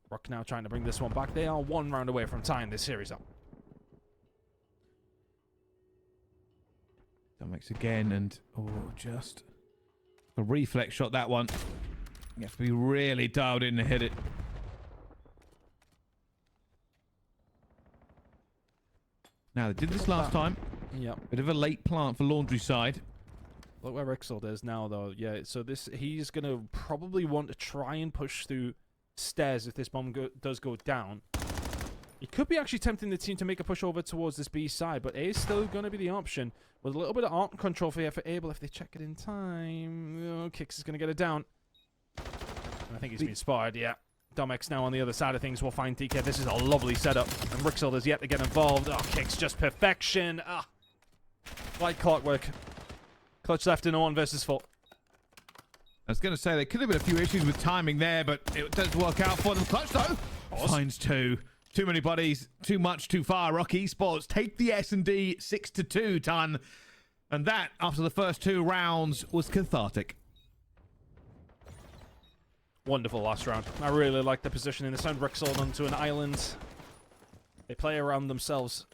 Rock now trying to bring this one back. They are 1 round away from tying this series up. Domex again, and just a reflex shot, that one. You have to be really dialed in to hit it. Now, they did this last time. Yep. Bit of a late plant for Laundry side. Look where Rixel is now, though. Yeah, so he's going to probably want to try and push through stairs if this bomb does go down. It could be actually tempting the team to make a push over towards this B side, but A is still going to be the option. With a little bit of art control for Able if they check it in time. Oh, Kicks is going to get it down. I think he's been spotted, yeah. Domex now on the other side of things will find DK. This is a lovely setup, and Rixel has yet to get involved. Oh, Kicks, just perfection. Ah, like clockwork. Clutch left in a 1 versus 4. I was going to say there could have been a few issues with timing there, but it does work out for them. Clutch, though, finds 2. Too many bodies, too much, too far. Rock Esports take the S&D 6-2 ton. And that, after the first 2 rounds, was cathartic. Wonderful last round. I really like the positioning. They send Rixel onto an island. They play around themselves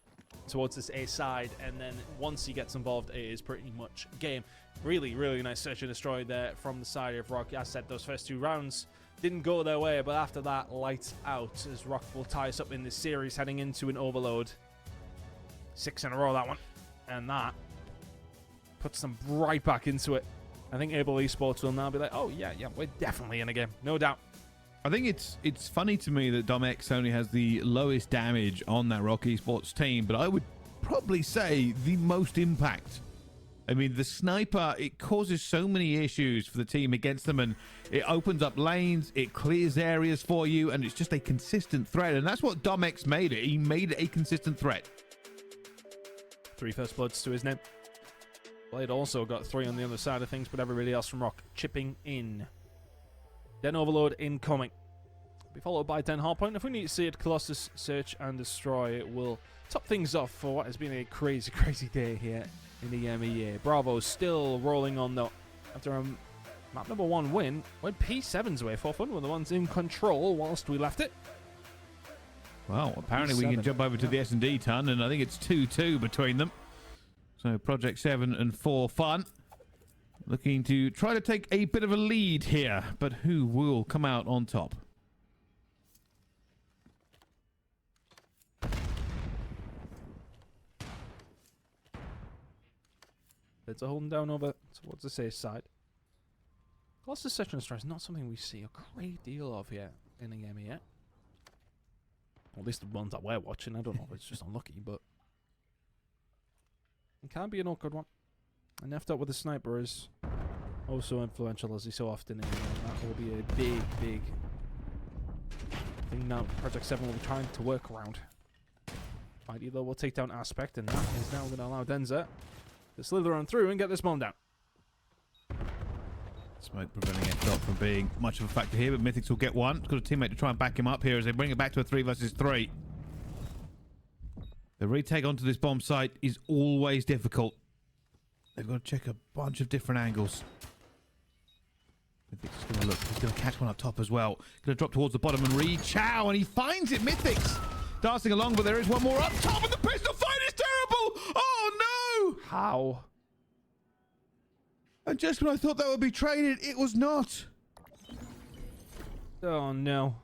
towards this A side, and then once he gets involved, it is pretty much game. Really, really nice search and destroy there from the side of Rock. As I said, those first 2 rounds didn't go their way, but after that, lights out as Rock will tie us up in this series heading into an overload. 6 in a row, that one. And that puts them right back into it. I think Able Esports will now be like, oh, yeah, we're definitely in a game. No doubt. I think it's funny to me that Domex only has the lowest damage on that Rock Esports team, but I would probably say the most impact I mean, the sniper, it causes so many issues for the team against them, and it opens up lanes, it clears areas for you, and it's just a consistent threat. And that's what Domex made it. He made it a consistent threat. 3 first bloods to his name. Blade also got 3 on the other side of things, but everybody else from Rock chipping in. Den Overload incoming. Be followed by Den Hardpoint. If we need to see it, Colossus, Search and Destroy will top things off for what has been a crazy, crazy day here in the MEA. Bravo still rolling on though. After a map number 1 win, went P7's way. 4 Fun were the ones in control whilst we left it. Well, apparently we can jump over to the S&D ton, and I think it's 2-2 between them. So Project 7 and 4 Fun looking to try to take a bit of a lead here, but who will come out on top? It's a holding down over towards the safe side. Colossus Search and Destroy is not something we see a great deal of here in the MEA. Or at least the ones that we're watching. I don't know if it's just unlucky, but it can be an awkward one. And left up with the sniper is also influential, as he so often is. And that will be a big, big thing now Project 7 will be trying to work around. Mighty though will take down Aspect, and that is now going to allow Denza to slither on through and get this bomb down. Smoke preventing F-Dot from being much of a factor here, but Mythics will get one. Got a teammate to try and back him up here as they bring it back to a 3 versus 3. The retake onto this bomb site is always difficult. They've got to check a bunch of different angles. Mythics is going to look. He's going to catch one up top as well. Going to drop towards the bottom and re-chow, and he finds it. Mythics dancing along, but there is one more up top, and the pistol fight is terrible. Oh no! How? And just when I thought that would be traded, it was not. Oh no.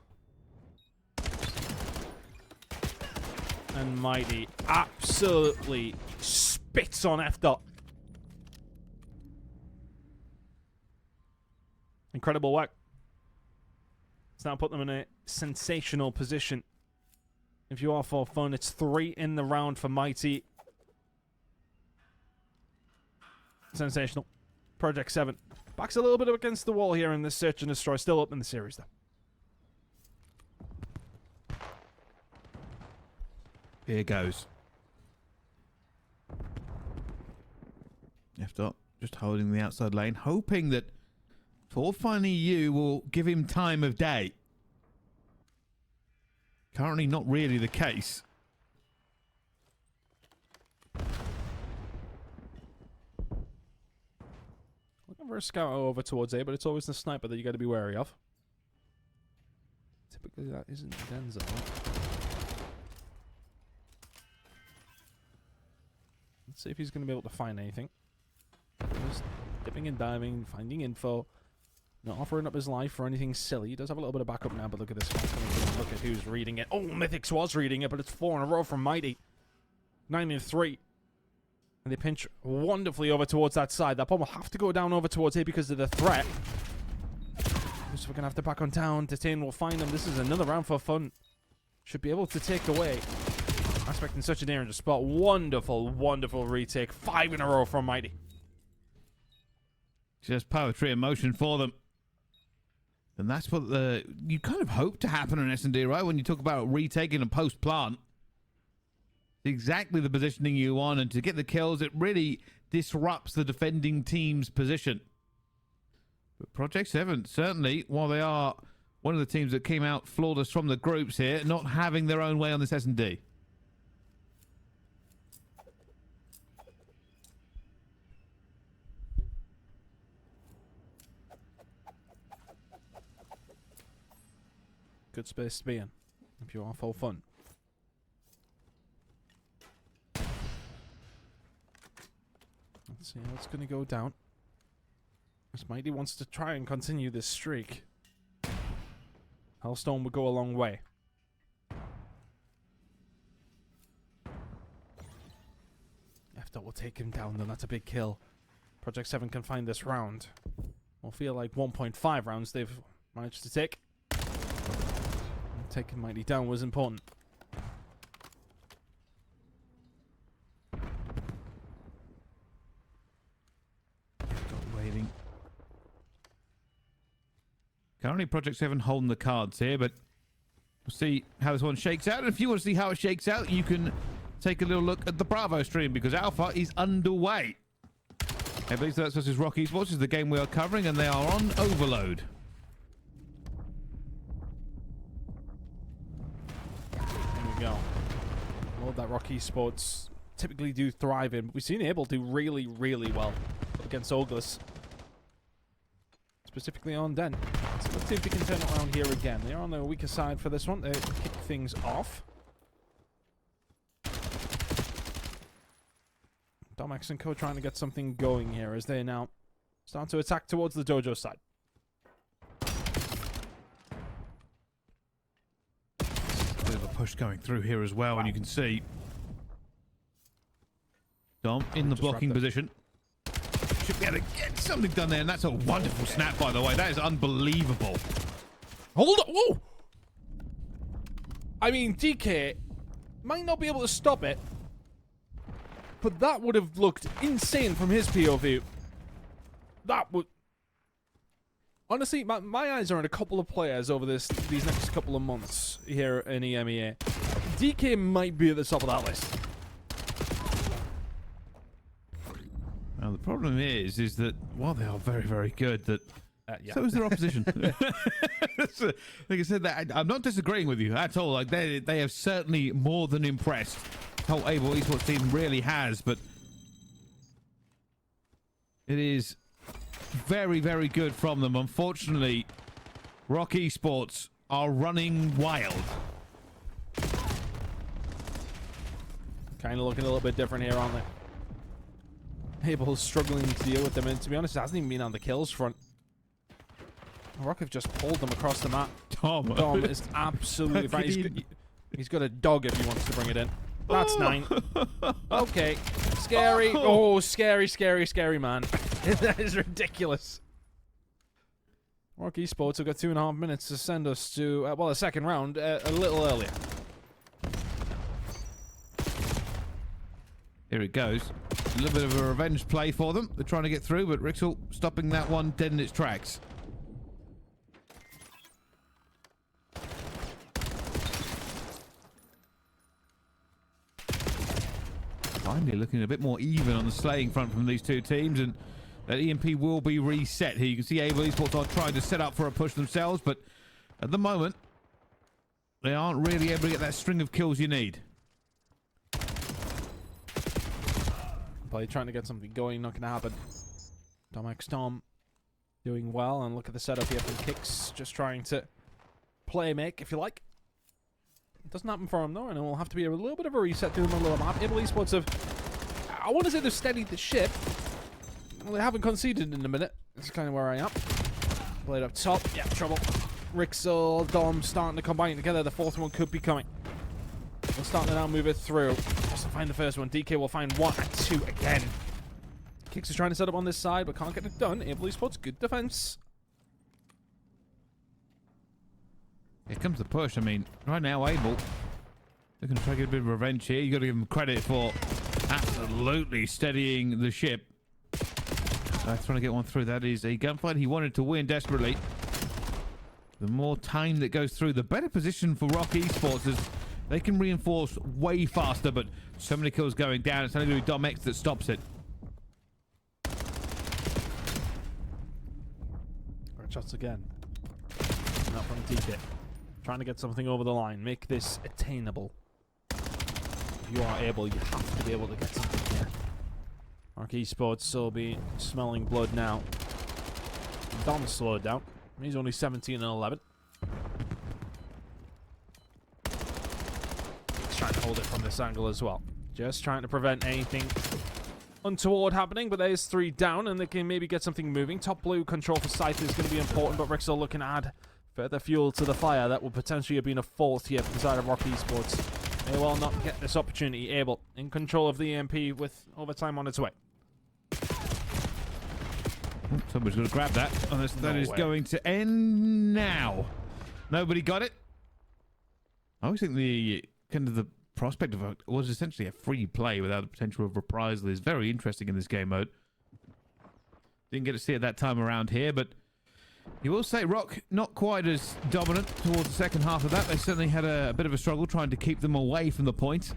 And Mighty absolutely spits on F-Dot. Incredible work. It's now put them in a sensational position. If you are for fun, it's 3 in the round for Mighty. Sensational. Project 7 backs a little bit up against the wall here in this Search and Destroy. Still up in the series, though. Here goes. F-Dot just holding the outside lane, hoping that For Fun EU will give him time of day. Currently not really the case. Looking for a scout over towards A, but it's always the sniper that you got to be wary of. Typically that isn't Denzel. Let's see if he's going to be able to find anything. Just dipping and diving, finding info. Not offering up his life for anything silly. He does have a little bit of backup now, but look at this. Look at who's reading it. Oh, Mythics was reading it, but it's 4 in a row from Mighty. 9 and 3. And they pinch wonderfully over towards that side. That bomb will have to go down over towards here because of the threat. So we're going to have to back on down. Detain will find them. This is another round for fun. Should be able to take away Aspect in such a dangerous spot. Wonderful, wonderful retake. 5 in a row from Mighty. Just poetry in motion for them. And that's what you kind of hope to happen in S&D, right? When you talk about retaking a post-plant. Exactly the positioning you want, and to get the kills, it really disrupts the defending team's position. But Project 7, certainly, while they are one of the teams that came out flawless from the groups here, not having their own way on this S&D. Good space to be in, if you are full fun. Let's see how it's going to go down. This Mighty wants to try and continue this streak. Hellstone would go a long way. F-Dot will take him down, though. That's a big kill. Project 7 can find this round. Will feel like 1.5 rounds they've managed to take. Taking Mighty down was important. Currently, Project 7 holding the cards here, but we'll see how this one shakes out. And if you want to see how it shakes out, you can take a little look at the Bravo stream because Alpha is underway. Everybody, so that's versus Rocky Sports is the game we are covering, and they are on Overload. There we go. Well, that Rocky Sports typically do thrive in. We've seen Able do really, really well against Oglis. Specifically on Den. So let's see if we can turn it around here again. They are on the weaker side for this one. They kick things off. Domex and Co trying to get something going here as they now start to attack towards the dojo side. Bit of a push going through here as well, and you can see Dom in the blocking position. Should be able to get something done there, and that's a wonderful snap, by the way. That is unbelievable. Hold on! Whoa! I mean, DK might not be able to stop it, but that would have looked insane from his POV. That would... Honestly, my eyes are on a couple of players over these next couple of months here in EMEA. DK might be at the top of that list. Now, the problem is that while they are very, very good, that Yeah. so is their opposition. Like I said, I'm not disagreeing with you at all. Like they have certainly more than impressed. The whole Able Esports team really has, but it is very, very good from them. Unfortunately, Rock Esports are running wild. Kind of looking a little bit different here, aren't they? Able's struggling to deal with them, and to be honest, it hasn't even been on the kills front. Rock have just pulled them across the map. Dom is absolutely fine. He's got a dog if he wants to bring it in. That's 9. Okay. Scary. Oh, scary, scary, scary, man. That is ridiculous. Rock Esports have got 2.5 minutes to send us to, well, a second round a little earlier. Here it goes. A little bit of a revenge play for them. They're trying to get through, but Rixel stopping that one dead in its tracks. Finally looking a bit more even on the slaying front from these two teams, and that EMP will be reset here. You can see Able Esports are trying to set up for a push themselves, but at the moment, they aren't really able to get that string of kills you need. Play trying to get something going, not going to happen. Domex Dom doing well, and look at the setup here from Kicks, just trying to play make, if you like. It doesn't happen for him though, and it will have to be a little bit of a reset through the middle of the map. Able Esports have, I want to say they've steadied the ship. Well, they haven't conceded in a minute. That's kind of where I am. Blade up top, yeah, trouble. Rixel, Dom starting to combine together. The fourth one could be coming. We're starting to now move it through. Just to find the first one. DK will find 1 and 2 again. Kicks is trying to set up on this side, but can't get it done. Able Esports, good defense. Here comes the push. I mean, right now, Able, they're going to try to get a bit of revenge here. you got to give them credit for absolutely steadying the ship. Trying to get one through. That is a gunfight he wanted to win desperately. The more time that goes through, the better position for Rock Esports is they can reinforce way faster, but so many kills going down. It's only going to be Domex that stops it. Right, shots again. Not from TK. Trying to get something over the line. Make this attainable. If you are able, you have to be able to get something here. Rock Esports will be smelling blood now. Dom's slowed down. He's only 17 and 11. He's trying to hold it from this angle as well. Just trying to prevent anything untoward happening, but there's 3 down, and they can maybe get something moving. Top blue control for Scythe is going to be important, but Rixel looking to add further fuel to the fire. That would potentially have been a fourth here from the side of Rock Esports. May well not get this opportunity. Able in control of the EMP with overtime on its way. Somebody's going to grab that. And that is going to end now. Nobody got it. I always think the kind of the prospect of it was essentially a free play without the potential of reprisal is very interesting in this game mode. Didn't get to see it that time around here, but You will say Rock not quite as dominant towards the second half of that. They certainly had a bit of a struggle trying to keep them away from the point.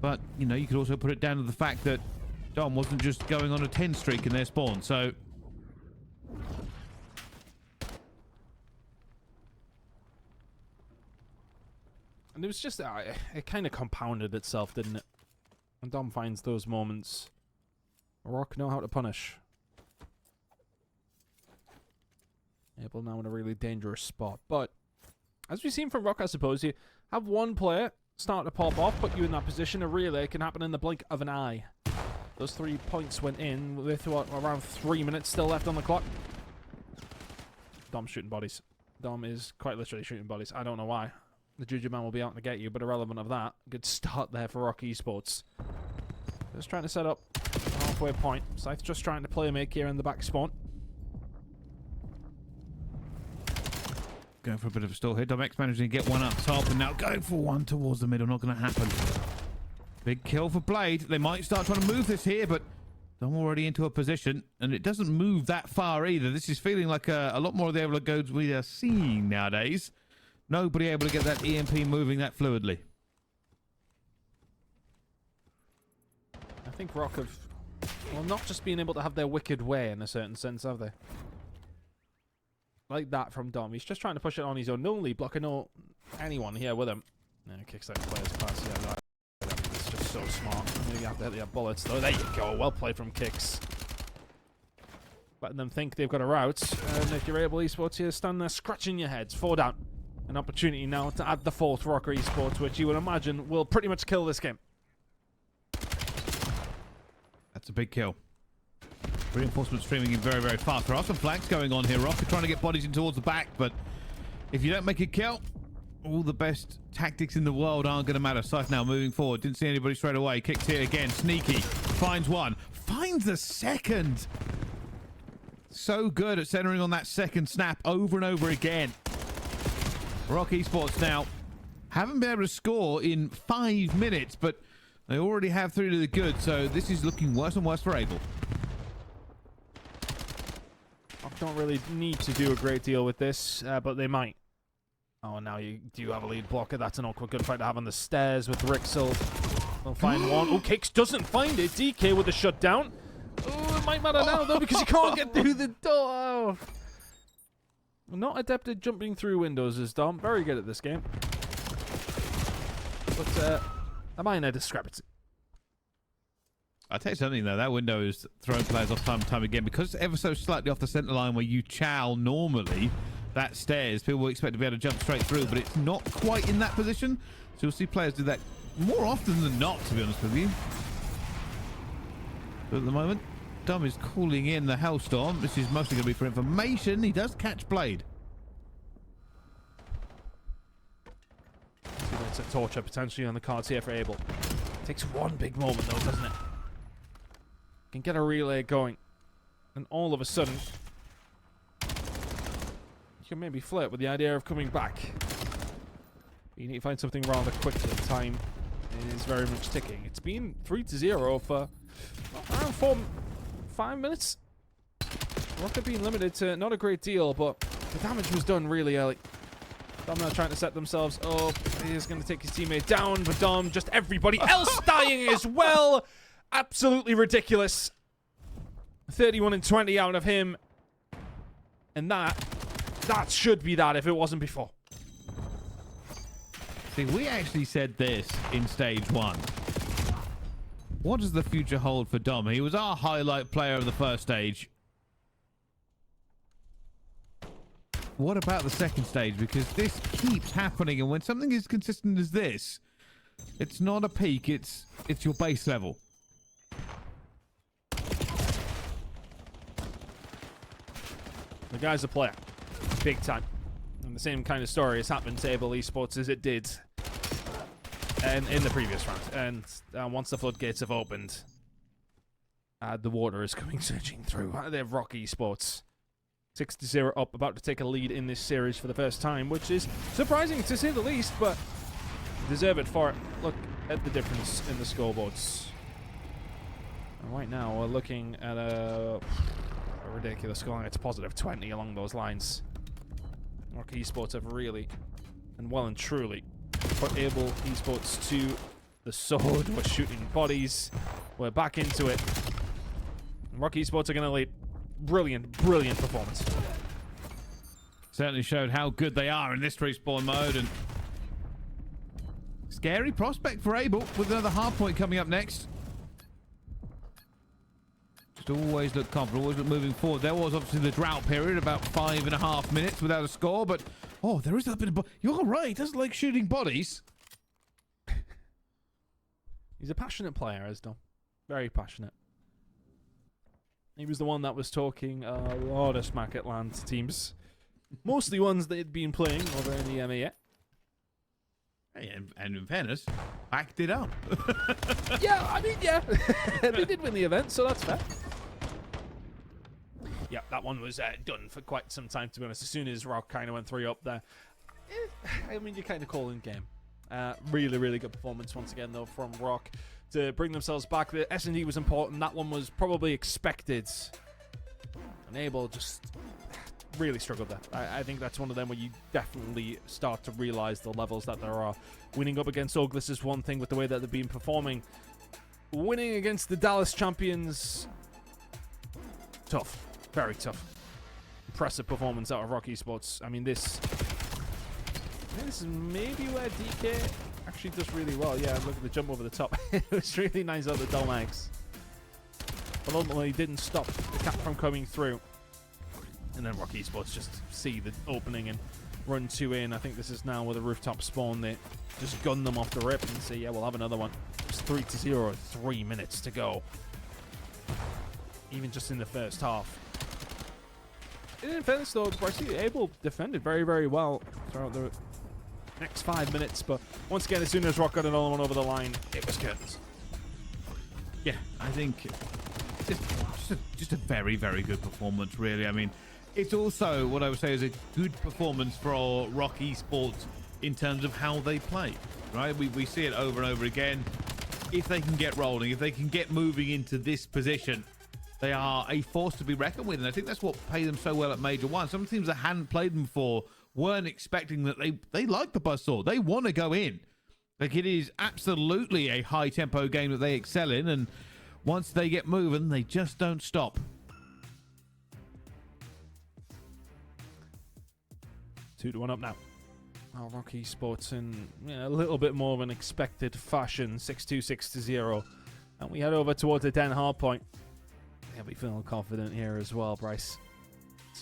But, you know, you could also put it down to the fact that Dom wasn't just going on a 10 streak in their spawn. So and it was just, it kind of compounded itself, didn't it? When Dom finds those moments, Rock know how to punish. Able now in a really dangerous spot. But, as we've seen from Rock, I suppose, you have one player start to pop off, put you in that position. A relay can happen in the blink of an eye. Those 3 points went in with, what, around 3 minutes still left on the clock. Dom's shooting bodies. Dom is quite literally shooting bodies. I don't know why. The Juju Man will be out to get you, but irrelevant of that. Good start there for Rock Esports. Just trying to set up a halfway point. Scythe just trying to play a make here in the back spawn. going for a bit of a stall here. Domex managing to get one up top, and now going for one towards the middle. Not going to happen. Big kill for Blade. They might start trying to move this here, but I'm already into a position, and it doesn't move that far either. This is feeling like a lot more of the able goes we are seeing nowadays. Nobody able to get that EMP moving that fluidly. I think Rock have, well, not just being able to have their wicked way in a certain sense, have they? Like that from Dom. He's just trying to push it on his own. No lead blocking or anyone here with him. Yeah, kicks out the players pass. Yeah, that, it's just so smart. Maybe you have to hit the bullets though. There you go. Well played from Kicks. Letting them think they've got a route. And if you're able, Esports here, stand there scratching your heads. 4 down. An opportunity now to add the 4th Rocker Esports, which you would imagine will pretty much kill this game. That's a big kill. Reinforcement streaming in very, very fast. There are some flanks going on here. Rocker trying to get bodies in towards the back, but if you don't make a kill, all the best tactics in the world aren't going to matter. Scythe now moving forward. Didn't see anybody straight away. Kicks here again. Sneaky. Finds one. Finds the second. So good at centering on that second snap over and over again. Rock Esports now haven't been able to score in 5 minutes, but they already have 3 to the good, so this is looking worse and worse for Able. Don't really need to do a great deal with this, but they might. Oh, now you do have a lead blocker. That's an awkward gunfight to have on the stairs with Rixel. They'll find one. Oh, Kicks doesn't find it. DK with the shutdown. Oh, it might matter now, though, because he can't get through the door. Oh. Not adept at jumping through windows is Dom. Very good at this game. But a minor discrepancy. I'll tell you something, though. That window is throwing players off time and time again. Because it's ever so slightly off the center line where you chow normally, that stairs, people will expect to be able to jump straight through, but it's not quite in that position. So you'll see players do that more often than not, to be honest with you. But at the moment, Dom is calling in the Hellstorm. This is mostly going to be for information. He does catch Blade. It's a torture potentially on the cards here for Able. Takes one big moment, though, doesn't it? Can get a relay going, and all of a sudden you can maybe flirt with the idea of coming back. You need to find something rather quickly. Time is very much ticking. It's been 3-0 for around 5 minutes. Rocket being limited to not a great deal, but the damage was done really early. Dom now trying to set themselves up. He's going to take his teammate down, but Dom, just everybody else dying as well. Absolutely ridiculous. 31 and 20 out of him. And that should be that if it wasn't before. See, we actually said this in stage 1. What does the future hold for Dom? He was our highlight player of the first stage. What about the second stage? Because this keeps happening, and when something is consistent as this, it's not a peak, it's your base level. The guy's a player. Big time. And the same kind of story has happened to Able Esports as it did and in the previous round. And once the floodgates have opened, the water is coming surging through. They have Rock Esports. 6-0 up, about to take a lead in this series for the first time, which is surprising to say the least, but deserve it for it. Look at the difference in the scoreboards. And right now, we're looking at a A ridiculous scoring. It's positive 20 along those lines. Rock Esports have really, and well and truly, put Able Esports to the sword. We're shooting bodies. We're back into it. Rock Esports are going to lead. Brilliant, brilliant performance. Certainly showed how good they are in this respawn mode, and scary prospect for Able with another hard point coming up next. Just always look confident, always look moving forward. There was obviously the drought period, about 5.5 minutes without a score, but oh, there is a bit of. You're right, he doesn't like shooting bodies. He's a passionate player, Esdom. Very passionate. He was the one that was talking a lot of smack at LAN teams. Mostly ones that had been playing over in the EMEA. Hey, and in fairness, backed it up. Yeah, I mean, yeah. They did win the event, so that's fair. Yeah, that one was done for quite some time, to be honest. As soon as Rock kind of went 3 up there. I mean, you kind of call in game. Really, really good performance once again, though, from Rock to bring themselves back. The S&D was important. That one was probably expected. And Able just really struggled there. I think that's one of them where you definitely start to realize the levels that there are. Winning up against Oglis is one thing with the way that they've been performing. Winning against the Dallas champions, tough. Very tough. Impressive performance out of Rock Esports. I mean, this is maybe where DK actually does really well. Yeah, look at the jump over the top. It was really nice out of the Dolmax. But ultimately didn't stop the cap from coming through. And then Rock Esports just see the opening and run 2 in. I think this is now where the rooftop spawn. They just gun them off the rip and say, yeah, we'll have another one. It's 3-0, 3 minutes to go. Even just in the first half. In fairness, though, Bryce Able defended very, very well throughout the next 5 minutes. But once again, as soon as Rock got another one over the line, it was curtains. Yeah, I think just a very, very good performance, really. I mean, it's also what I would say is a good performance for Rock Esports in terms of how they play, right? We see it over and over again. If they can get rolling, if they can get moving into this position, they are a force to be reckoned with. And I think that's what paid them so well at Major 1. Some teams that hadn't played them before weren't expecting that. They like the buzzsaw. They want to go in. Like, it is absolutely a high-tempo game that they excel in. And once they get moving, they just don't stop. 2-1 up now. Oh, Rock Esports in a little bit more of an expected fashion. 6-2, 6-0. And we head over towards the Den hard point. Yeah, we feeling confident here as well, Bryce.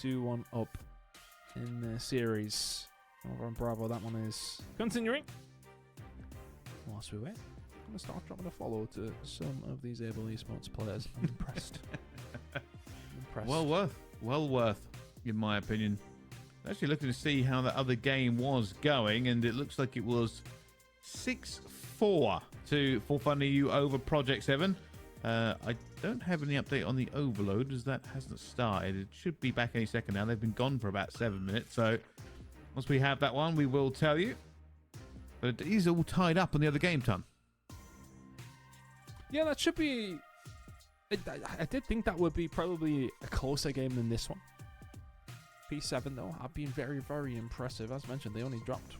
2-1 up in the series. Over on Bravo, that one is continuing. Whilst we wait, I'm going to start dropping a follow to some of these Able Esports players. I'm impressed. Impressed. Well worth, in my opinion. Actually looking to see how the other game was going, and it looks like it was 6-4 to For Fun EU over Project 7. I don't have any update on the overload as that hasn't started. It should be back any second now. They've been gone for about 7 minutes, so once we have that one, we will tell you. But it is all tied up on the other game, Ton. Yeah, that should be... I did think that would be probably a closer game than this one. P7, though, have been very, very impressive. As mentioned, they only dropped,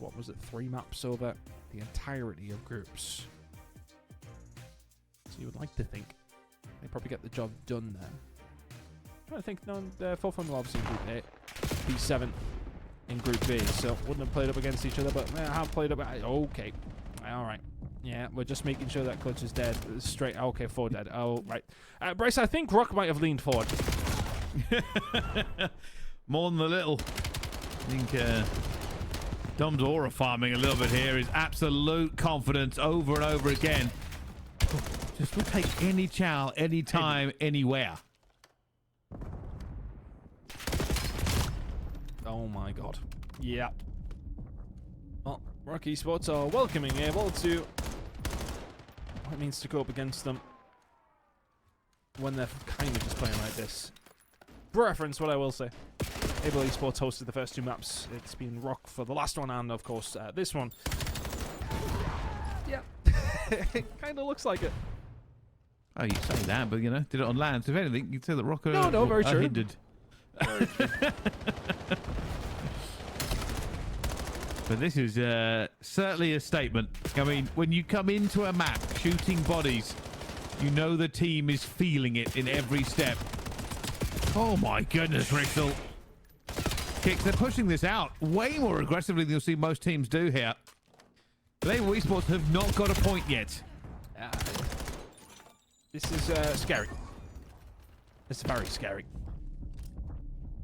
3 maps over the entirety of groups. So you would like to think they probably get the job done there. I'm trying to think, no, the For Fun will obviously in Group A, P7 in Group B, so wouldn't have played up against each other, but have played up. Okay, all right. Yeah, we're just making sure that Clutch is dead. Straight. Okay, 4 dead. Oh, right. Bryce, I think Rock might have leaned forward. More than a little. I think Dom's aura farming a little bit here is absolute confidence over and over again. Just will take any chow, anytime, anywhere. Oh my god. Yeah. Well, Rock Esports are welcoming Able to what it means to go up against them when they're kind of just playing like this. For reference, what I will say. Able Esports hosted the first 2 maps. It's been Rock for the last one and, of course, this one. Yeah. It kind of looks like it. Oh, you say that, but, you know, did it on land. So if anything, you'd say that Rock are, No, very are true. hindered. But this is certainly a statement. I mean, when you come into a map shooting bodies, you know the team is feeling it in every step. Oh my goodness, Rixel. Kicks, they're pushing this out way more aggressively than you'll see most teams do here. Able Esports have not got a point yet. This is scary. It's very scary.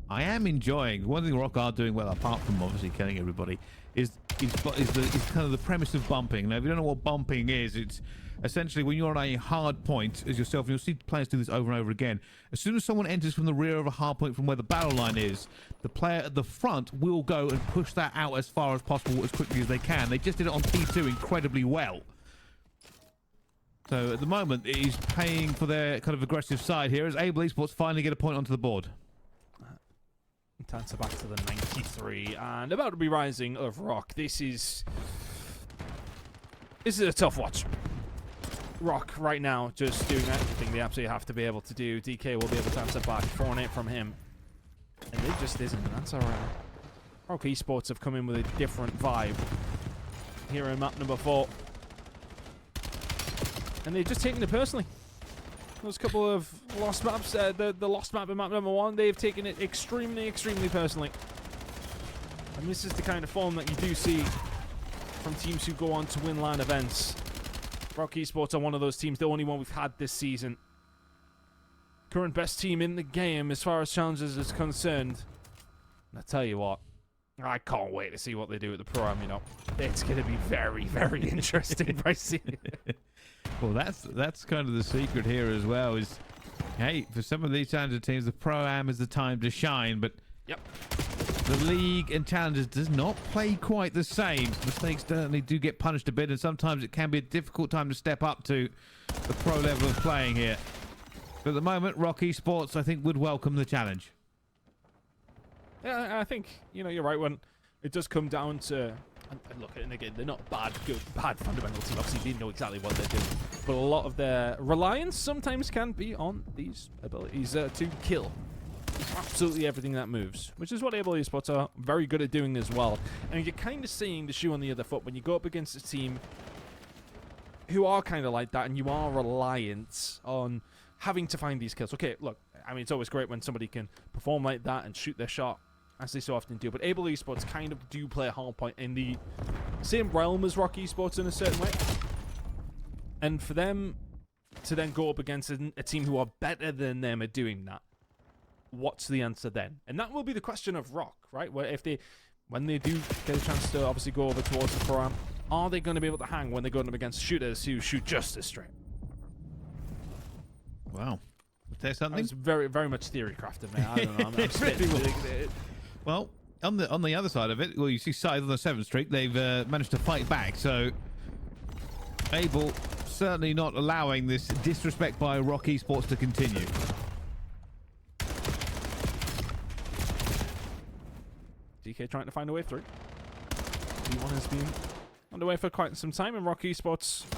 I am enjoying one thing Rock are doing well, apart from obviously killing everybody, is kind of the premise of bumping. Now, if you don't know what bumping is, it's essentially when you're on a hard point as yourself, and you'll see players do this over and over again. As soon as someone enters from the rear of a hard point from where the battle line is, the player at the front will go and push that out as far as possible, as quickly as they can. They just did it on P2 incredibly well. So at the moment, it is paying for their kind of aggressive side here as Able Esports finally get a point onto the board. Tancer back to the 93 and about to be rising of Rock. This is a tough watch. Rock right now just doing everything they absolutely have to be able to do. DK will be able to answer back. 4-8 from him. And it just isn't. That's alright. Rock Esports have come in with a different vibe here in map number 4. And they've just taken it personally. Those couple of lost maps, the lost map in map number 1, they've taken it extremely, extremely personally. And this is the kind of form that you do see from teams who go on to win LAN events. Rock Esports are one of those teams, the only one we've had this season. Current best team in the game as far as challenges is concerned. And I tell you what, I can't wait to see what they do at the Pro-Am, you know. It's going to be very, very interesting, Brycey. Well, that's kind of the secret here as well, is, hey, for some of these challenger teams, the Pro-Am is the time to shine, but yep, the league and challengers does not play quite the same. Mistakes certainly do get punished a bit, and sometimes it can be a difficult time to step up to the pro level of playing here. But at the moment, Rock Esports, I think, would welcome the challenge. Yeah, I think, you know, you're right. When it does come down to, and look, and again, they're not bad fundamental team. Obviously, they know exactly what they're doing. But a lot of their reliance sometimes can be on these abilities to kill absolutely everything that moves, which is what Able Esports are very good at doing as well. And you're kind of seeing the shoe on the other foot when you go up against a team who are kind of like that, and you are reliant on having to find these kills. Okay, look, I mean, it's always great when somebody can perform like that and shoot their shot, as they so often do. But Able Esports kind of do play a hard point in the same realm as Rock Esports in a certain way. And for them to then go up against a team who are better than them at doing that, what's the answer then? And that will be the question of Rock, right? Where when they do get a chance to obviously go over towards the Pro-Am, are they going to be able to hang when they're going up against shooters who shoot just as straight? Wow. Was there something? It's very, very much theory crafted, man. I don't know. I'm spitting. Well, on the other side of it, well, you see Scythe on the 7th streak. They've managed to fight back, so Able certainly not allowing this disrespect by Rock Esports to continue. DK trying to find a way through. D1 has been underway for quite some time, and Rock Esports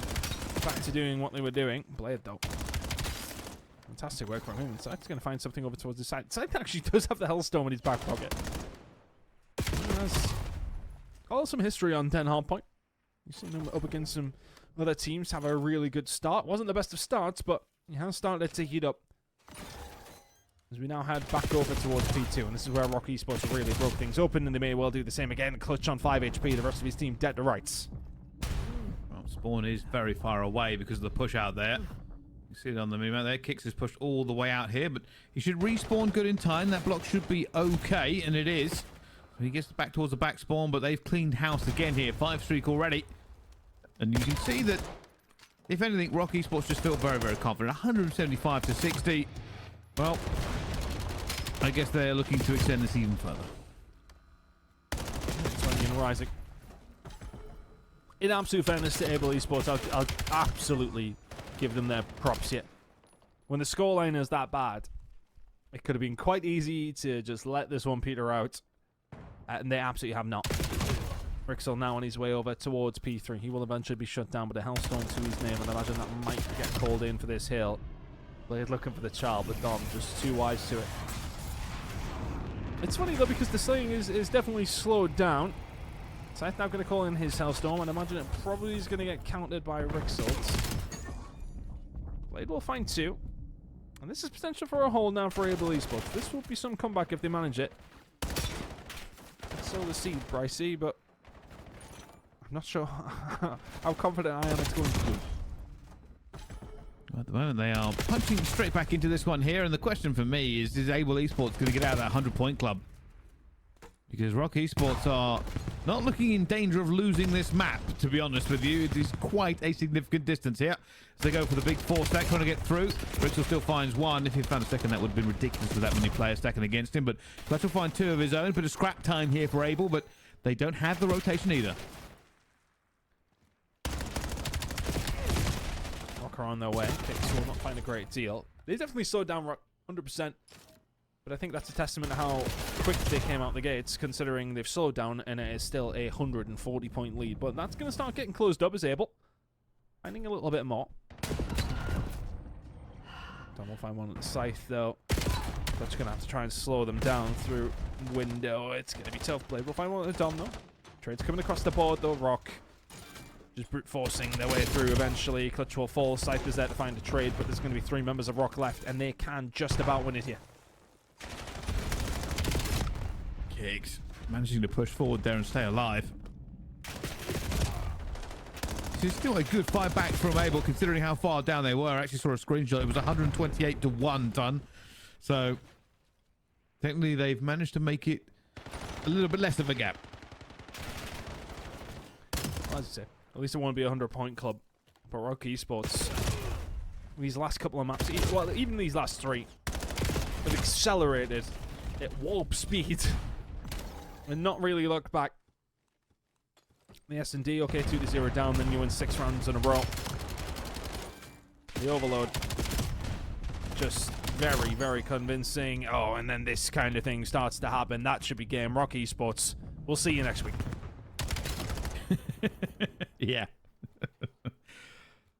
back to doing what they were doing. Blade, though. Fantastic work from him. Side's going to find something over towards the side. Side actually does have the Hellstorm in his back pocket. He has got some history on 10 hardpoint. You've seen him up against some other teams have a really good start. Wasn't the best of starts, but he has started to heat up. As we now head back over towards P2, and this is where Rock Esports really broke things open, and they may well do the same again. Clutch on 5 HP, the rest of his team dead to rights. Well, Spawn is very far away because of the push out there. You see it on the move there. Kicks is pushed all the way out here, but he should respawn good in time. That block should be okay, and it is. So he gets back towards the back spawn, but they've cleaned house again here. 5 streak already. And you can see that, if anything, Rock Esports just feel very, very confident. 175 to 60. Well, I guess they're looking to extend this even further. It's rising. In absolute fairness to Able Esports, I'll absolutely give them their props here. When the scoreline is that bad, it could have been quite easy to just let this one peter out, and they absolutely have not. Rixel now on his way over towards P3. He will eventually be shut down, but a Hellstorm to his name, and I imagine that might get called in for this hill. Blade looking for the child, but Dom just too wise to it. It's funny though, because the slaying is definitely slowed down. Scythe now going to call in his Hellstorm, and I imagine it probably is going to get countered by Rixel. Blade will find 2. And this is potential for a hold now for Able Esports. This will be some comeback if they manage it. Sow the seed, Brycey, but I'm not sure how confident I am it's going to do. At the moment, they are punching straight back into this one here, and the question for me is Able Esports going to get out of that 100-point club? Because Rock Esports are not looking in danger of losing this map, to be honest with you. It is quite a significant distance here. As they go for the big 4 stack, trying to get through. Rixel still finds 1. If he found a second, that would have been ridiculous with that many players stacking against him. But Clutch will find 2 of his own. Bit of scrap time here for Able, but they don't have the rotation either. Rocker on their way. Kicks will not find a great deal. They definitely slowed down Rock 100%. But I think that's a testament to how quick they came out the gates, considering they've slowed down and it is still a 140-point lead. But that's going to start getting closed up as Able. Finding a little bit more. Dom will find one at the Scythe, though. That's going to have to try and slow them down through window. It's going to be tough. Blade will find one at the Dom, though. Trade's coming across the board, though. Rock just brute forcing their way through eventually. Clutch will fall. Scythe is there to find a trade, but there's going to be 3 members of Rock left, and they can just about win it here. Kicks. Managing to push forward there and stay alive. It's still a good fight back from Able, considering how far down they were. I actually saw a screenshot. It was 128 to 1 done. So, technically, they've managed to make it a little bit less of a gap. Well, as I say, at least it won't be a 100-point club. But Rock Esports, these last couple of maps, well, even these last 3, have accelerated at warp speed and not really looked back. The S&D, okay, 2-0 down, then you win 6 rounds in a row. The Overload, just very, very convincing. Oh, and then this kind of thing starts to happen. That should be game. Rock Esports, we'll see you next week. Yeah.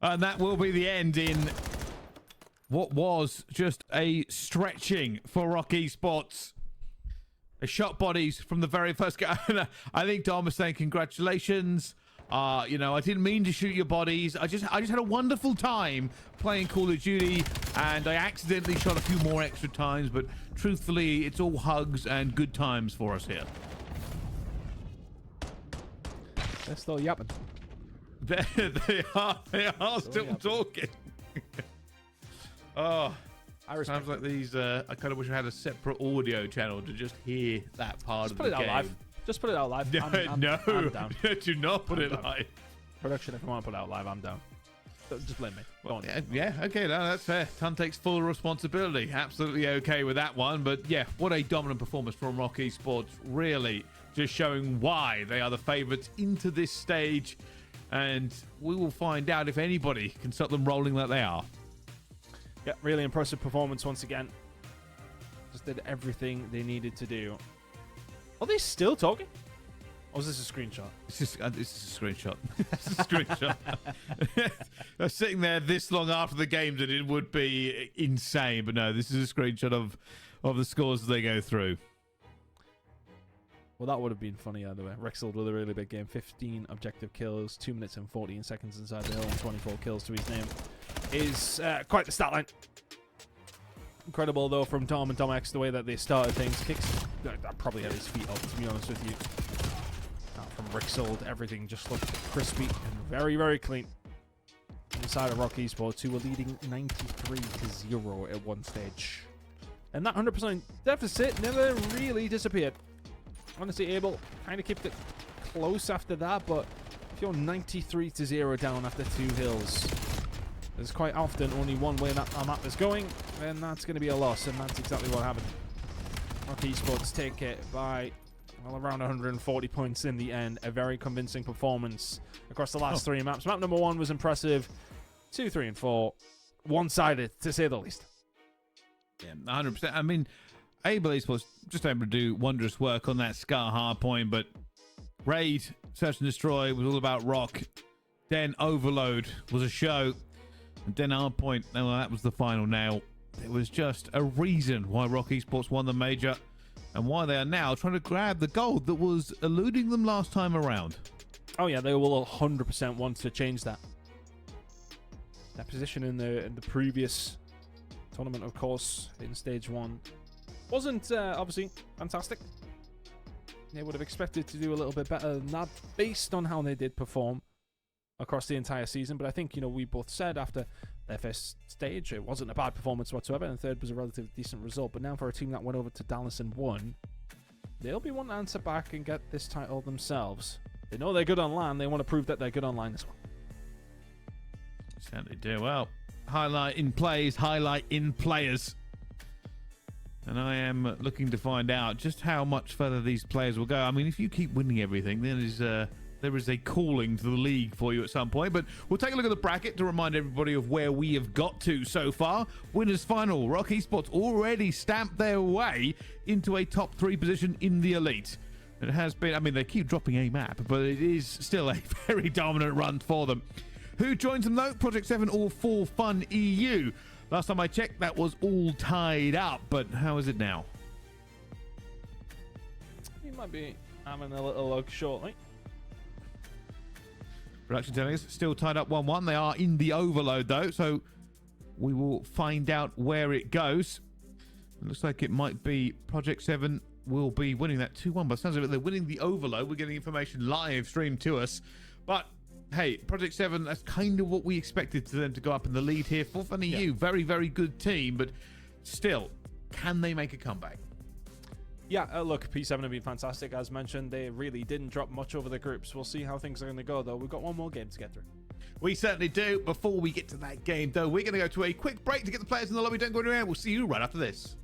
And that will be the end in what was just a stretching for Rock Esports. They shot bodies from the very first game. I think Dom was saying congratulations. You know, I didn't mean to shoot your bodies. I just had a wonderful time playing Call of Duty, and I accidentally shot a few more extra times, but truthfully, it's all hugs and good times for us here. They're still yapping. They are still talking. Oh, sounds like these. I kind of wish I had a separate audio channel to just hear that part of the game. Just put it out live. Just put it out live. No, I'm down. Do not put it live. Production, if you want to put it out live, I'm down. Just blame me. Go on. Yeah, okay, no, that's fair. Ton takes full responsibility. Absolutely okay with that one. But yeah, what a dominant performance from Rock Esports. Really just showing why they are the favourites into this stage. And we will find out if anybody can stop them rolling like they are. Yeah, really impressive performance once again. Just did everything they needed to do. Are they still talking? Or is this a screenshot? It's a screenshot. It's a screenshot. They're sitting there this long after the game that it would be insane. But no, this is a screenshot of the scores as they go through. Well, that would have been funny either way. Rexel with a really big game. 15 objective kills, 2 minutes and 14 seconds inside the hill, and 24 kills to his name. Is quite the stat line. Incredible, though, from Dom and Dom X, the way that they started things. Kicks, I probably had his feet up, to be honest with you. From Rixel, everything just looked crispy and very, very clean. Inside of Rock Esports, who were leading 93-0 at one stage. And that 100% deficit never really disappeared. Honestly, Able kind of kept it close after that, but if you're 93-0 down after 2 hills, there's quite often only one way that a map is going, and that's going to be a loss, and that's exactly what happened. Rock Esports take it by, well, around 140 points in the end. A very convincing performance across the last 3 maps. Map number 1 was impressive. 2, 3, and 4, one-sided, to say the least. Yeah, 100%. I mean, Able Esports just able to do wondrous work on that Scar hardpoint, but Raid Search and Destroy was all about rock. Then Overload was a show. And then Hardpoint, no, that was the final nail. There was just a reason why Rock Esports won the major and why they are now trying to grab the gold that was eluding them last time around. Oh yeah, they will 100% want to change that. That position in the previous tournament, of course, in stage 1, wasn't obviously fantastic. They would have expected to do a little bit better than that based on how they did perform across the entire season. But I think, you know, we both said after their first stage, it wasn't a bad performance whatsoever, and third was a relatively decent result. But now for a team that went over to Dallas and won, they'll be wanting to answer back and get this title themselves. They know they're good on LAN. They want to prove that they're good online as well. Certainly do. Well, highlight in plays, highlight in players. And I am looking to find out just how much further these players will go. I mean, if you keep winning everything, then there is a calling to the league for you at some point. But we'll take a look at the bracket to remind everybody of where we have got to so far. Winners final. Rock Esports already stamped their way into a top 3 position in the elite. It has been, I mean, they keep dropping a map, but it is still a very dominant run for them. Who joins them though? Project 7 or For Fun EU. Last time I checked, that was all tied up, but how is it now? You might be having a little look shortly. Production telling us still tied up 1-1. They are in the overload though, so we will find out where it goes. It looks like it might be Project 7 will be winning that 2-1, but it sounds like they're winning the overload. We're getting information live streamed to us, but hey, Project 7, that's kind of what we expected to them to go up in the lead here. For Fun EU, very, very good team, but still, can they make a comeback? Yeah, look, P7 have been fantastic, as mentioned. They really didn't drop much over the groups. We'll see how things are going to go, though. We've got one more game to get through. We certainly do. Before we get to that game, though, we're going to go to a quick break to get the players in the lobby. Don't go anywhere. We'll see you right after this.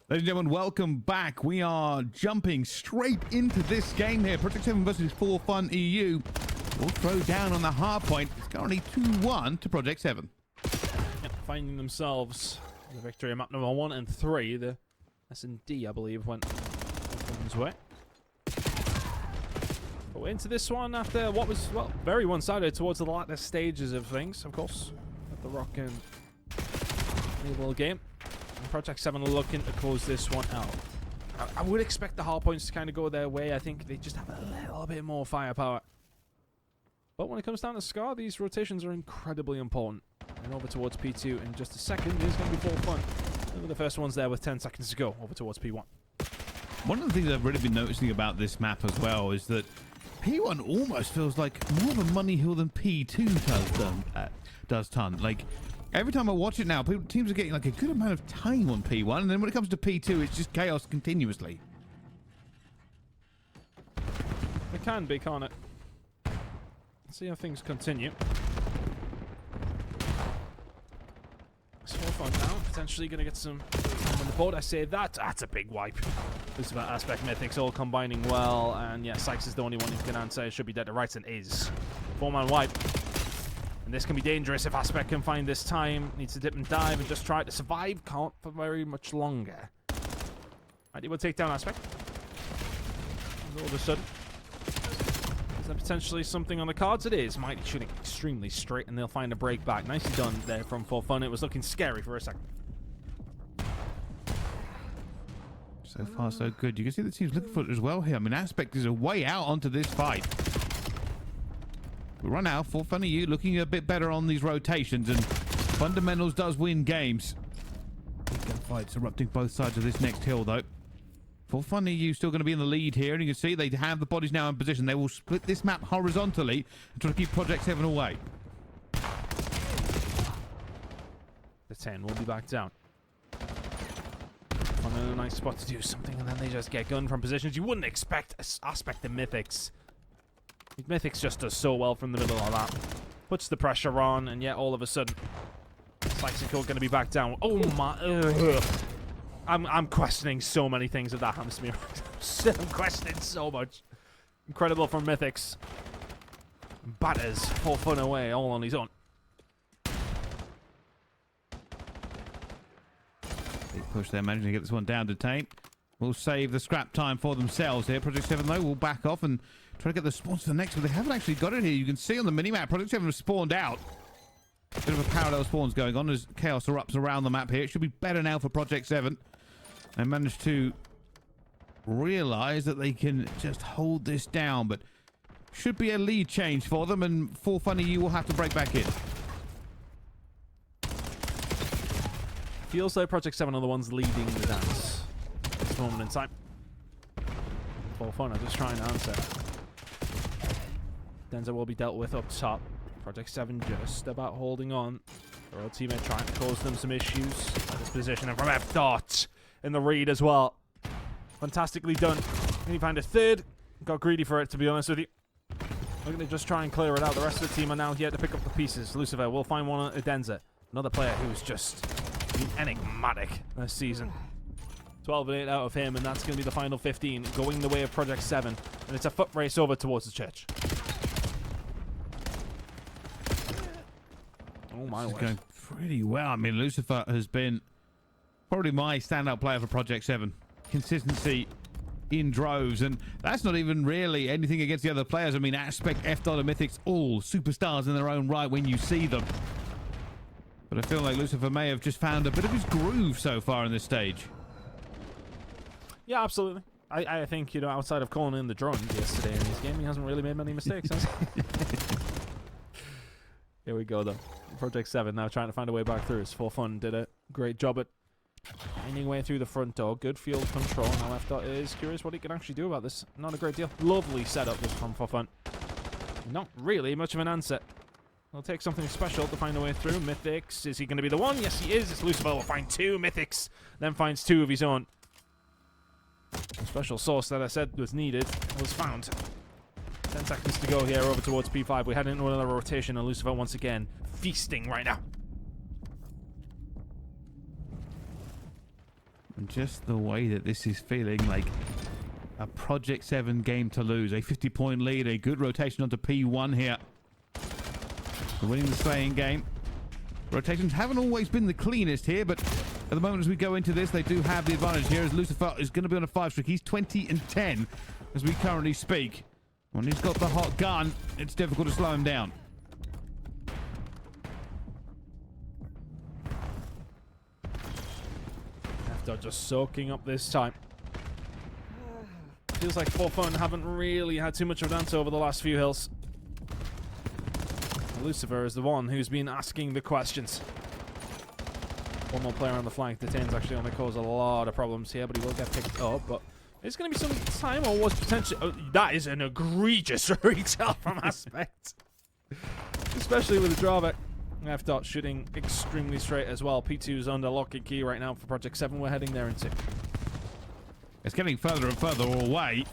Ladies and gentlemen, welcome back. We are jumping straight into this game here. Project 7 versus 4Fun EU. We'll throw down on the hard point. It's currently 2-1 to Project 7. Yep, finding themselves the victory in map number 1 and 3. The S&D, I believe, went one's way. But we're into this one after what was, well, very one-sided towards the latter stages of things, of course. At the Rock and Naval game. And Project 7 are looking to close this one out. I would expect the hard points to kind of go their way. I think they just have a little bit more firepower. But when it comes down to Scar, these rotations are incredibly important. And over towards P2 in just a second is going to be 4Fun. Look at the first ones there with 10 seconds to go over towards P1. One of the things I've really been noticing about this map as well is that P1 almost feels like more of a money hill than P2 does ton. Like, every time I watch it now, teams are getting like a good amount of time on P1, and then when it comes to P2, it's just chaos continuously. It can be, can't it? Let's see how things continue. So far now, potentially going to get some time on the board. I say that's a big wipe. This is about Aspect Mythics all combining well, and yeah, Sykes is the only one who can answer. It should be dead to rights and is. 4-man wipe. And this can be dangerous if Aspect can find this time. Needs to dip and dive and just try to survive. Can't for very much longer. Mighty will take down Aspect. And all of a sudden, is there potentially something on the cards? It is. Mighty shooting extremely straight, and they'll find a break back. Nicely done there from 4Fun. It was looking scary for a second. So far, so good. You can see the team's looking for it as well here. I mean, Aspect is a way out onto this fight. We run out. 4Fun EU looking a bit better on these rotations, and fundamentals does win games. Big gunfights erupting both sides of this next hill, though. 4Fun EU still going to be in the lead here, and you can see they have the bodies now in position. They will split this map horizontally and try to keep Project 7 away. The 10 will be back down. On a nice spot to do something, and then they just get gunned from positions you wouldn't expect. Aspect of Mythics. Mythics just does so well from the middle of that. Puts the pressure on, and yet all of a sudden, Psychical going to be back down. Oh my! I'm questioning so many things if that happens to me. I'm questioning so much. Incredible from Mythics. Batters 4Fun away, all on his own. Big push there, managing to get this one down to Taint. Will save the scrap time for themselves here. Project 7, though, will back off and try to get the spawns to the next, but they haven't actually got it here. You can see on the minimap, Project 7 has spawned out. Bit of a parallel spawns going on as chaos erupts around the map here. It should be better now for Project 7. They managed to realize that they can just hold this down, but should be a lead change for them, and 4Fun EU will have to break back in. Feels like Project 7 are the ones leading the dance at this moment in time. 4Fun are just trying to answer. Denza will be dealt with up top. Project 7 just about holding on. Their old teammate trying to cause them some issues at this position, and from F-Dot in the read as well. Fantastically done. And he found a third. Got greedy for it, to be honest with you. We're going to just try and clear it out. The rest of the team are now here to pick up the pieces. Lucifer will find one at Denza. Another player who's just been enigmatic this season. 12 and 8 out of him, and that's going to be the final 15, going the way of Project 7. And it's a foot race over towards the church. Oh my word. Going pretty well. I mean, Lucifer has been probably my standout player for Project 7. Consistency in droves, and that's not even really anything against the other players. I mean, Aspect, F-Dot, and Mythics, all superstars in their own right when you see them. But I feel like Lucifer may have just found a bit of his groove so far in this stage. Yeah, absolutely. I think, you know, outside of calling in the drone yesterday in this game, he hasn't really made many mistakes, has he? Here we go, though. Project 7 now trying to find a way back through. 4Fun did a great job at finding a way through the front door. Good field control. Now F-Dot is curious what he can actually do about this. Not a great deal. Lovely setup this from 4Fun. Not really much of an answer. He'll take something special to find a way through. Mythics, is he going to be the one? Yes, he is. It's Lucifer will find 2 Mythics. Then finds 2 of his own. The special source that I said was needed was found. 10 seconds to go here over towards P5. We head into another rotation, and Lucifer once again feasting right now. And just the way that this is feeling like a Project 7 game to lose. A 50-point lead, a good rotation onto P1 here. They're winning the slaying game. Rotations haven't always been the cleanest here, but at the moment as we go into this, they do have the advantage here as Lucifer is going to be on a 5 streak. He's 20 and 10 as we currently speak. When he's got the hot gun, it's difficult to slow him down. After just soaking up this time. Feels like 4Fun haven't really had too much of an answer over the last few hills. Lucifer is the one who's been asking the questions. One more player on the flank. The 10's actually going to cause a lot of problems here, but he will get picked up. But there's going to be some time, or was potentially... Oh, that is an egregious retail from Aspect. Especially with the drawback. F-Dot shooting extremely straight as well. P2's under lock and key right now for Project 7. We're heading there into. It's getting further and further away.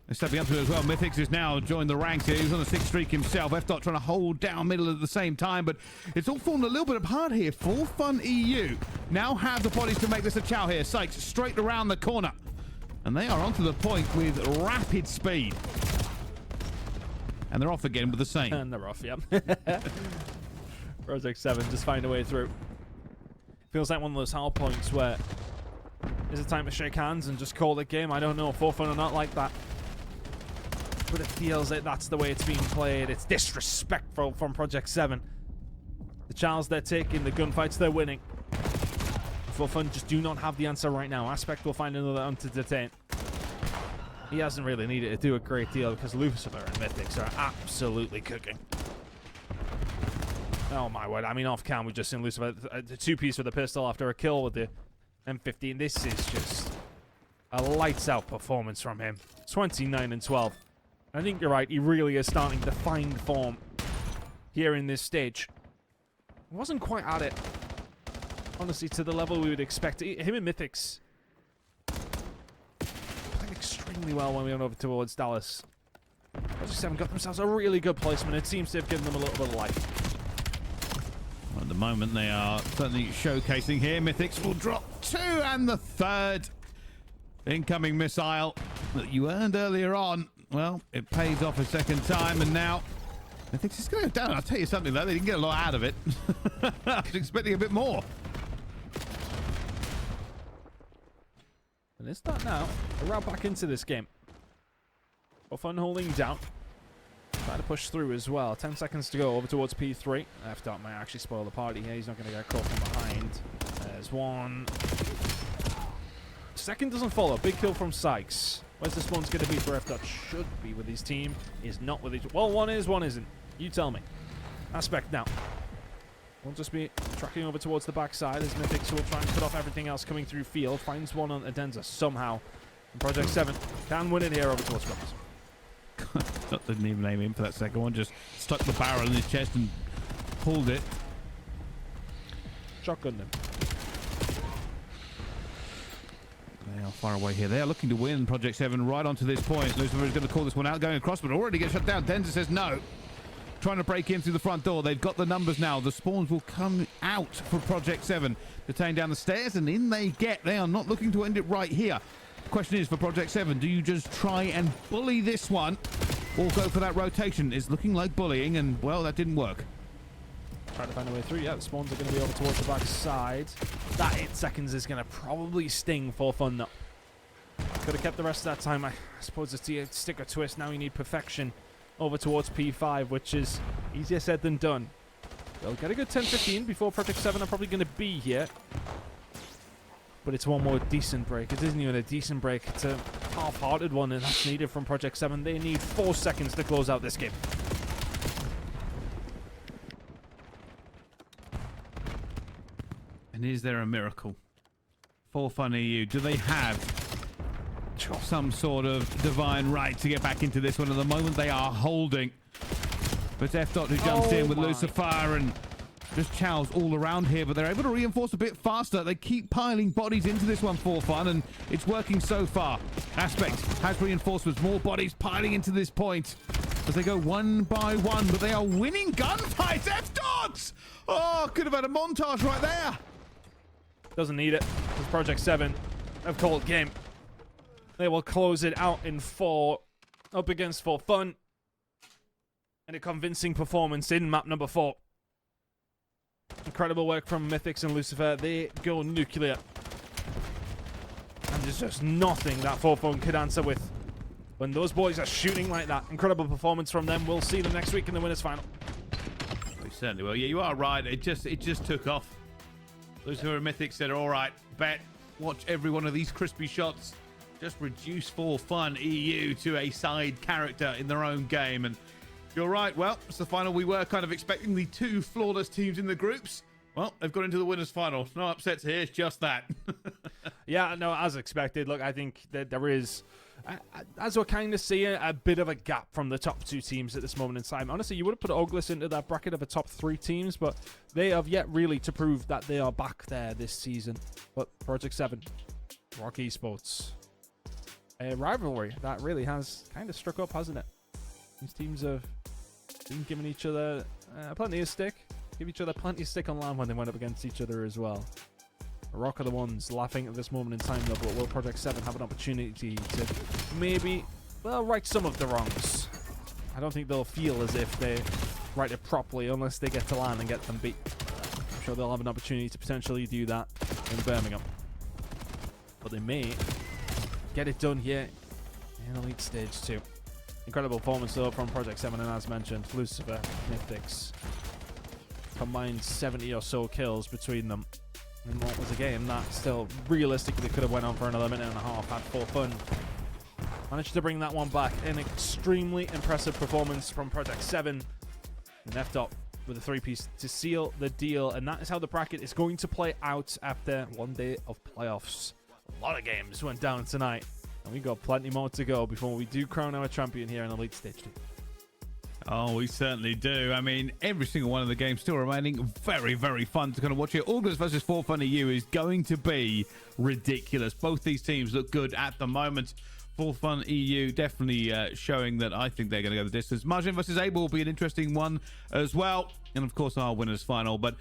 They're stepping up to it as well. Mythics is now joined the ranks here. He's on a 6 streak himself. F-Dot trying to hold down middle at the same time, but it's all fallen a little bit apart here. 4Fun EU now have the bodies to make this a chow here. Sykes straight around the corner. And they are onto the point with rapid speed. And they're off again with the same. And they're off, yeah. Project 7 just find a way through. Feels like one of those hard points where is it time to shake hands and just call the game? I don't know. 4Fun are not like that. But it feels like that's the way it's being played. It's disrespectful from Project 7. The challenge they're taking, the gunfights they're winning. 4Fun just do not have the answer right now. Aspect will find another one to detain. He hasn't really needed to do a great deal because Lucifer and Mythics are absolutely cooking. Oh my word. I mean, off cam, we just seen Lucifer, a 2-piece with a pistol after a kill with the M15. This is just a lights out performance from him. 29 and 12. I think you're right. He really is starting to find form here in this stage. He wasn't quite at it, honestly, to the level we would expect. Him and Mythics played extremely well when we went over towards Dallas. Project 7 got themselves a really good placement. It seems to have given them a little bit of life. Well, at the moment, they are certainly showcasing here. Mythics will drop 2 and the 3rd incoming missile that you earned earlier on. Well, it pays off a second time, and now I think it's going to go down. I'll tell you something, though. They didn't get a lot out of it. I was expecting a bit more. And it's that now. A route back into this game. 4Fun holding down. Try to push through as well. 10 seconds to go over towards P3. F-Dot might actually spoil the party here. He's not going to get caught from behind. There's one. Second doesn't follow. Big kill from Sykes. Where's this one's going to be for F-Dot? Should be with his team. Is not with his... Well, one is, one isn't. You tell me. Aspect now. We'll just be tracking over towards the backside as Mythics will try and cut off everything else coming through field. Finds one on Adenza somehow. And Project 7 can win it here over towards Scrubbers. Didn't even aim in for that second one. Just stuck the barrel in his chest and pulled it. Shotgun them. They are far away here. They are looking to win Project 7 right onto this point. Lucifer is going to call this one out, going across, but already gets shut down. Denza says no. Trying to break in through the front door. They've got the numbers now. The spawns will come out for Project 7. Detained down the stairs, and in they get. They are not looking to end it right here. Question is for Project 7, do you just try and bully this one or go for that rotation? It's looking like bullying, and well, that didn't work. Try to find a way through. Yeah, the spawns are going to be over towards the back side. That 8 seconds is going to probably sting 4Fun though. Could have kept the rest of that time. I suppose it's the stick or twist. Now you need perfection over towards P5, which is easier said than done. They'll get a good 10-15 before Project 7 are probably going to be here. But it's one more decent break. It isn't even a decent break. It's a half-hearted one, and that's needed from Project 7. They need 4 seconds to close out this game. And is there a miracle? 4Fun EU, do they have some sort of divine right to get back into this one? At the moment, they are holding. But F-Dot who jumps in with Lucifer and just chows all around here, but they're able to reinforce a bit faster. They keep piling bodies into this one, 4Fun, and it's working so far. Aspect has reinforcements, more bodies piling into this point as they go one by one, but they are winning gunfights. F-Dots! Oh, could have had a montage right there. Doesn't need it, because Project 7 have called game. They will close it out in 4, up against For Fun. And a convincing performance in map number 4. Incredible work from Mythics and Lucifer. They go nuclear. And there's just nothing that For Fun could answer with. When those boys are shooting like that, incredible performance from them. We'll see them next week in the winners final. We certainly will. Yeah, you are right. It just took off. Lucifer and Mythics said, all right, bet, watch every one of these crispy shots. Just reduce For Fun EU to a side character in their own game. And you're right. Well, it's the final. We were kind of expecting the 2 flawless teams in the groups. Well, they've got into the winners final. No upsets here. It's just that. Yeah, no, as expected. Look, I think that there is, as we're kind of seeing, a bit of a gap from the top 2 teams at this moment in time. Honestly, you would have put Oglis into that bracket of the top 3 teams, but they have yet really to prove that they are back there this season. But Project 7, Rock Esports, a rivalry that really has kind of struck up, hasn't it? These teams have been giving each other plenty of stick. Give each other plenty of stick on land when they went up against each other as well. Rock are the ones laughing at this moment in time, though, but will Project 7 have an opportunity to maybe, well, right some of the wrongs? I don't think they'll feel as if they right it properly unless they get to land and get them beat. I'm sure they'll have an opportunity to potentially do that in Birmingham. But they may get it done here in Elite Stage 2. Incredible performance, though, from Project 7, and as mentioned, Lucifer, Mythics. Combined 70 or so kills between them. And what was a game that still realistically could have went on for another minute and a half had For Fun. Managed to bring that one back. An extremely impressive performance from Project 7. And F-Dot with a 3-piece to seal the deal. And that is how the bracket is going to play out after 1 day of playoffs. A lot of games went down tonight. And we got plenty more to go before we do crown our champion here in Elite Stage 2. Oh, we certainly do. I mean, every single one of the games still remaining very, very fun to kind of watch here. August versus For Fun EU is going to be ridiculous. Both these teams look good at the moment. For Fun EU definitely showing that I think they're going to go the distance. Margin versus Able will be an interesting one as well. And, of course, our winners final. But,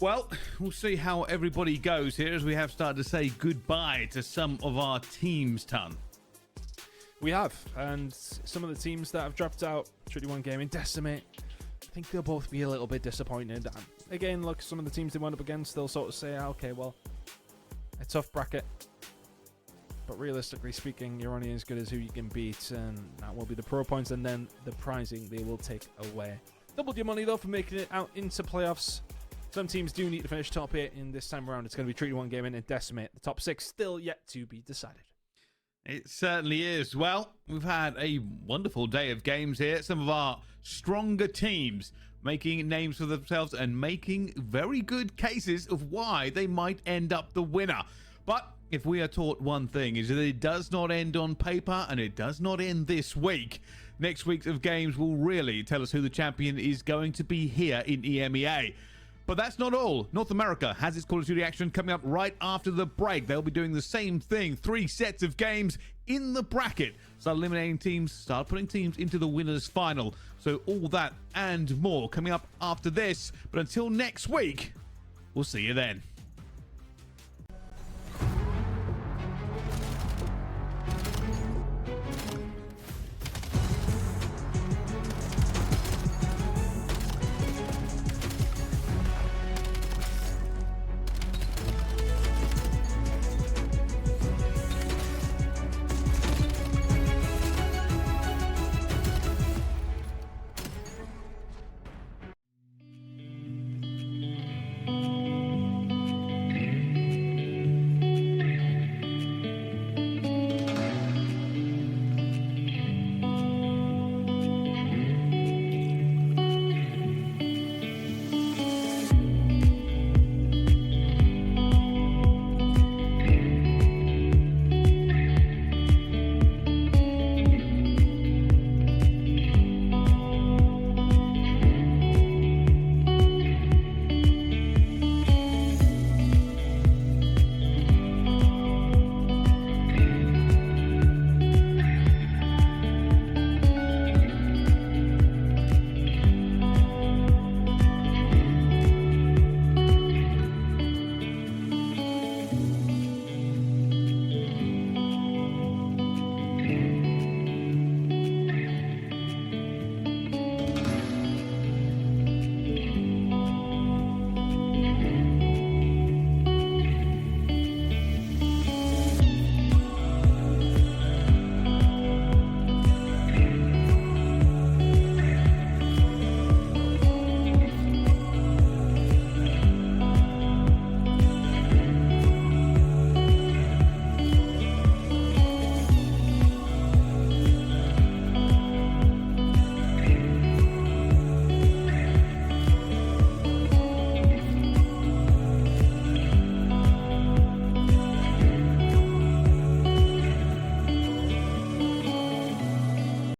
well, we'll see how everybody goes here as we have started to say goodbye to some of our teams, Ton. We have, and some of the teams that have dropped out, Treaty 1 Gaming, Decimate, I think they'll both be a little bit disappointed. And again, look, some of the teams they went up against, they'll sort of say, okay, well, a tough bracket. But realistically speaking, you're only as good as who you can beat, and that will be the pro points, and then the prizing they will take away. Doubled your money, though, for making it out into playoffs. Some teams do need to finish top 8 in this time around. It's going to be Treaty 1 Gaming and Decimate. The top 6 still yet to be decided. It certainly is. Well, we've had a wonderful day of games here. Some of our stronger teams making names for themselves and making very good cases of why they might end up the winner. But if we are taught one thing, is that it does not end on paper and it does not end this week. Next week's of games will really tell us who the champion is going to be here in EMEA. But that's not all. North America has its Call of Duty action coming up right after the break. They'll be doing the same thing. 3 sets of games in the bracket. Start eliminating teams, start putting teams into the winners final. So all that and more coming up after this. But until next week, we'll see you then.